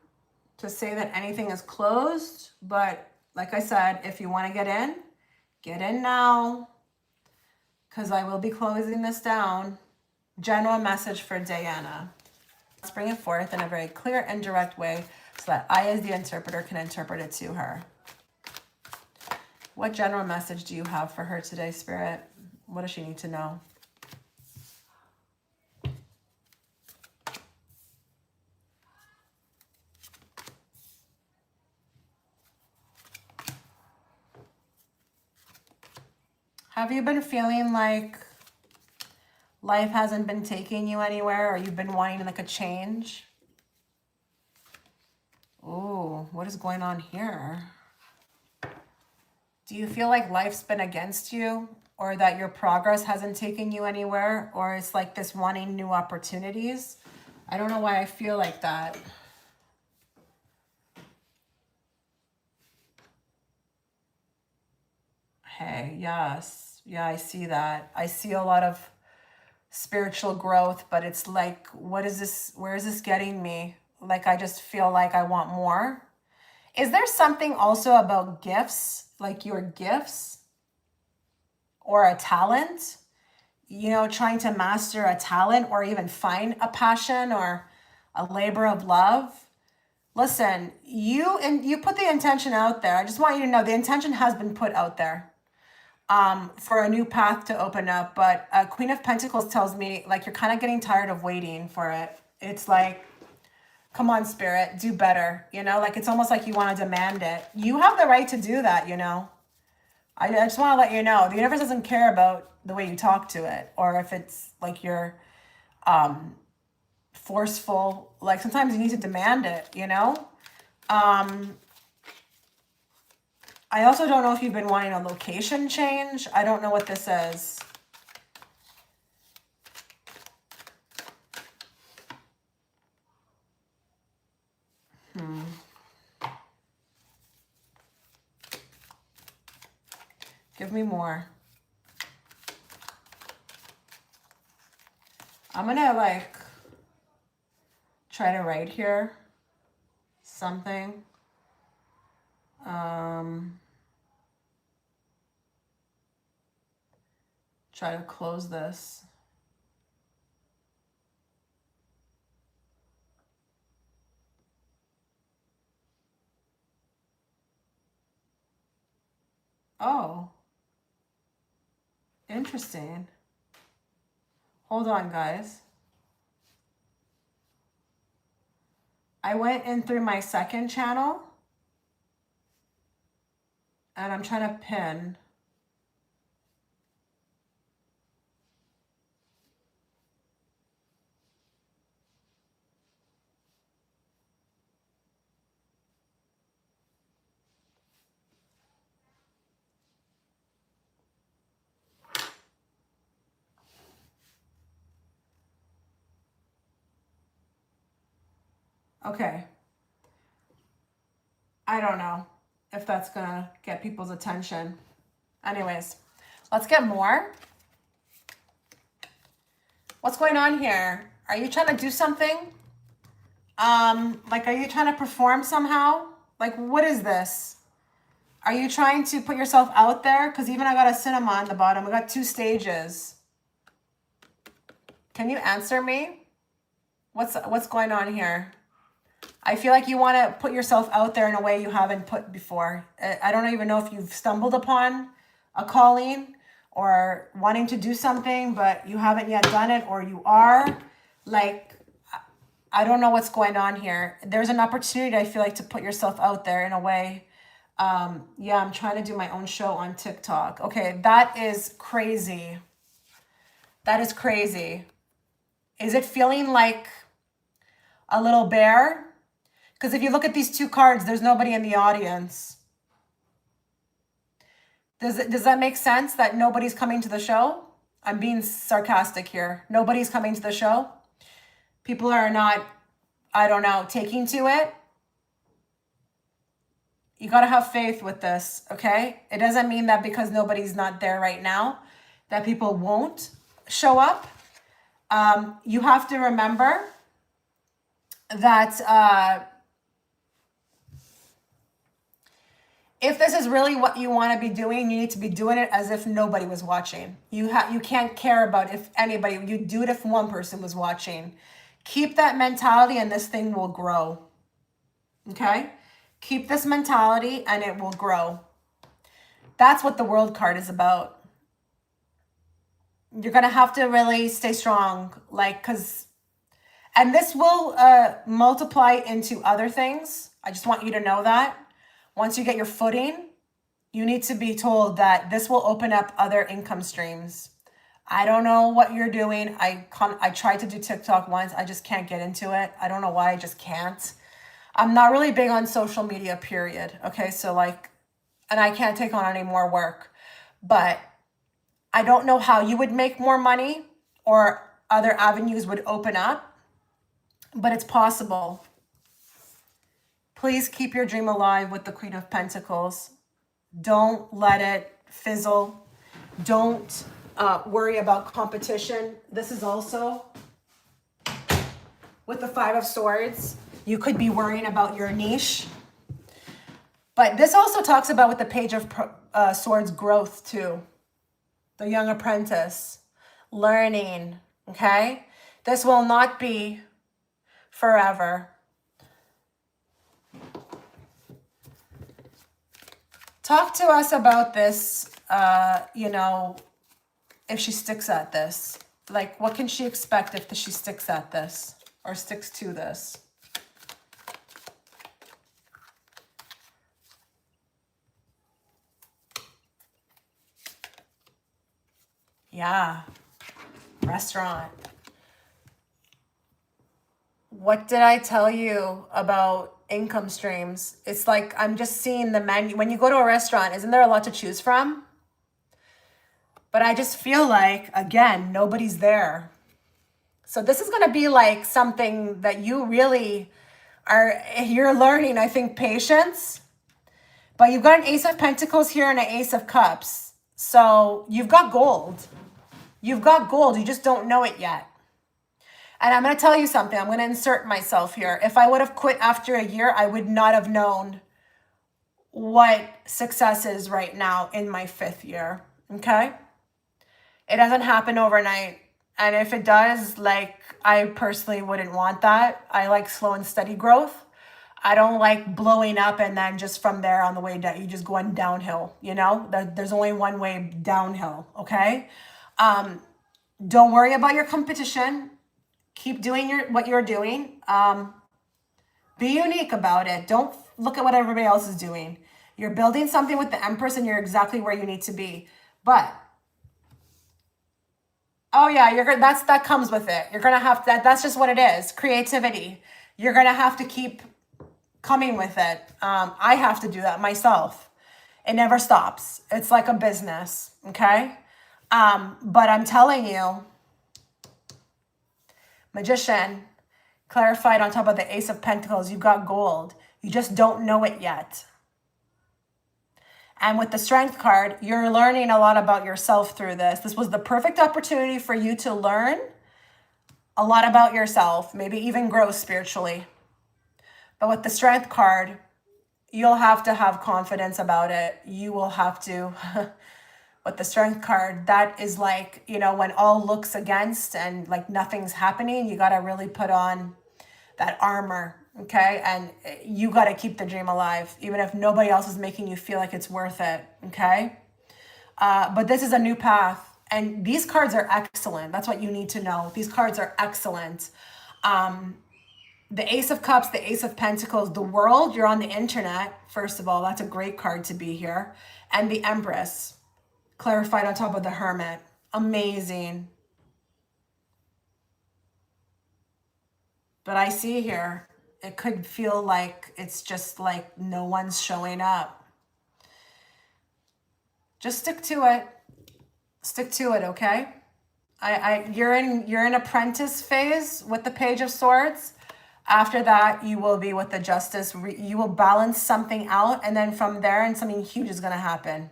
to say that anything is closed. But like I said, if you want to get in now. Because I will be closing this down. General message for Diana. Let's bring it forth in a very clear and direct way so that I, as the interpreter, can interpret it to her. What general message do you have for her today, Spirit? What does she need to know? Have you been feeling like life hasn't been taking you anywhere, or you've been wanting like a change? Ooh, what is going on here? Do you feel like life's been against you, or that your progress hasn't taken you anywhere, or it's like this wanting new opportunities? I don't know why I feel like that. Hey, yes. Yeah, I see that. I see a lot of spiritual growth, but it's like, what is this? Where is this getting me? Like, I just feel like I want more. Is there something also about gifts, like your gifts or a talent? Trying to master a talent or even find a passion or a labor of love. Listen, you put the intention out there. I just want you to know the intention has been put out there. For a new path to open up. But Queen of Pentacles tells me like you're kind of getting tired of waiting for it. It's like, come on, Spirit, do better. Like it's almost like you want to demand it. You have the right to do that, I just want to let you know, the universe doesn't care about the way you talk to it, or if it's like you're forceful. Like sometimes you need to demand it, I also don't know if you've been wanting a location change. I don't know what this is. Give me more. I'm gonna like try to write here something. Try to close this. Oh, interesting. Hold on, guys. I went in through my second channel and I'm trying to pin. Okay. I don't know if that's gonna get people's attention. Anyways, let's get more. What's going on here? Are you trying to do something? Like, are you trying to perform somehow? Like, what is this? Are you trying to put yourself out there? Because even I got a cinema on the bottom. I got 2 stages. Can you answer me? What's going on here? I feel like you want to put yourself out there in a way you haven't put before. I don't even know if you've stumbled upon a calling or wanting to do something, but you haven't yet done it, or you are. Like, I don't know what's going on here. There's an opportunity, I feel like, to put yourself out there in a way. Yeah, I'm trying to do my own show on TikTok. Okay, that is crazy. That is crazy. Is it feeling like a little bear? Because if you look at these 2 cards, there's nobody in the audience. Does that make sense that nobody's coming to the show? I'm being sarcastic here. Nobody's coming to the show. People are not, I don't know, taking to it. You got to have faith with this, okay? It doesn't mean that because nobody's not there right now, that people won't show up. You have to remember that if this is really what you want to be doing, you need to be doing it as if nobody was watching. You can't care about if anybody, you do it if one person was watching. Keep that mentality and this thing will grow. Okay? Keep this mentality and it will grow. That's what the World card is about. You're going to have to really stay strong, and this will multiply into other things. I just want you to know that. Once you get your footing, you need to be told that this will open up other income streams. I don't know what you're doing. I tried to do TikTok once. I just can't get into it. I don't know why. I just can't. I'm not really big on social media, period. Okay, so and I can't take on any more work. But I don't know how you would make more money or other avenues would open up. But it's possible. Please keep your dream alive with the Queen of Pentacles. Don't let it fizzle. Don't worry about competition. This is also with the 5 of Swords. You could be worrying about your niche. But this also talks about with the Page of Swords growth too. The young apprentice. Learning. Okay? This will not be forever. Talk to us about this, if she sticks at this. Like, what can she expect if she sticks at this or sticks to this? Yeah. Restaurant. What did I tell you about income streams? It's like I'm just seeing the menu. When you go to a restaurant, isn't there a lot to choose from? But I just feel like, again, nobody's there. So this is going to be like something that you really you're learning, I think, patience. But you've got an Ace of Pentacles here and an Ace of Cups. So you've got gold. You've got gold. You just don't know it yet. And I'm going to tell you something. I'm going to insert myself here. If I would have quit after a year, I would not have known what success is right now in my 5th year. Okay? It doesn't happen overnight. And if it does, like, I personally wouldn't want that. I like slow and steady growth. I don't like blowing up and then just from there on the way down, you just going downhill, you know? There's only one way downhill, okay? Don't worry about your competition. Keep doing what you're doing. Be unique about it. Don't look at what everybody else is doing. You're building something with the Empress and you're exactly where you need to be. But oh yeah, that comes with it. You're gonna have that. That's just what it is. Creativity. You're gonna have to keep coming with it. I have to do that myself. It never stops. It's like a business. Okay. But I'm telling you, Magician, clarified on top of the Ace of Pentacles, you've got gold. You just don't know it yet. And with the Strength card, you're learning a lot about yourself through this. This was the perfect opportunity for you to learn a lot about yourself, maybe even grow spiritually. But with the Strength card, you'll have to have confidence about it. You will have to, with the Strength card, that is like, you know, when all looks against and like nothing's happening, you got to really put on that armor. Okay. And you got to keep the dream alive, even if nobody else is making you feel like it's worth it. Okay. But this is a new path and these cards are excellent. That's what you need to know. These cards are excellent. The Ace of Cups, the Ace of Pentacles, the World, you're on the internet. First of all, that's a great card to be here. And the Empress, clarified on top of the Hermit. Amazing. But I see here, it could feel like it's just like no one's showing up. Just stick to it. Stick to it, okay? You're in apprentice phase with the Page of Swords. After that, you will be with the Justice. You will balance something out, and then from there, and something huge is going to happen.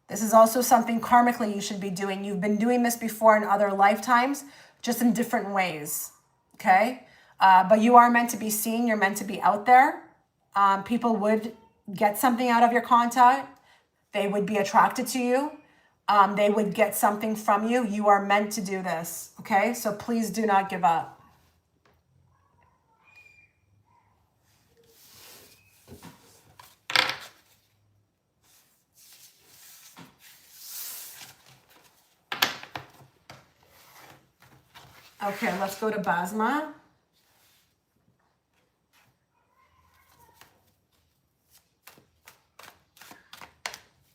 This is also something karmically you should be doing. You've been doing this before in other lifetimes, just in different ways, okay? But you are meant to be seen. You're meant to be out there. People would get something out of your contact. They would be attracted to you. They would get something from you. You are meant to do this, okay? So please do not give up. Okay, let's go to Basma.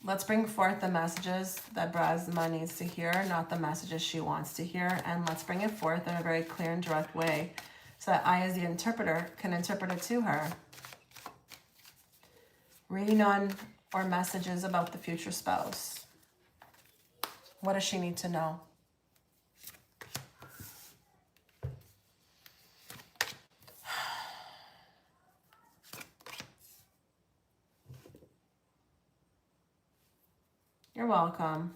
Let's bring forth the messages that Basma needs to hear, not the messages she wants to hear. And let's bring it forth in a very clear and direct way so that I, as the interpreter, can interpret it to her. Reading on or messages about the future spouse. What does she need to know? You're welcome.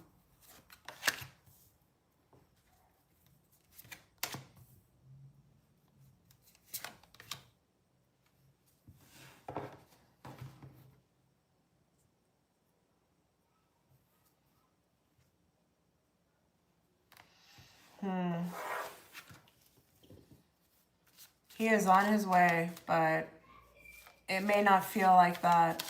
He is on his way, but it may not feel like that.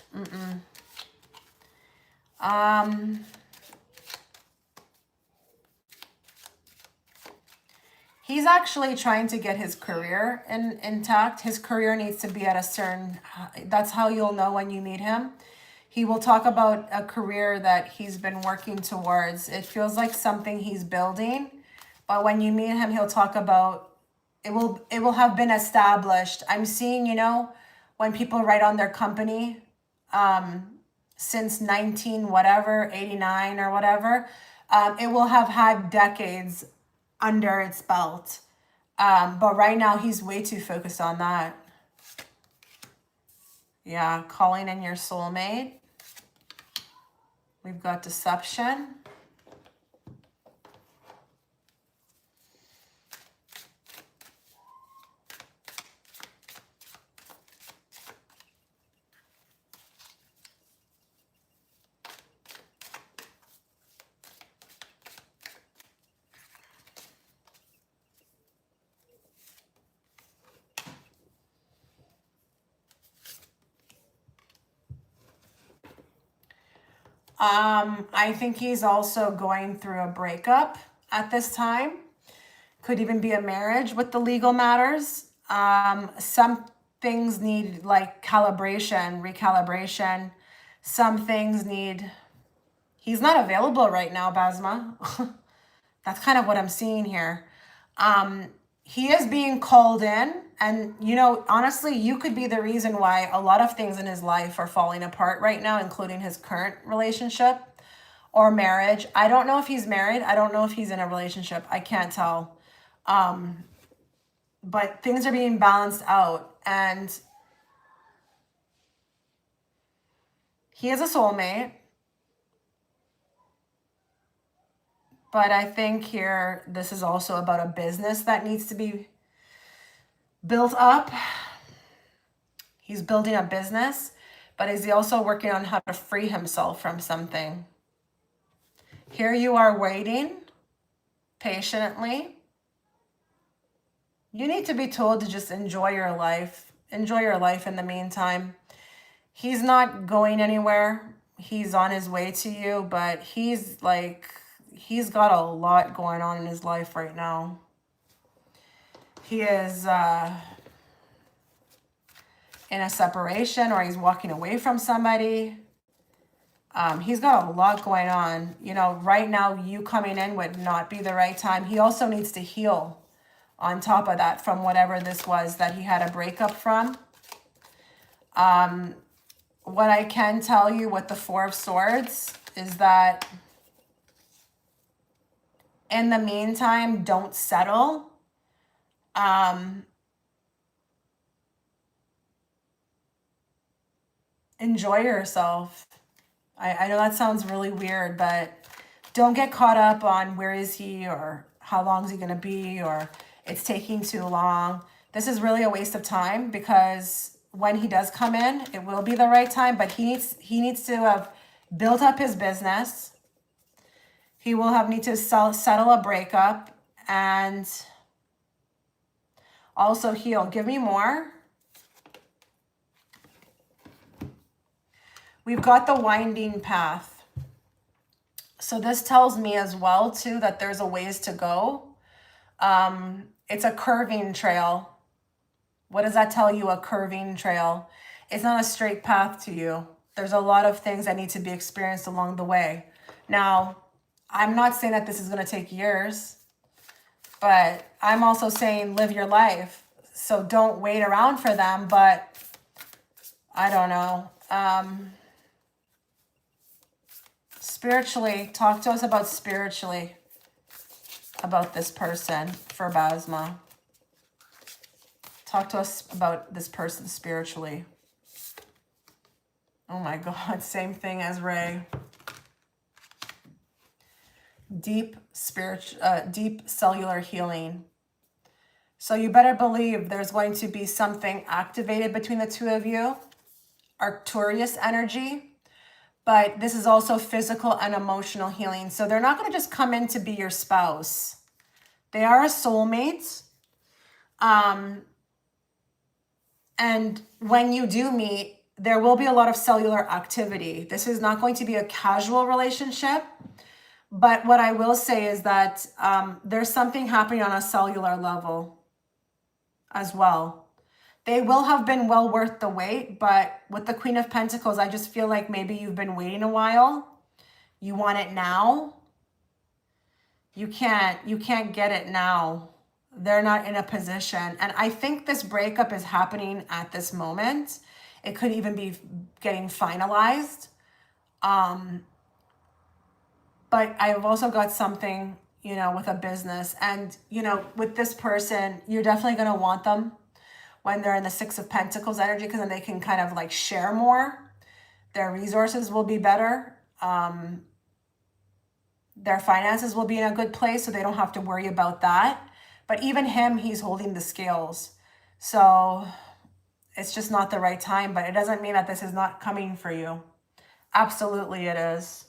He's actually trying to get his career intact. His career needs to be at a certain, that's how you'll know when you meet him. He will talk about a career that he's been working towards. It feels like something he's building, but when you meet him, he'll talk about it will have been established. I'm seeing, you know, when people write on their company, since 19 whatever, 89 or whatever, it will have had decades under its belt. But right now he's way too focused on that. Yeah, calling in your soulmate. We've got deception. I think he's also going through a breakup at this time. Could even be a marriage with the legal matters. Some things need like calibration, recalibration. Some things need, he's not available right now, Basma. That's kind of what I'm seeing here. He is being called in, and you know, honestly, you could be the reason why a lot of things in his life are falling apart right now, including his current relationship or marriage. I don't know if he's married. I don't know if he's in a relationship. I can't tell. But things are being balanced out, and he is a soulmate. But I think here, this is also about a business that needs to be built up. He's building a business, but is he also working on how to free himself from something? Here you are waiting patiently. You need to be told to just enjoy your life. Enjoy your life in the meantime. He's not going anywhere. He's on his way to you, but he's got a lot going on in his life right now. He is in a separation, or he's walking away from somebody. He's got a lot going on. You know, right now you coming in would not be the right time. He also needs to heal on top of that from whatever this was that he had a breakup from. What I can tell you with the Four of Swords is that in the meantime, don't settle. Enjoy yourself. I know that sounds really weird, but don't get caught up on where is he, or how long is he going to be, or it's taking too long. This is really a waste of time, because when he does come in, it will be the right time, but he needs to have built up his business. He will need to settle a breakup, and also heal. Give me more. We've got the winding path. So this tells me as well, too, that there's a ways to go. It's a curving trail. What does that tell you, a curving trail? It's not a straight path to you. There's a lot of things that need to be experienced along the way. Now, I'm not saying that this is going to take years, but I'm also saying live your life. So don't wait around for them, but I don't know. Spiritually, talk to us about spiritually, about this person for Basma. Talk to us about this person spiritually. Oh my God, same thing as Ray. Deep cellular healing. So you better believe there's going to be something activated between the two of you. Arcturus energy. But this is also physical and emotional healing. So they're not going to just come in to be your spouse. They are a soulmate. And when you do meet, there will be a lot of cellular activity. This is not going to be a casual relationship. But what I will say is that there's something happening on a cellular level as well. They will have been well worth the wait, but with the Queen of Pentacles, I just feel like maybe you've been waiting a while. You want it now. You can't get it now. They're not in a position. And I think this breakup is happening at this moment. It could even be getting finalized. But I've also got something, you know, with a business. And, you know, with this person, you're definitely going to want them when they're in the Six of Pentacles energy, because then they can kind of like share more. Their resources will be better. Their finances will be in a good place, so they don't have to worry about that. But even him, he's holding the scales. So it's just not the right time, but it doesn't mean that this is not coming for you. Absolutely it is.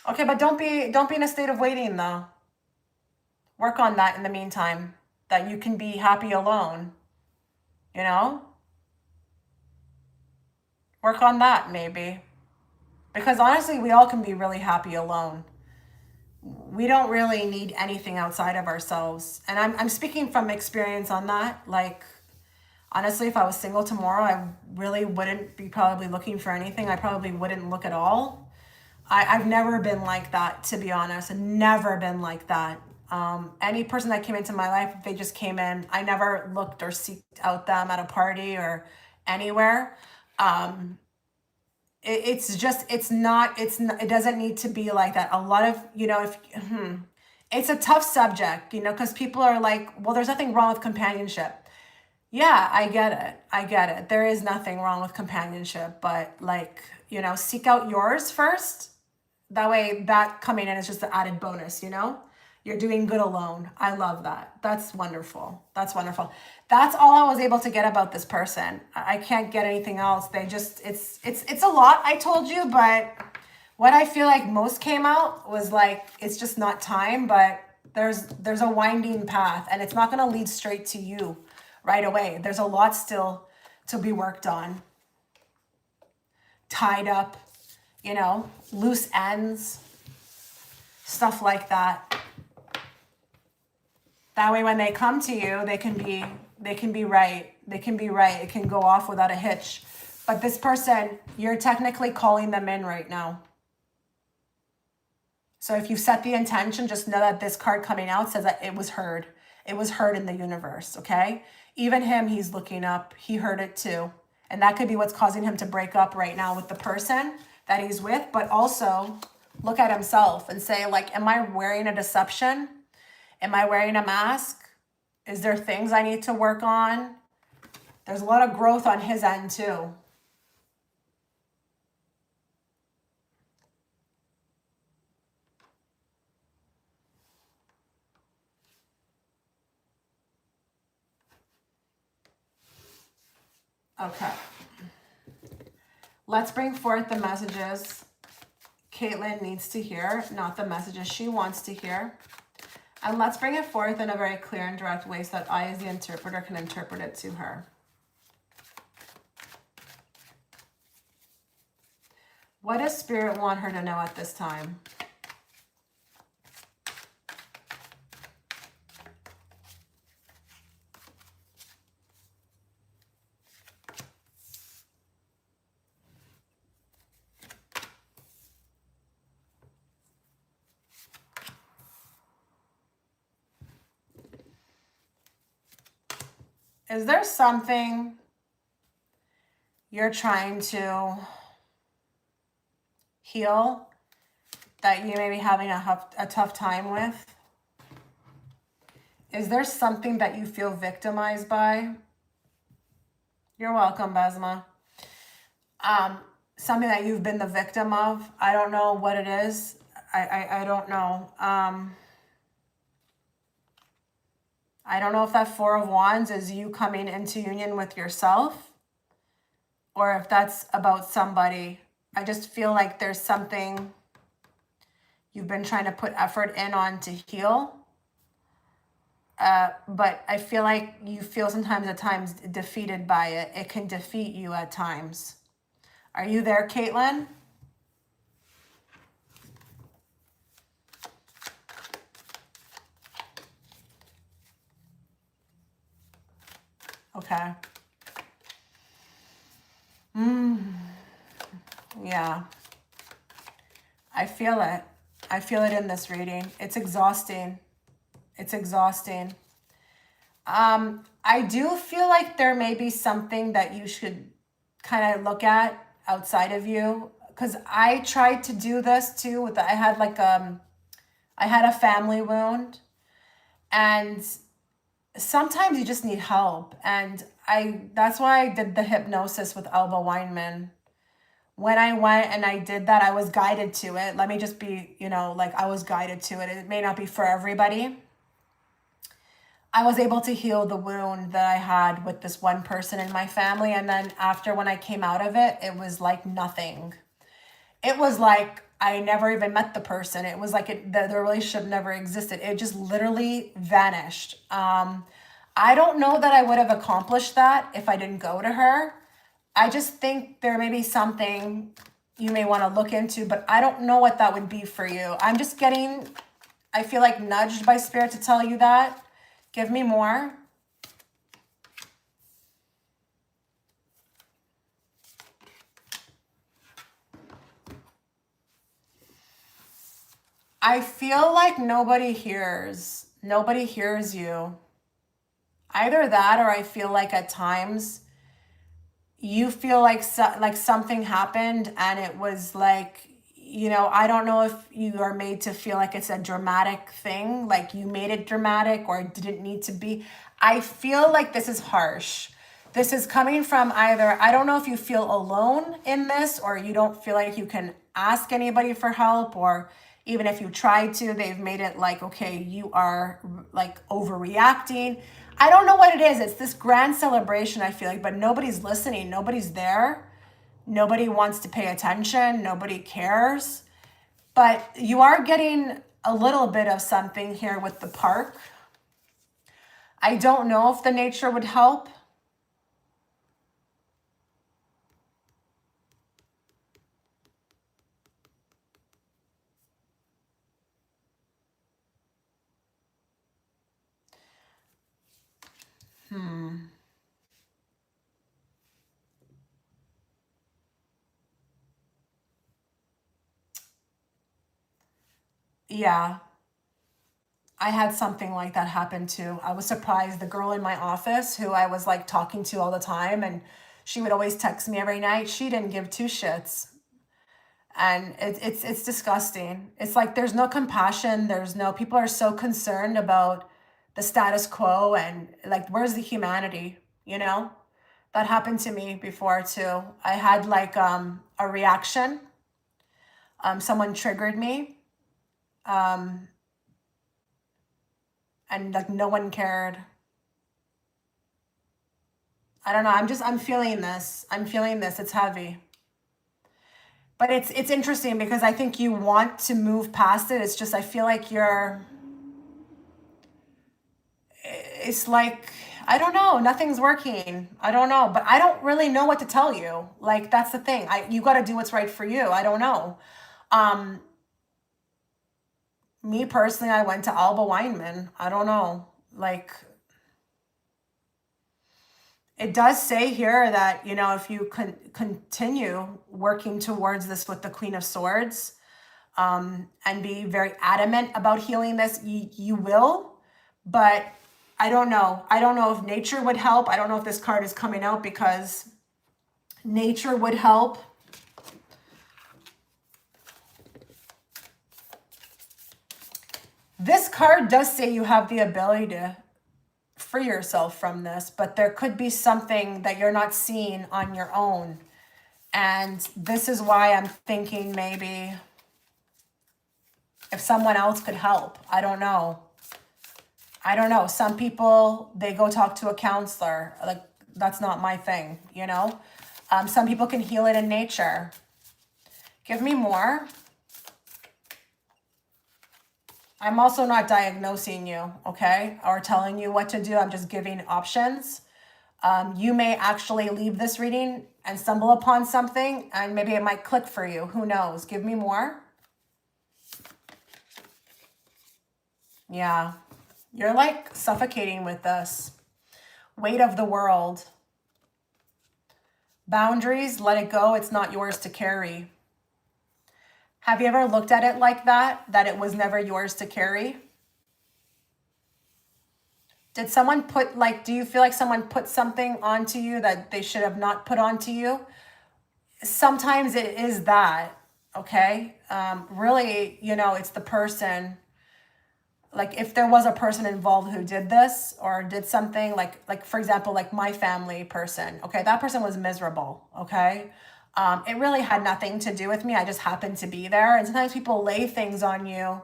Okay, but don't be in a state of waiting though. Work on that in the meantime, that you can be happy alone, you know? Work on that maybe. Because honestly, we all can be really happy alone. We don't really need anything outside of ourselves. And I'm speaking from experience on that. Like, honestly, if I was single tomorrow, I really wouldn't be probably looking for anything. I probably wouldn't look at all. I've never been like that, to be honest. Never been like that. Any person that came into my life, they just came in. I never looked or seeked out them at a party or anywhere. It doesn't need to be like that. A lot of, you know, it's a tough subject, you know, because people are like, well, there's nothing wrong with companionship. Yeah, I get it. I get it. There is nothing wrong with companionship, but like, you know, seek out yours first. That way that coming in is just the added bonus, you know? You're doing good alone. I love that. That's wonderful. That's wonderful. That's all I was able to get about this person. I can't get anything else. They just, it's a lot, I told you, but what I feel like most came out was like, it's just not time, but there's a winding path, and it's not going to lead straight to you right away. There's a lot still to be worked on. Tied up, you know, loose ends, stuff like that. That way when they come to you, they can be right. They can be right. It can go off without a hitch. But this person, you're technically calling them in right now. So if you set the intention, just know that this card coming out says that it was heard. It was heard in the universe, okay? Even him, he's looking up. He heard it too. And that could be what's causing him to break up right now with the person that he's with. But also look at himself and say, like, am I wearing a deception? Am I wearing a mask? Is there things I need to work on? There's a lot of growth on his end too. Okay. Let's bring forth the messages Caitlyn needs to hear, not the messages she wants to hear. And let's bring it forth in a very clear and direct way so that I, as the interpreter, can interpret it to her. What does Spirit want her to know at this time? Is there something you're trying to heal that you may be having a tough time with? Is there something that you feel victimized by? You're welcome, Basma. Something that you've been the victim of. I don't know what it is. I don't know. I don't know if that Four of Wands is you coming into union with yourself, or if that's about somebody. I just feel like there's something you've been trying to put effort in on to heal. But I feel like you feel sometimes at times defeated by it. It can defeat you at times. Are you there, Caitlyn? Okay. Yeah. I feel it. I feel it in this reading. It's exhausting. It's exhausting. I do feel like there may be something that you should kind of look at outside of you. Because I tried to do this too with I had like I had a family wound, and sometimes you just need help. And that's why I did the hypnosis with Alba Weinman. When I went and I did that, I was guided to it. Let me just be, like I was guided to it. It may not be for everybody. I was able to heal the wound that I had with this one person in my family. And then after, when I came out of it, it was like nothing. It was like I never even met the person. It was like the relationship never existed. It just literally vanished. I don't know that I would have accomplished that if I didn't go to her. I just think there may be something you may want to look into, but I don't know what that would be for you. I'm just getting, I feel like nudged by Spirit to tell you that. Give me more. I feel like nobody hears you. Either that, or I feel like at times you feel like something happened and it was like, I don't know if you are made to feel like it's a dramatic thing, like you made it dramatic or it didn't need to be. I feel like this is harsh. This is coming from either, I don't know if you feel alone in this, or you don't feel like you can ask anybody for help, or even if you try to, they've made it like, okay, you are like overreacting. I don't know what it is. It's this grand celebration, I feel like, but nobody's listening. Nobody's there. Nobody wants to pay attention. Nobody cares. But you are getting a little bit of something here with the park. I don't know if the nature would help. Yeah, I had something like that happen too. I was surprised. The girl in my office who I was like talking to all the time, and she would always text me every night, she didn't give two shits. And it's disgusting. It's like there's no compassion. There's no, people are so concerned about the status quo, and like, where's the humanity? That happened to me before too. I had like a reaction. Someone triggered me. And like no one cared. I don't know. I'm feeling this. It's heavy. But it's interesting because I think you want to move past it. It's just, I feel like it's like, I don't know, nothing's working. I don't know, but I don't really know what to tell you. Like, that's the thing. You got to do what's right for you. I don't know. Me personally, I went to Alba Weinman. I don't know. Like, it does say here that, if you continue working towards this with the Queen of Swords, and be very adamant about healing this, you will. But I don't know. I don't know if nature would help. I don't know if this card is coming out because nature would help. This card does say you have the ability to free yourself from this, but there could be something that you're not seeing on your own. And this is why I'm thinking maybe if someone else could help. I don't know. Some people, they go talk to a counselor. Like, that's not my thing, Some people can heal it in nature. Give me more. I'm also not diagnosing you, okay? Or telling you what to do. I'm just giving options. You may actually leave this reading and stumble upon something, and maybe it might click for you. Who knows? Give me more. Yeah. You're like suffocating with this. Weight of the world. Boundaries, let it go. It's not yours to carry. Have you ever looked at it like that? That it was never yours to carry? Did someone put, like, do you feel like someone put something onto you that they should have not put onto you? Sometimes it is that, okay? Really, you know, it's the person. Like if there was a person involved who did this or did something like for example, like my family person, okay, that person was miserable, okay? It really had nothing to do with me. I just happened to be there. And sometimes people lay things on you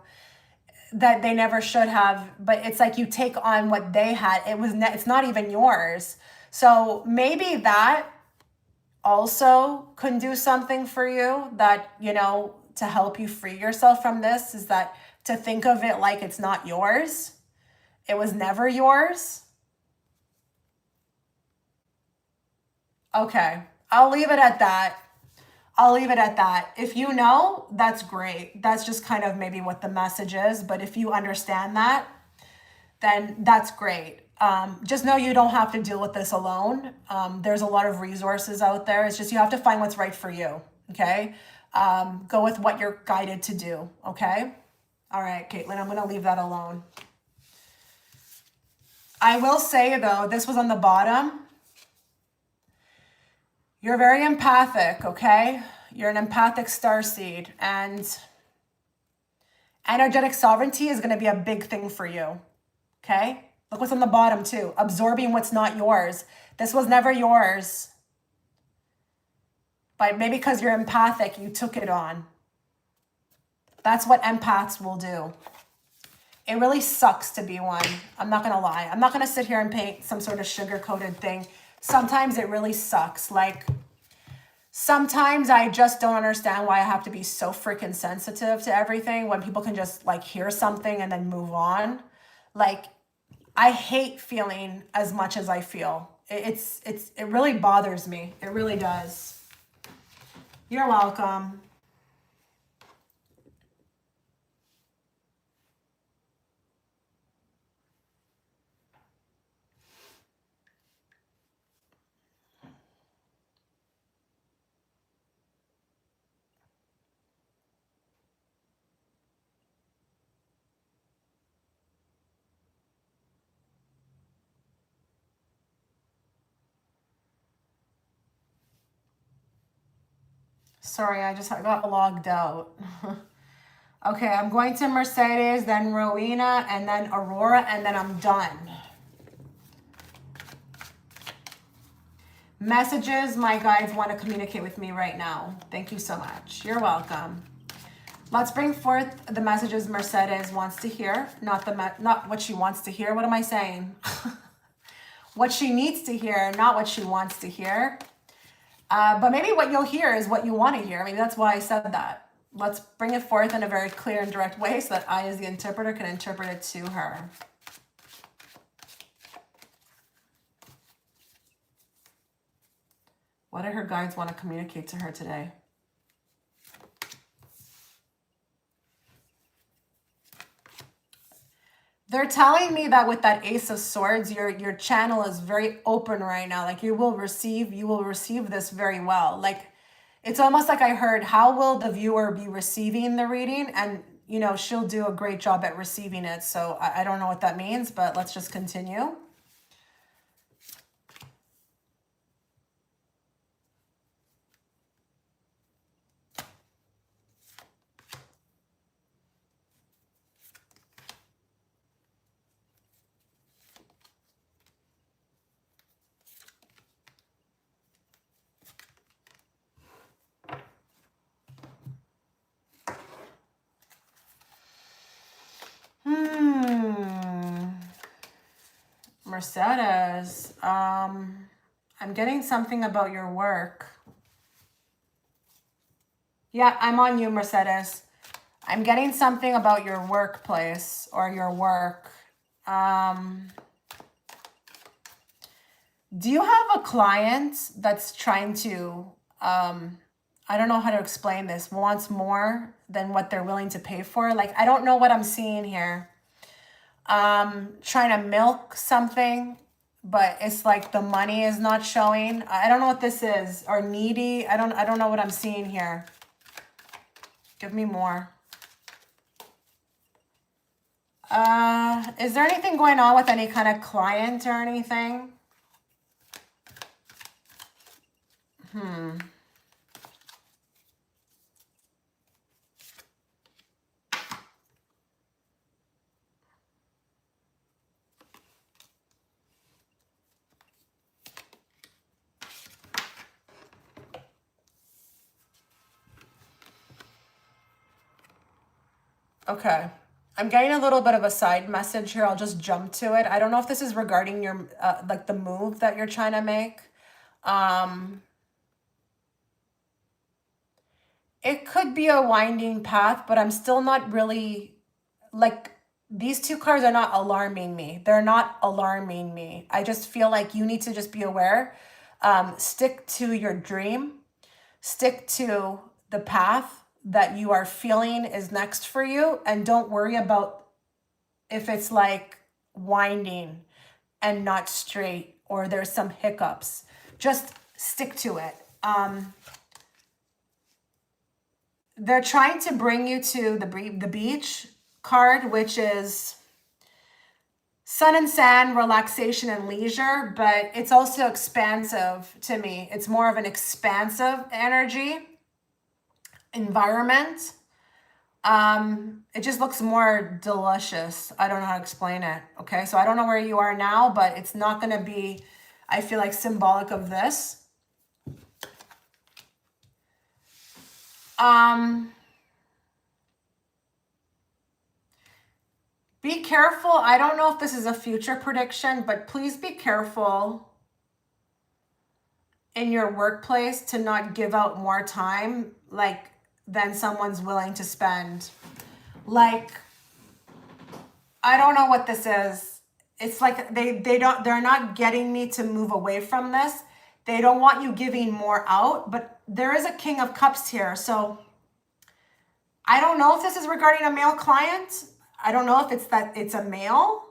that they never should have, but it's like you take on what they had. It's not even yours. So maybe that also can do something for you, that, you know, to help you free yourself from this, is that to think of it like it's not yours. It was never yours. Okay, I'll leave it at that. I'll leave it at that. If you know, that's great. That's just kind of maybe what the message is. But if you understand that, then that's great. Just know you don't have to deal with this alone. There's a lot of resources out there. It's just you have to find what's right for you, okay? Go with what you're guided to do, okay? All right, Caitlyn, I'm going to leave that alone. I will say, though, this was on the bottom. You're very empathic, okay? You're an empathic starseed, and energetic sovereignty is going to be a big thing for you, okay? Look what's on the bottom, too. Absorbing what's not yours. This was never yours. But maybe because you're empathic, you took it on. That's what empaths will do. It really sucks to be one. I'm not going to lie. I'm not going to sit here and paint some sort of sugar-coated thing. Sometimes it really sucks. Like, sometimes I just don't understand why I have to be so freaking sensitive to everything when people can just, like, hear something and then move on. Like, I hate feeling as much as I feel. It really bothers me. It really does. You're welcome. Sorry, I just got logged out. Okay, I'm going to Mercedes, then Rowena, and then Aurora, and then I'm done. Messages, my guides want to communicate with me right now. Thank you so much. You're welcome. Let's bring forth the messages Mercedes wants to hear, not what she wants to hear. What am I saying? What she needs to hear, not what she wants to hear. But maybe what you'll hear is what you want to hear. Maybe that's why I said that. Let's bring it forth in a very clear and direct way so that I, as the interpreter, can interpret it to her. What do her guides want to communicate to her today? They're telling me that with that Ace of Swords, your channel is very open right now. Like you will receive this very well. Like it's almost like I heard, how will the viewer be receiving the reading? And, you know, she'll do a great job at receiving it. So I don't know what that means, but let's just continue. Mercedes, I'm getting something about your work. Yeah, I'm on you, Mercedes. I'm getting something about your workplace or your work. Do you have a client that's trying to, I don't know how to explain this, wants more than what they're willing to pay for? Like, I don't know what I'm seeing here. Trying to milk something, but it's like the money is not showing. I don't know what this is, or needy. I don't know what I'm seeing here. Give me more. Is there anything going on with any kind of client or anything? Okay. I'm getting a little bit of a side message here. I'll just jump to it. I don't know if this is regarding your, like the move that you're trying to make. It could be a winding path, but I'm still not really, like, these two cards are not alarming me. They're not alarming me. I just feel like you need to just be aware. Stick to your dream. Stick to the path that you are feeling is next for you, and don't worry about if it's like winding and not straight or there's some hiccups. Just stick to it. They're trying to bring you to the beach card, which is sun and sand, relaxation and leisure, but it's also expansive to me. It's more of an expansive energy, environment. It just looks more delicious. I don't know how to explain it. Okay, so I don't know where you are now, but it's not going to be, I feel like, symbolic of this. Be careful. I don't know if this is a future prediction, but please be careful in your workplace to not give out more time like than someone's willing to spend. Like, I don't know what this is. It's like they're not getting me to move away from this. They don't want you giving more out, but there is a King of Cups here. So I don't know if this is regarding a male client. I don't know if it's a male,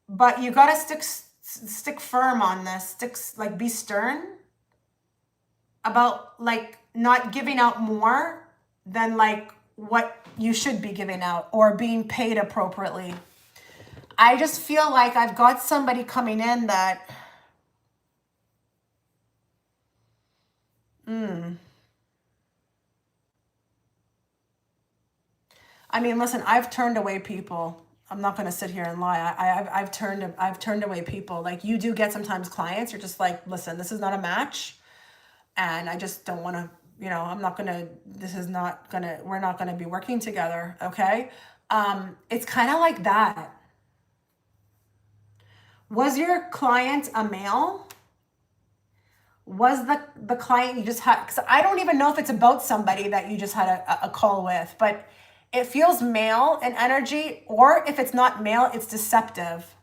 but you got to stick firm on this. Be stern about like not giving out more than like what you should be giving out or being paid appropriately. I just feel like I've got somebody coming in that I mean, listen, I've turned away people. I'm not going to sit here and lie. I've turned away people. Like, you do get sometimes clients. You're just like, listen, this is not a match, and I just don't want to. I'm not going to. This is not going to. We're not going to be working together. Okay. It's kind of like that. Was your client a male? Was the client you just had? Because I don't even know if it's about somebody that you just had a call with, but it feels male in energy, or if it's not male, it's deceptive.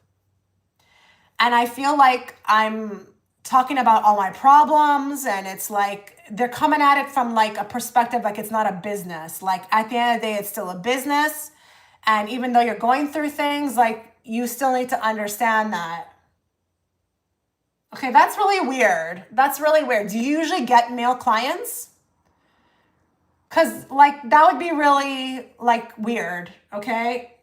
And I feel like I'm talking about all my problems, and it's like they're coming at it from like a perspective like it's not a business. Like, at the end of the day, it's still a business. And even though you're going through things, like, you still need to understand that. Okay, that's really weird. That's really weird. Do you usually get male clients? Because, like, that would be really, like, weird, okay?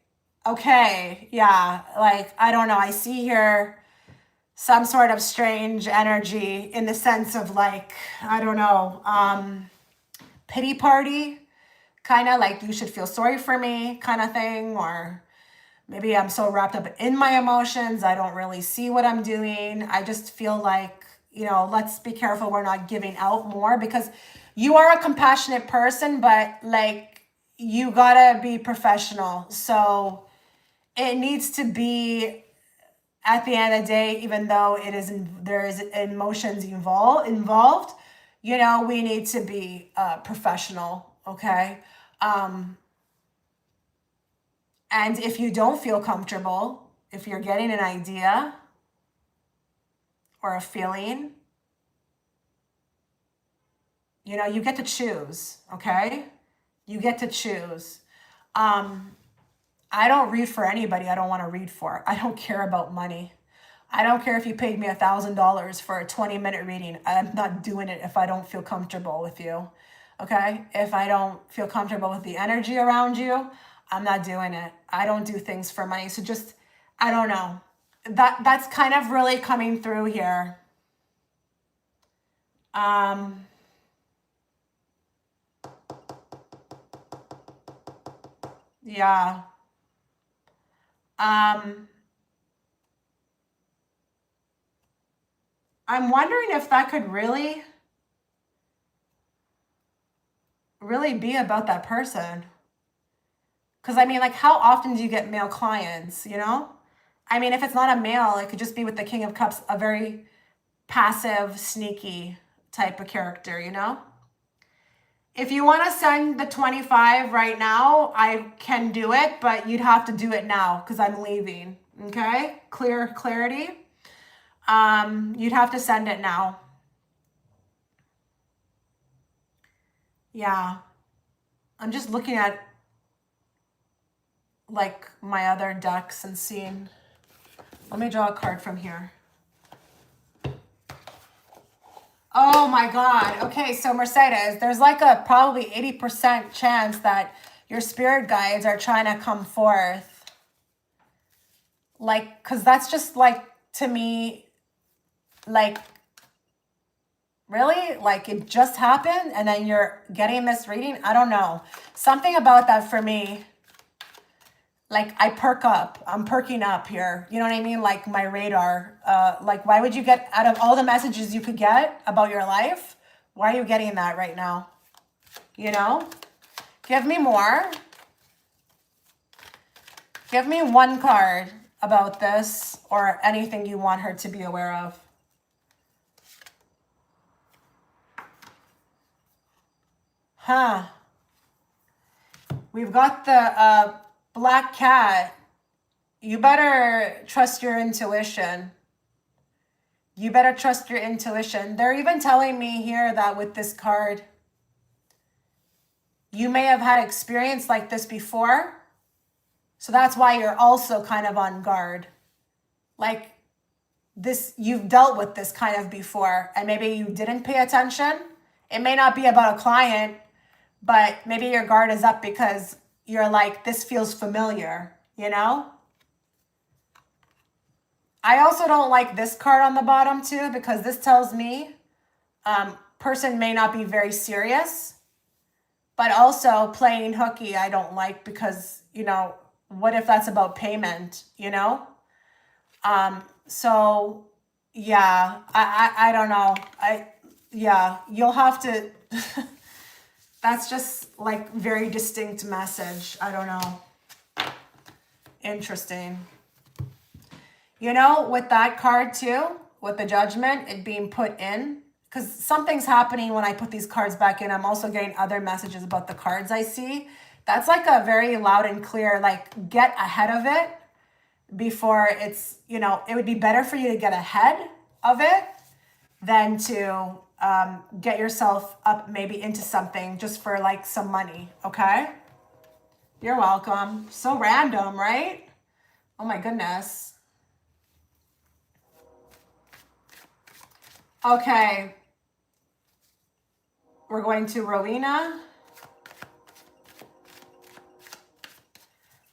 Okay, yeah, like, I don't know. I see here some sort of strange energy in the sense of, like, I don't know, pity party, kind of like you should feel sorry for me kind of thing, or maybe I'm so wrapped up in my emotions, I don't really see what I'm doing. I just feel like, let's be careful we're not giving out more, because you are a compassionate person, but like, you gotta be professional. So it needs to be, at the end of the day, even though there is emotions involved, we need to be professional, okay? And if you don't feel comfortable, if you're getting an idea or a feeling, you get to choose, okay? You get to choose. I don't read for anybody I don't want to read for. I don't care about money. I don't care if you paid me $1,000 for a 20-minute reading. I'm not doing it if I don't feel comfortable with you. Okay? If I don't feel comfortable with the energy around you, I'm not doing it. I don't do things for money. So just, I don't know. That's kind of really coming through here. Yeah. I'm wondering if that could really be about that person. Because I mean, like, how often do you get male clients, you know? I mean, if it's not a male, it could just be with the King of Cups, a very passive, sneaky type of character, you know? If you want to send the 25 right now, I can do it, but you'd have to do it now because I'm leaving. Okay? Clarity. You'd have to send it now. Yeah. I'm just looking at like my other decks and seeing. Let me draw a card from here. Oh my God. Okay, so Mercedes, there's like a probably 80% chance that your spirit guides are trying to come forth. Like, because that's just like, to me, like, really? Like it just happened and then you're getting this reading? I don't know. Something about that for me, like I perk up. I'm perking up here. You know what I mean? Like my radar. Like why would you get, out of all the messages you could get about your life, why are you getting that right now? You know? Give me more. Give me one card about this or anything you want her to be aware of. Huh. We've got the black cat. You better trust your intuition. You better trust your intuition. They're even telling me here that with this card, you may have had experience like this before. So that's why you're also kind of on guard. Like this, you've dealt with this kind of before and maybe you didn't pay attention. It may not be about a client, but maybe your guard is up because you're like, this feels familiar, you know? I also don't like this card on the bottom too, because this tells me person may not be very serious, but also playing hooky I don't like because, you know, what if that's about payment, you know? So yeah, I don't know. Yeah, you'll have to, that's just like very distinct message. I don't know. Interesting. You know, with that card too, with the judgment, it being put in, because something's happening when I put these cards back in. I'm also getting other messages about the cards I see. That's like a very loud and clear, like get ahead of it before it's, you know, it would be better for you to get ahead of it than to get yourself up maybe into something just for like some money, okay? You're welcome. So random, right? Oh my goodness. Okay. We're going to Rowena.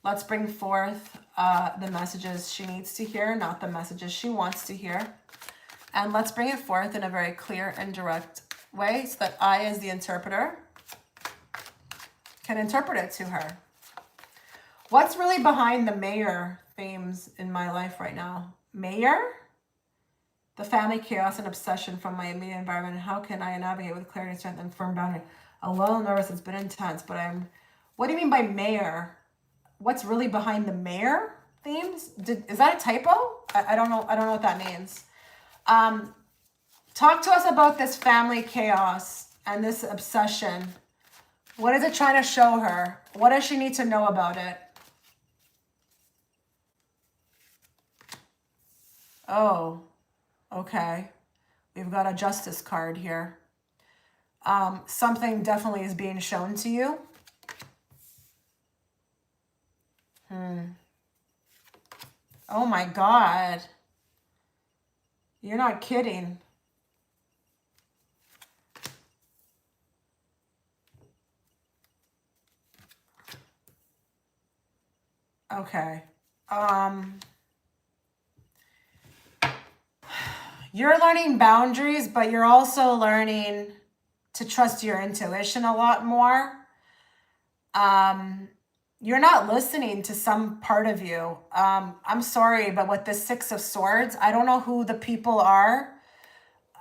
Let's bring forth the messages she needs to hear, not the messages she wants to hear. And let's bring it forth in a very clear and direct way so that I, as the interpreter, can interpret it to her. What's really behind the mayor themes in my life right now? Mayor? The family chaos and obsession from my immediate environment. How can I navigate with clarity, strength, and firm boundary? A little nervous. It's been intense, but I'm... What do you mean by mayor? What's really behind the mayor themes? Is that a typo? I don't know. I don't know what that means. Talk to us about this family chaos and this obsession. What is it trying to show her? What does she need to know about it? Oh, okay. We've got a justice card here. Something definitely is being shown to you. Oh my God. You're not kidding. Okay. You're learning boundaries, but you're also learning to trust your intuition a lot more. You're not listening to some part of you. I'm sorry, but with the Six of Swords, I don't know who the people are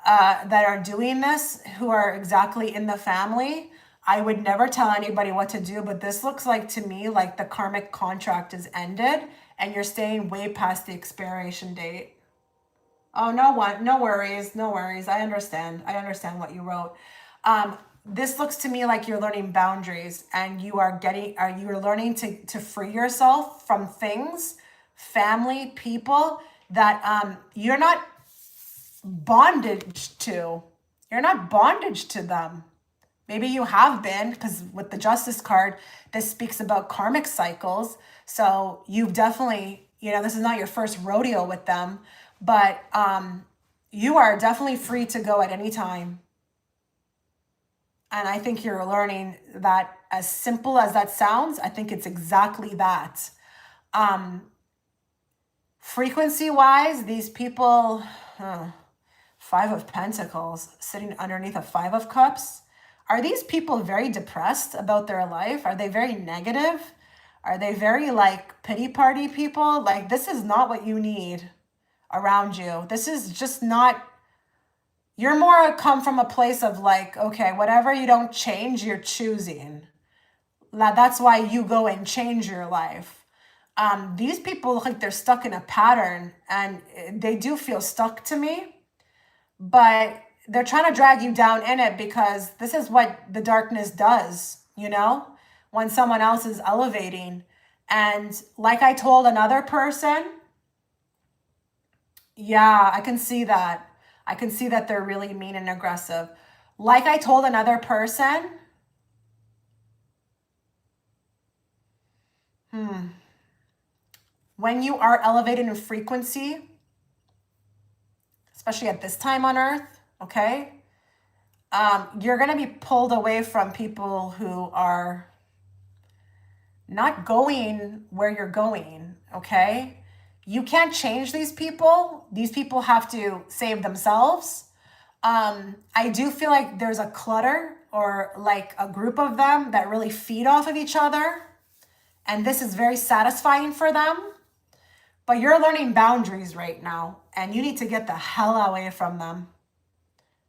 that are doing this, who are exactly in the family. I would never tell anybody what to do, but this looks like to me like the karmic contract is ended and you're staying way past the expiration date. Oh, no worries, no worries. I understand what you wrote. This looks to me like you're learning boundaries and you're learning to free yourself from things, family, people that you're not bondage to. You're not bondage to them. Maybe you have been, because with the Justice card, this speaks about karmic cycles. So you've definitely, this is not your first rodeo with them, but you are definitely free to go at any time. And I think you're learning that, as simple as that sounds, I think it's exactly that. Frequency-wise, these people, Five of Pentacles sitting underneath a Five of Cups. Are these people very depressed about their life? Are they very negative? Are they very like pity party people? Like, this is not what you need around you. This is just not, you're more come from a place of like, okay, whatever you don't change, you're choosing. That's why you go and change your life. These people look like they're stuck in a pattern, and they do feel stuck to me, but they're trying to drag you down in it because this is what the darkness does, when someone else is elevating. And like I told another person, yeah, I can see that. I can see that they're really mean and aggressive. Like I told another person, when you are elevated in frequency, especially at this time on Earth, okay, you're going to be pulled away from people who are not going where you're going, okay? You can't change these people. These people have to save themselves. I do feel like there's a clutter or like a group of them that really feed off of each other. And this is very satisfying for them. But you're learning boundaries right now, and you need to get the hell away from them.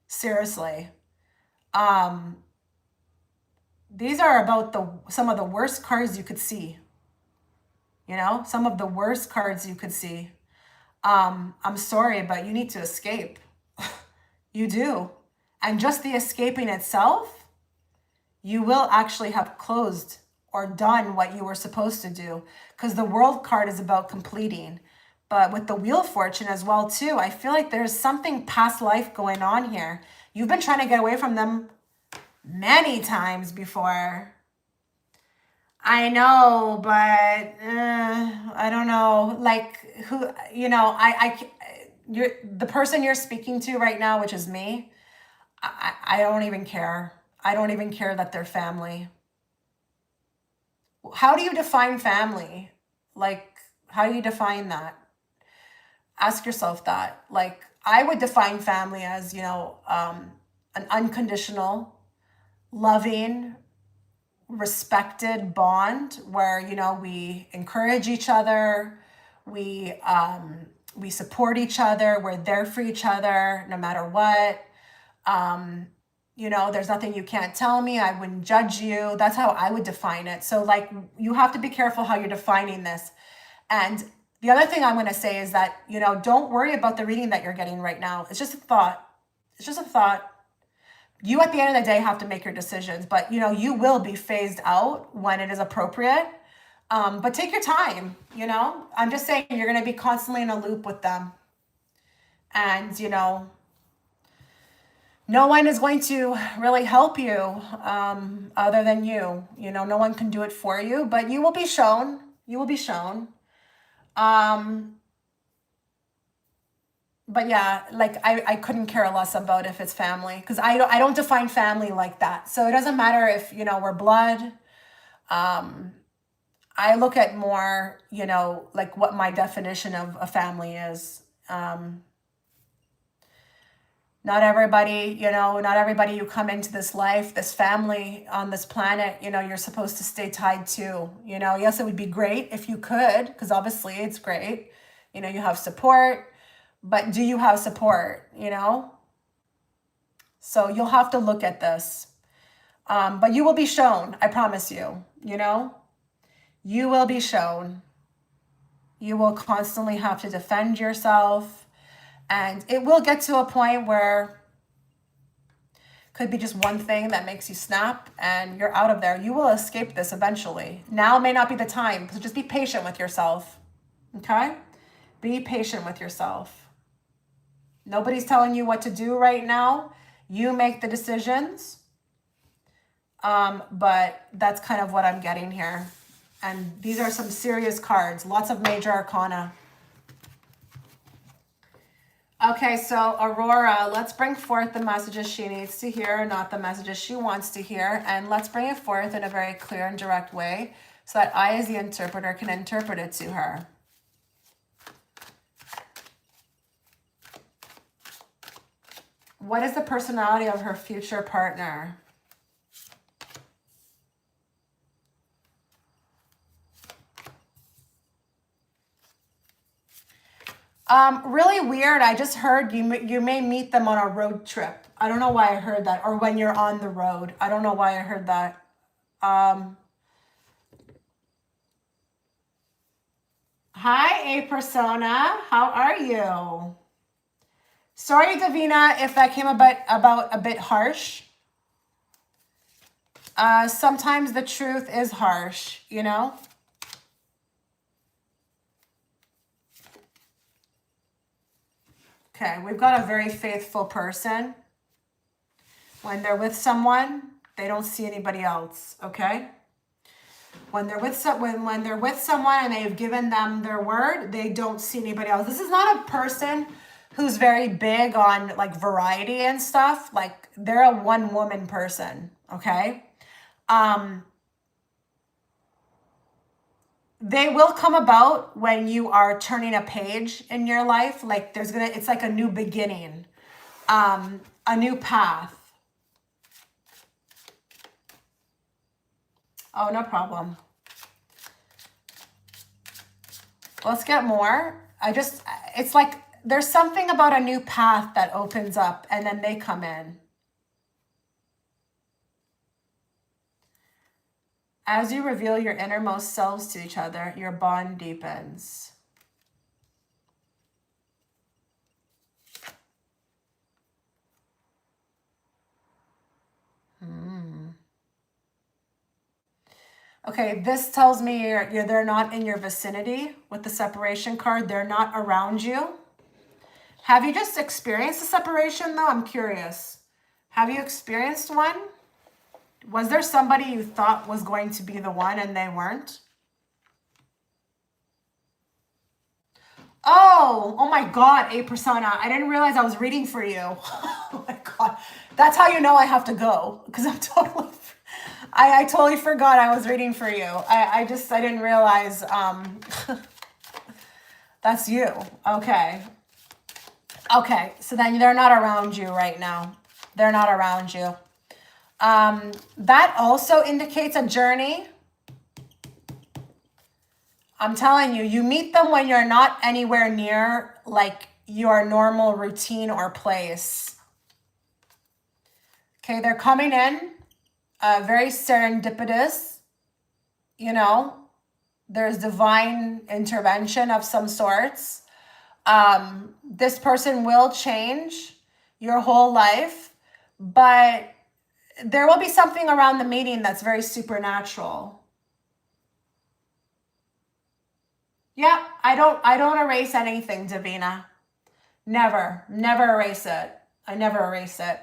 Seriously. These are about some of the worst cards you could see. Some of the worst cards you could see. I'm sorry, but you need to escape. You do. And just the escaping itself, you will actually have closed or done what you were supposed to do, because the World card is about completing. But with the Wheel of Fortune as well too, I feel like there's something past life going on here. You've been trying to get away from them many times before. I know, but I don't know, like who, you're the person you're speaking to right now, which is me. I don't even care. I don't even care that they're family. How do you define family? Like, how do you define that? Ask yourself that. Like, I would define family as, an unconditional, loving, respected bond where, we encourage each other, we support each other, we're there for each other no matter what. There's nothing you can't tell me, I wouldn't judge you. That's how I would define it. So like, you have to be careful how you're defining this. And the other thing I'm going to say is that, don't worry about the reading that you're getting right now. It's just a thought. It's just a thought. You, at the end of the day, have to make your decisions, but you will be phased out when it is appropriate. But take your time, I'm just saying you're going to be constantly in a loop with them. And, no one is going to really help you other than you. No one can do it for you, but you will be shown. You will be shown. But yeah, like I couldn't care less about if it's family, because I don't define family like that. So it doesn't matter if, we're blood. I look at more, you know, like what my definition of a family is. Not everybody, you know, not everybody you come into this life, this family on this planet, you know, you're supposed to stay tied to. You know, yes, it would be great if you could, because obviously it's great. You know, you have support, but do you have support, you know? So you'll have to look at this. But you will be shown, I promise you, you know? You will be shown. You will constantly have to defend yourself. And it will get to a point where could be just one thing that makes you snap and you're out of there. You will escape this eventually. Now may not be the time, so just be patient with yourself, okay? Be patient with yourself. Nobody's telling you what to do right now. You make the decisions. But that's kind of what I'm getting here. And these are some serious cards, lots of major arcana. Okay, so Aurora, let's bring forth the messages she needs to hear, not the messages she wants to hear. And let's bring it forth in a very clear and direct way so that I, as the interpreter, can interpret it to her. What is the personality of her future partner? Really weird. I just heard you may meet them on a road trip. I don't know why I heard that. Or when you're on the road. I don't know why I heard that. Hi, A Persona. How are you? Sorry, Davina, if that came about a bit harsh. Sometimes the truth is harsh, you know? Okay, we've got a very faithful person. When they're with someone, they don't see anybody else, okay? When they're with when they're with someone and they've given them their word, they don't see anybody else. This is not a person who's very big on like variety and stuff. Like they're a one-woman person, okay? They will come about when you are turning a page in your life. Like it's like a new beginning, a new path. Oh, no problem. Let's get more. It's like there's something about a new path that opens up and then they come in. As you reveal your innermost selves to each other, your bond deepens. Okay, this tells me they're not in your vicinity with the separation card. They're not around you. Have you just experienced a separation though? I'm curious. Have you experienced one? Was there somebody you thought was going to be the one and they weren't? Oh my God, A Persona. I didn't realize I was reading for you. Oh my God. That's how you know I have to go because I'm totally... I totally forgot I was reading for you. I didn't realize that's you. Okay. Okay, so then they're not around you right now. They're not around you. That also indicates a journey. I'm telling you, you meet them when you're not anywhere near like your normal routine or place. Okay, they're coming in. Very serendipitous, you know, there's divine intervention of some sorts. This person will change your whole life, but there will be something around the meeting that's very supernatural. Yeah, I don't erase anything, Davina. Never erase it. I never erase it.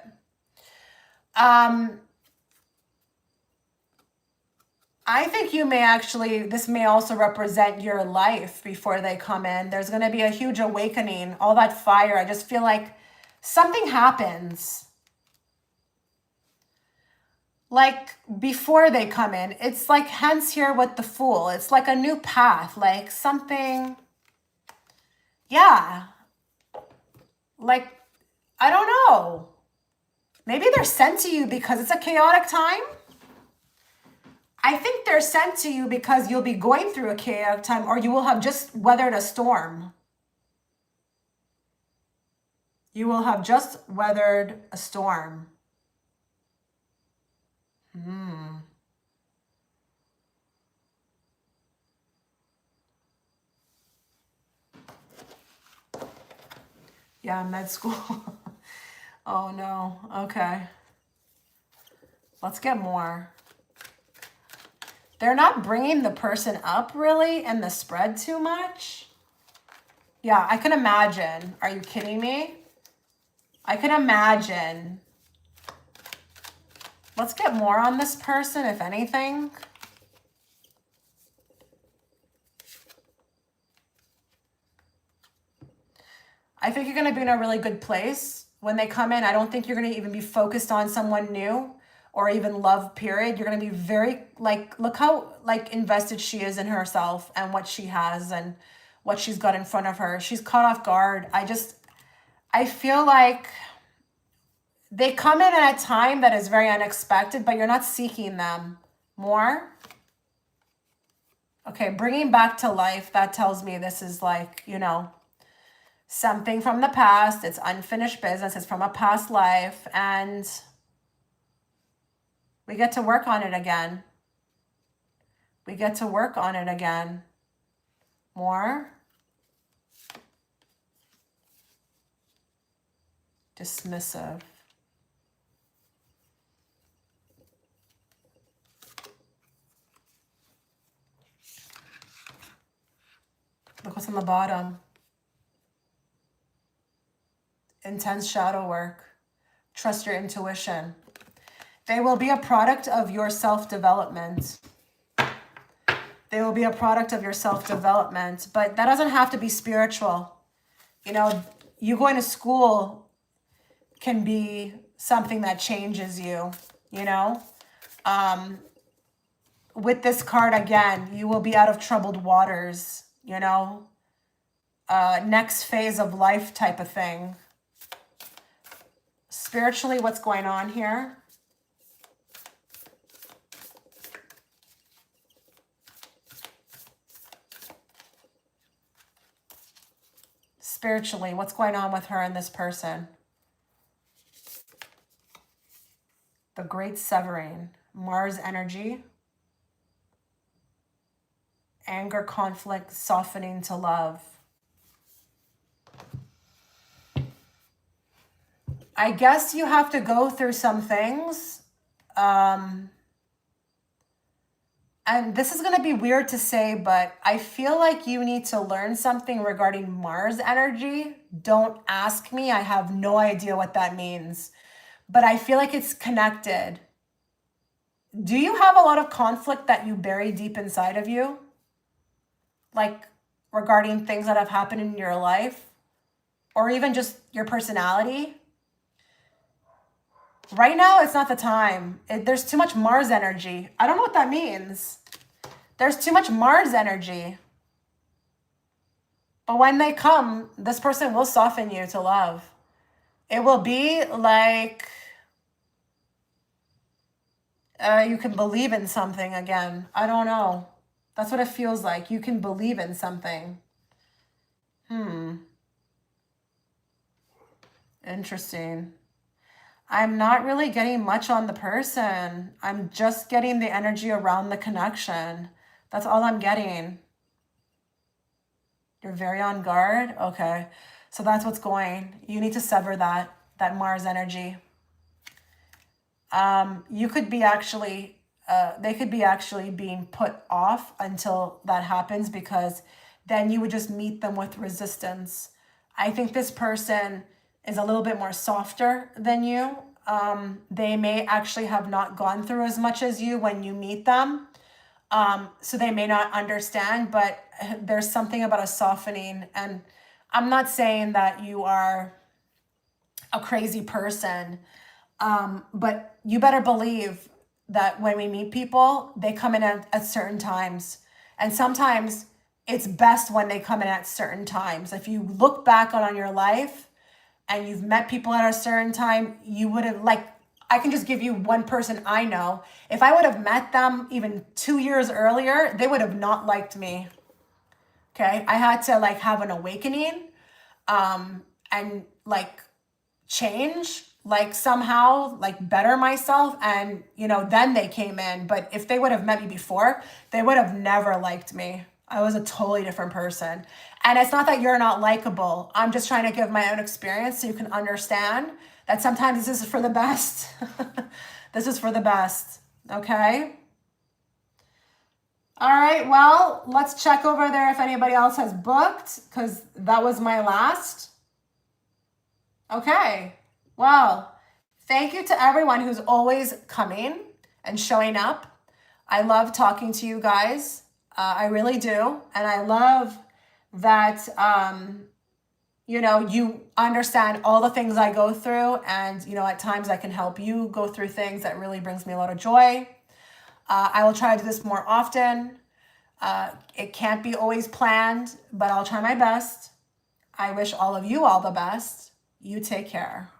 I think this may also represent your life before they come in. There's going to be a huge awakening, all that fire. I just feel like something happens. like before they come in. It's like hence here with the Fool. It's like a new path, like something, yeah, like, I don't know. Maybe they're sent to you because it's a chaotic time. I think they're sent to you because you'll be going through a chaotic time, or you will have just weathered a storm. You will have just weathered a storm. Yeah, med school. Oh no. Okay. Let's get more. They're not bringing the person up really in the spread too much. Yeah, I can imagine. Are you kidding me? I can imagine. Let's get more on this person, if anything. I think you're going to be in a really good place. When they come in, I don't think you're going to even be focused on someone new or even love, period. You're going to be very, like, look how, like, invested she is in herself and what she has and what she's got in front of her. She's caught off guard. I feel like they come in at a time that is very unexpected, but you're not seeking them more. Okay, bringing back to life, that tells me this is like, you know, something from the past. It's unfinished business. It's from a past life. And we get to work on it again. We get to work on it again. More. Dismissive. Look what's on the bottom. Intense shadow work. Trust your intuition. They will be a product of your self-development. They will be a product of your self-development, but that doesn't have to be spiritual. You know, you going to school can be something that changes you, you know. With this card, again, you will be out of troubled waters, you know. Next phase of life type of thing. Spiritually, what's going on here? Spiritually, what's going on with her and this person? The Great Severing. Mars energy. Anger, conflict, softening to love. I guess you have to go through some things. And this is going to be weird to say, but I feel like you need to learn something regarding Mars energy. Don't ask me. I have no idea what that means. But I feel like it's connected. Do you have a lot of conflict that you bury deep inside of you? Like regarding things that have happened in your life? Or even just your personality? Right now, it's not the time. There's too much Mars energy. I don't know what that means. There's too much Mars energy. But when they come, this person will soften you to love. It will be like you can believe in something again. I don't know. That's what it feels like. You can believe in something. Interesting. I'm not really getting much on the person. I'm just getting the energy around the connection. That's all I'm getting. You're very on guard? Okay. So that's what's going. You need to sever that Mars energy. You could be actually, they could be actually being put off until that happens, because then you would just meet them with resistance. I think this person is a little bit more softer than you. They may actually have not gone through as much as you when you meet them. So they may not understand, but there's something about a softening. And I'm not saying that you are a crazy person, but you better believe that when we meet people, they come in at certain times. And sometimes it's best when they come in at certain times. If you look back on your life and you've met people at a certain time, you would have, like, I can just give you one person I know. If I would have met them even 2 years earlier, they would have not liked me. Okay. I had to like have an awakening, and like change, like somehow like better myself. And, you know, then they came in. But if they would have met me before, they would have never liked me. I was a totally different person. And it's not that you're not likable. I'm just trying to give my own experience so you can understand that sometimes this is for the best. This is for the best. Okay. All right. Well, let's check over there if anybody else has booked, because that was my last. Okay. Well, thank you to everyone who's always coming and showing up. I love talking to you guys. I really do. And I love that, you know, you understand all the things I go through. And, you know, at times I can help you go through things that really brings me a lot of joy. I will try to do this more often. It can't be always planned, but I'll try my best. I wish all of you all the best. You take care.